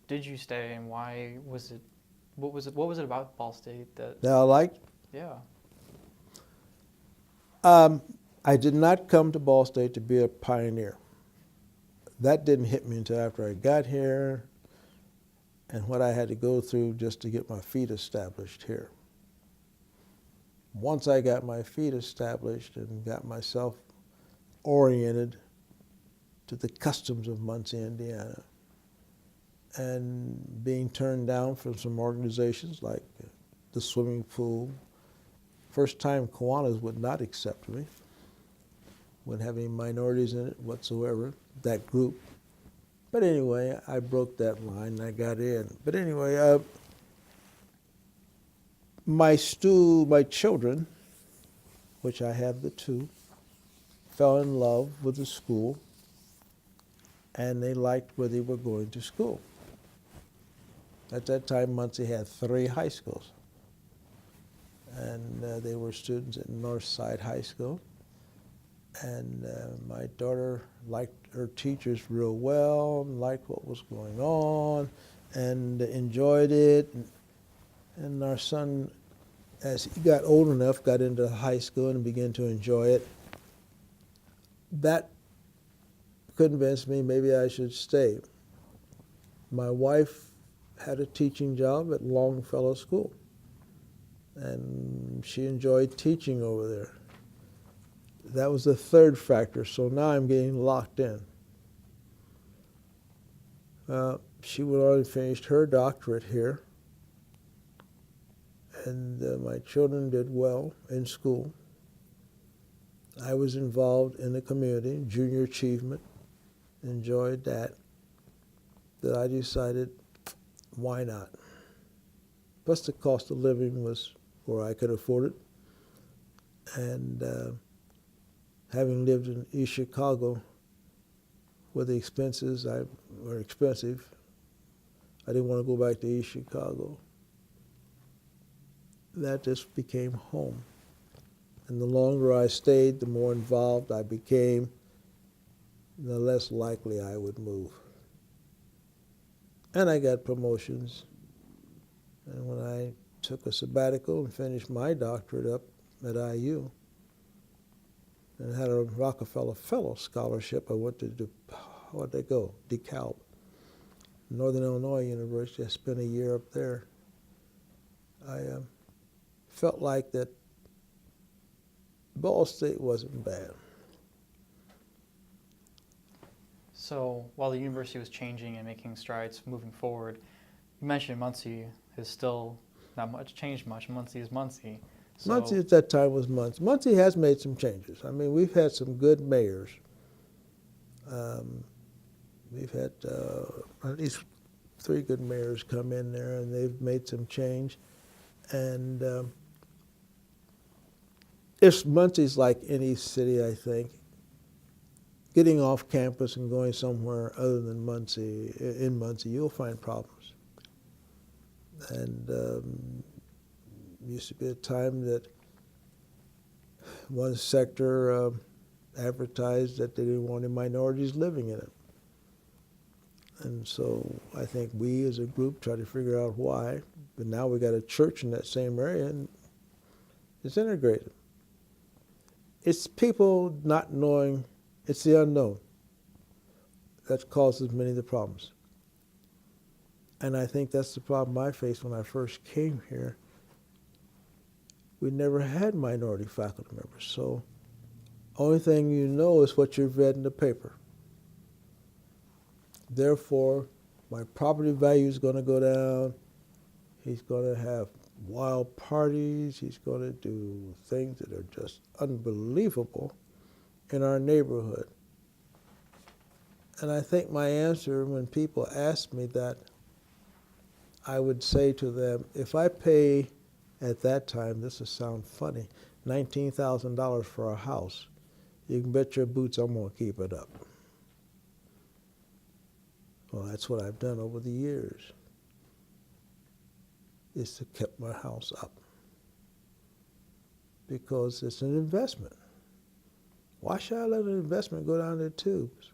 did you stay, and why was it? What was it about Ball State that I liked? Yeah. I did not come to Ball State to be a pioneer. That didn't hit me until after I got here, and what I had to go through just to get my feet established here. Once I got my feet established and got myself oriented to the customs of Muncie, Indiana, and being turned down from some organizations like the swimming pool. First time Kiwanis would not accept me, wouldn't have any minorities in it whatsoever, that group. But anyway, I broke that line and I got in. But anyway, my children, which I have the two, fell in love with the school, and they liked where they were going to school. At that time, Muncie had 3 high schools, and they were students at Northside High School. And my daughter liked her teachers real well, liked what was going on, and enjoyed it. And our son, as he got old enough, got into high school and began to enjoy it. That convinced me maybe I should stay. My wife had a teaching job at Longfellow School, and she enjoyed teaching over there. That was the third factor, so now I'm getting locked in. She went on and finished her doctorate here, and my children did well in school. I was involved in the community, junior achievement, enjoyed that I decided, why not? Plus the cost of living was where I could afford it, and having lived in East Chicago, where the expenses were expensive, I didn't want to go back to East Chicago. That just became home. And the longer I stayed, the more involved I became, the less likely I would move. And I got promotions. And when I took a sabbatical and finished my doctorate up at IU, and had a Rockefeller Fellow scholarship, I went to, DeKalb, Northern Illinois University. I spent a year up there. I felt like that Ball State wasn't bad. So while the university was changing and making strides moving forward, you mentioned Muncie has still not much changed much. Muncie is Muncie. So Muncie at that time was Muncie. Muncie has made some changes. I mean, we've had some good mayors. We've had at least 3 good mayors come in there, and they've made some change. And if Muncie's like any city, I think, getting off campus and going somewhere other than Muncie, in Muncie, you'll find problems. And used to be a time that one sector advertised that they didn't want any minorities living in it. And so I think we as a group try to figure out why. But now we got a church in that same area, and it's integrated. It's people not knowing, it's the unknown that causes many of the problems. And I think that's the problem I faced when I first came here. We never had minority faculty members, so only thing you know is what you've read in the paper. Therefore, my property value is going to go down. He's going to have wild parties. He's going to do things that are just unbelievable in our neighborhood. And I think my answer when people ask me that, I would say to them, if I pay at that time, this will sound funny, $19,000 for a house, you can bet your boots I'm going to keep it up. Well, that's what I've done over the years, is to keep my house up. Because it's an investment. Why should I let an investment go down the tubes?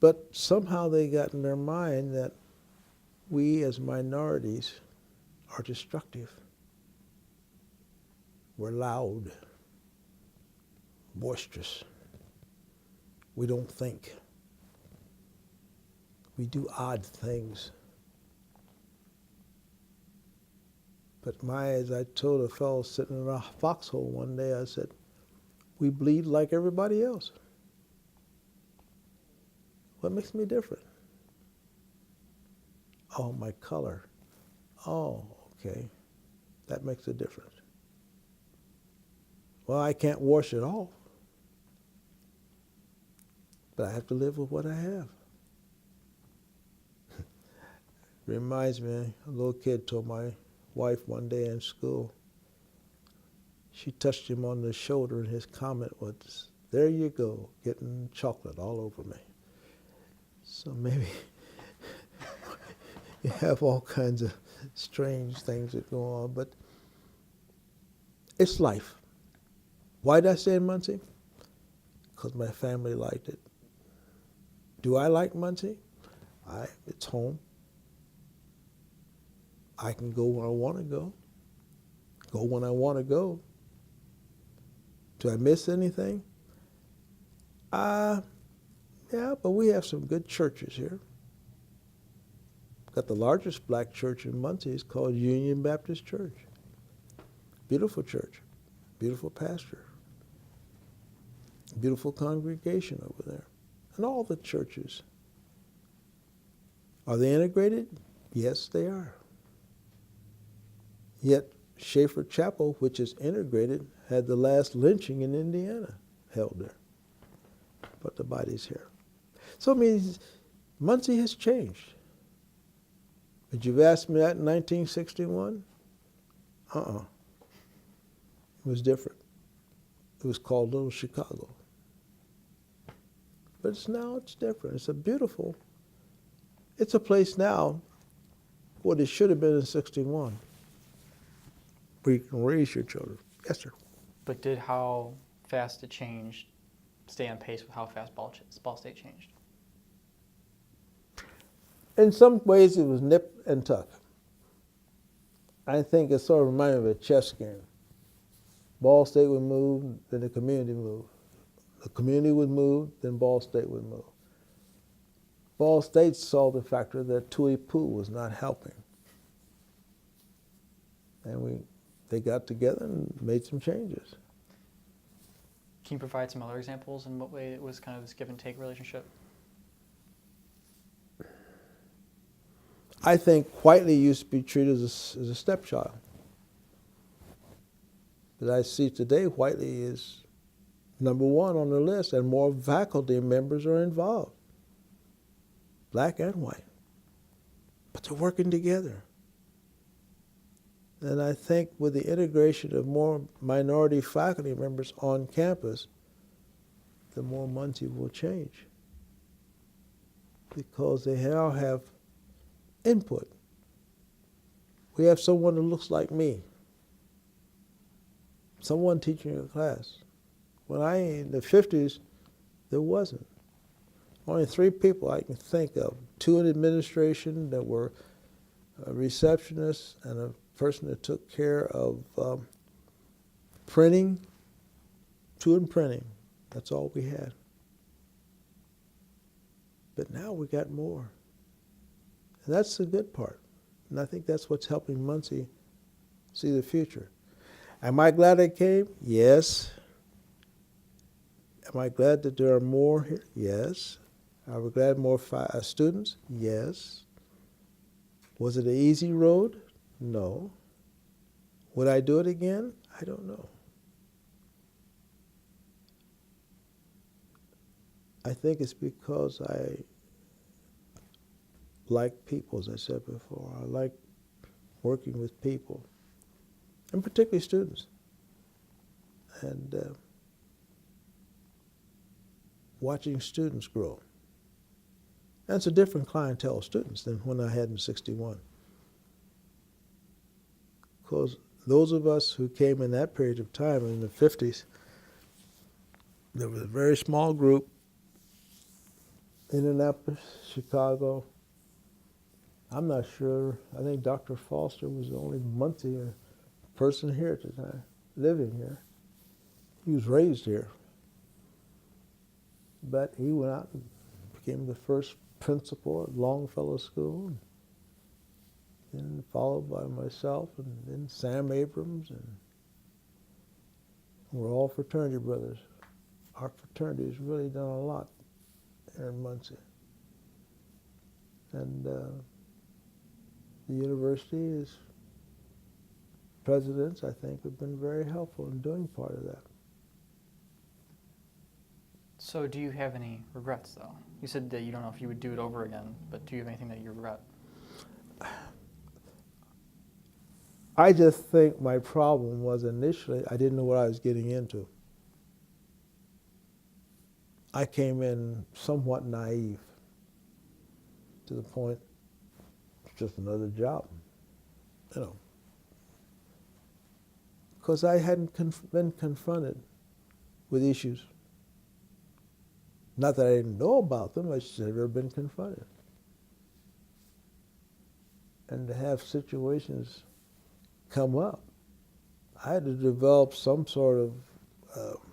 But somehow they got in their mind that we as minorities are destructive. We're loud, boisterous. We don't think. We do odd things. But as I told a fellow sitting in a foxhole one day, I said, we bleed like everybody else. What makes me different? Oh, my color. Oh, okay. That makes a difference. Well, I can't wash it off, but I have to live with what I have. Reminds me, a little kid told my wife one day in school, she touched him on the shoulder and his comment was, there you go, getting chocolate all over me. So maybe you have all kinds of strange things that go on, but it's life. Why did I stay in Muncie? Because my family liked it. Do I like Muncie? It's home. I can go where I want to go when I want to go. Do I miss anything? Yeah, but we have some good churches here. Got the largest black church in Muncie. It's called Union Baptist Church. Beautiful church, beautiful pastor, beautiful congregation over there. And all the churches Are they integrated? Yes, they are. Yet Schaefer Chapel, which is integrated, had the last lynching in Indiana held there. But the body's here. So it means Muncie has changed. Would you have asked me that in 1961? It was different. It was called Little Chicago. But now it's different. It's a place now, what it should have been in 61, where you can raise your children. Yes, sir. But did how fast it changed stay on pace with how fast Ball State changed? In some ways, it was nip and tuck. I think it sort of reminded me of a chess game. Ball State would move, then the community moved. The community would move, then Ball State would move. Ball State saw the factor that Tui Poo was not helping. And they got together and made some changes. Can you provide some other examples in what way it was kind of this give and take relationship? I think Whiteley used to be treated as a stepchild. But I see today Whiteley is number one on the list, and more faculty members are involved, black and white. But they're working together. And I think with the integration of more minority faculty members on campus, the more Muncie will change. Because they now have input. We have someone that looks like me, someone teaching a class. When in the 50s, there wasn't. Only 3 people I can think of, 2 in administration that were receptionists and a person that took care of printing, 2 in printing. That's all we had. But now we got more. And that's the good part. And I think that's what's helping Muncie see the future. Am I glad I came? Yes. Am I glad that there are more here? Yes. Are we glad more students? Yes. Was it an easy road? No. Would I do it again? I don't know. I think it's because I like people, as I said before. I like working with people, and particularly students. And watching students grow. That's a different clientele of students than when I had in 61. Because those of us who came in that period of time in the 50s, there was a very small group, Indianapolis, Chicago. I'm not sure. I think Dr. Foster was the only Muncie person here at the time, living here. He was raised here. But he went out and became the first principal at Longfellow School, and followed by myself and then Sam Abrams, and we're all fraternity brothers. Our fraternity has really done a lot here in Muncie. And the university's presidents, I think, have been very helpful in doing part of that. So do you have any regrets, though? You said that you don't know if you would do it over again, but do you have anything that you regret? I just think my problem was initially I didn't know what I was getting into. I came in somewhat naive to the point it's just another job, because I hadn't been confronted with issues. Not that I didn't know about them, I just had never been confronted. And to have situations come up, I had to develop some sort of,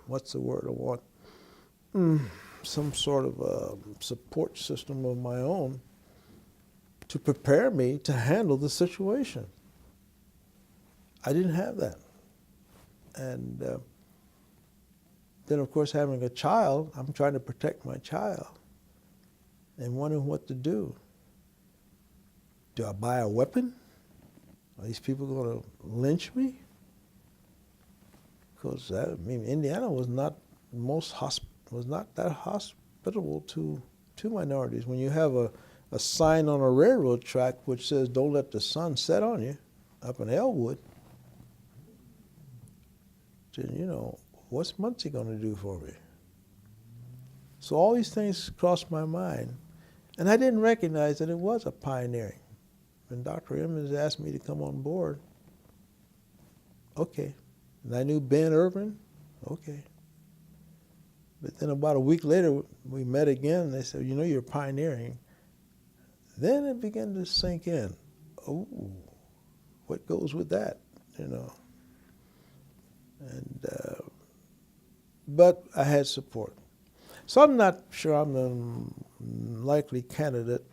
what's the word I want? Some sort of support system of my own to prepare me to handle the situation. I didn't have that. And then, of course, having a child, I'm trying to protect my child and wondering what to do. do I buy a weapon? Are these people going to lynch me? Because Indiana was not that hospitable to minorities. When you have a sign on a railroad track which says "Don't let the sun set on you," up in Elwood, then what's Muncie going to do for me? So all these things crossed my mind, and I didn't recognize that it was a pioneering. When Dr. Emmons asked me to come on board, okay. And I knew Ben Irvin, okay. But then about a week later, we met again, and they said, you're pioneering. Then it began to sink in. Oh, what goes with that, And, but I had support. So I'm not sure I'm the likely candidate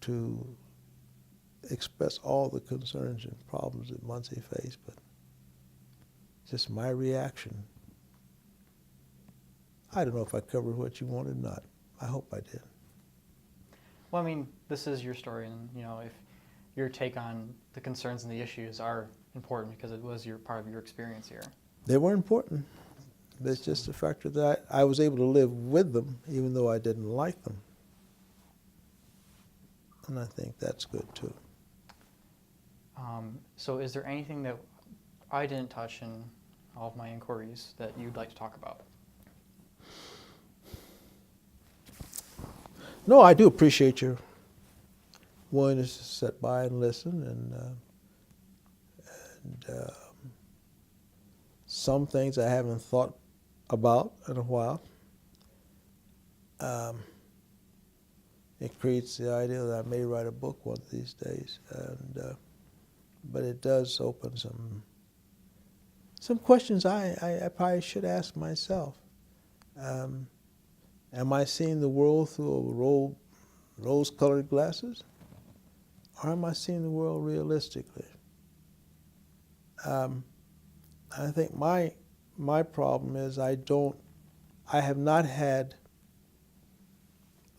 to express all the concerns and problems that Muncie faced, but just my reaction. I don't know if I covered what you wanted or not. I hope I did. Well, I mean, this is your story, and if your take on the concerns and the issues are important because it was part of your experience here. They were important. But it's just the factor that I was able to live with them, even though I didn't like them. And I think that's good too. So is there anything that I didn't touch in all of my inquiries that you'd like to talk about? No, I do appreciate your willingness to sit by and listen, and some things I haven't thought about in a while. It creates the idea that I may write a book one of these days, but it does open some questions I probably should ask myself. Am I seeing the world through rose-colored glasses, or am I seeing the world realistically? I think my problem is I have not had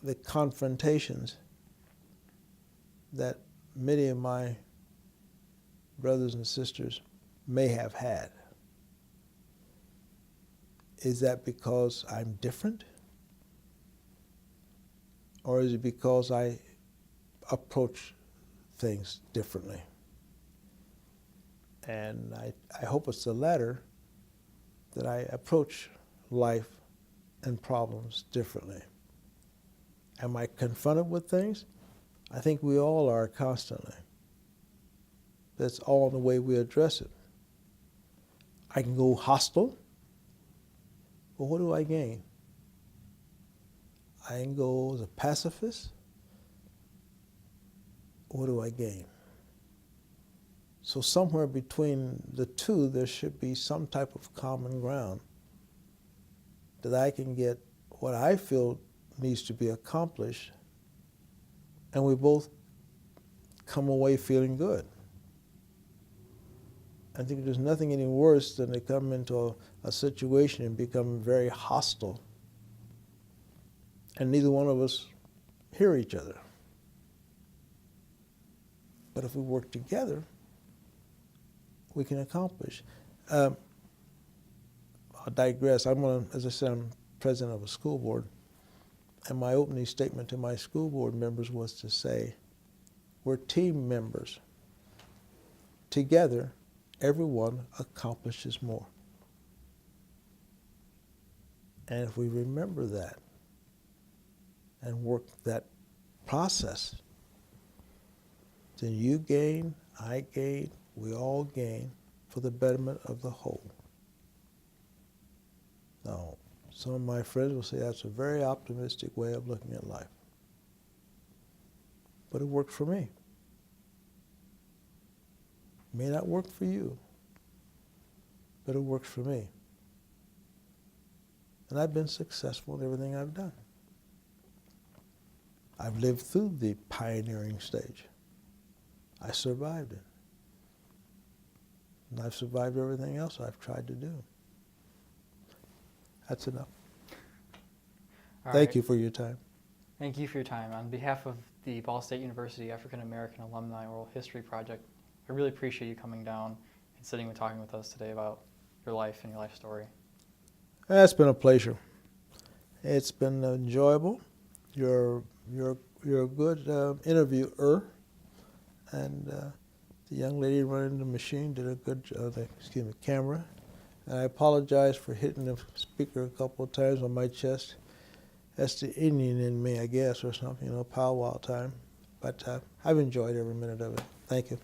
the confrontations that many of my brothers and sisters may have had. Is that because I'm different? Or is it because I approach things differently? And I hope it's the latter, that I approach life and problems differently. Am I confronted with things? I think we all are constantly. That's all in the way we address it. I can go hostile, but what do I gain? I can go as a pacifist. What do I gain? So somewhere between the two, there should be some type of common ground that I can get what I feel needs to be accomplished, and we both come away feeling good. I think there's nothing any worse than to come into a situation and become very hostile, and neither one of us hear each other. But if we work together, we can accomplish. I'll digress. As I said, I'm president of a school board, and my opening statement to my school board members was to say, we're team members. Together, everyone accomplishes more. And if we remember that and work that process, then you gain, I gain, we all gain for the betterment of the whole. Now, some of my friends will say that's a very optimistic way of looking at life. But it worked for me. It may not work for you, but it works for me. And I've been successful in everything I've done. I've lived through the pioneering stage. I survived it. And I've survived everything else I've tried to do. That's enough. Thank you for your time. Thank you for your time. On behalf of the Ball State University African American Alumni Oral History Project, I really appreciate you coming down and sitting and talking with us today about your life and your life story. It's been a pleasure. It's been enjoyable. You're a good interviewer, and the young lady running the machine did a good job. Camera. And I apologize for hitting the speaker a couple of times on my chest. That's the Indian in me, I guess, or something, powwow time. But I've enjoyed every minute of it. Thank you.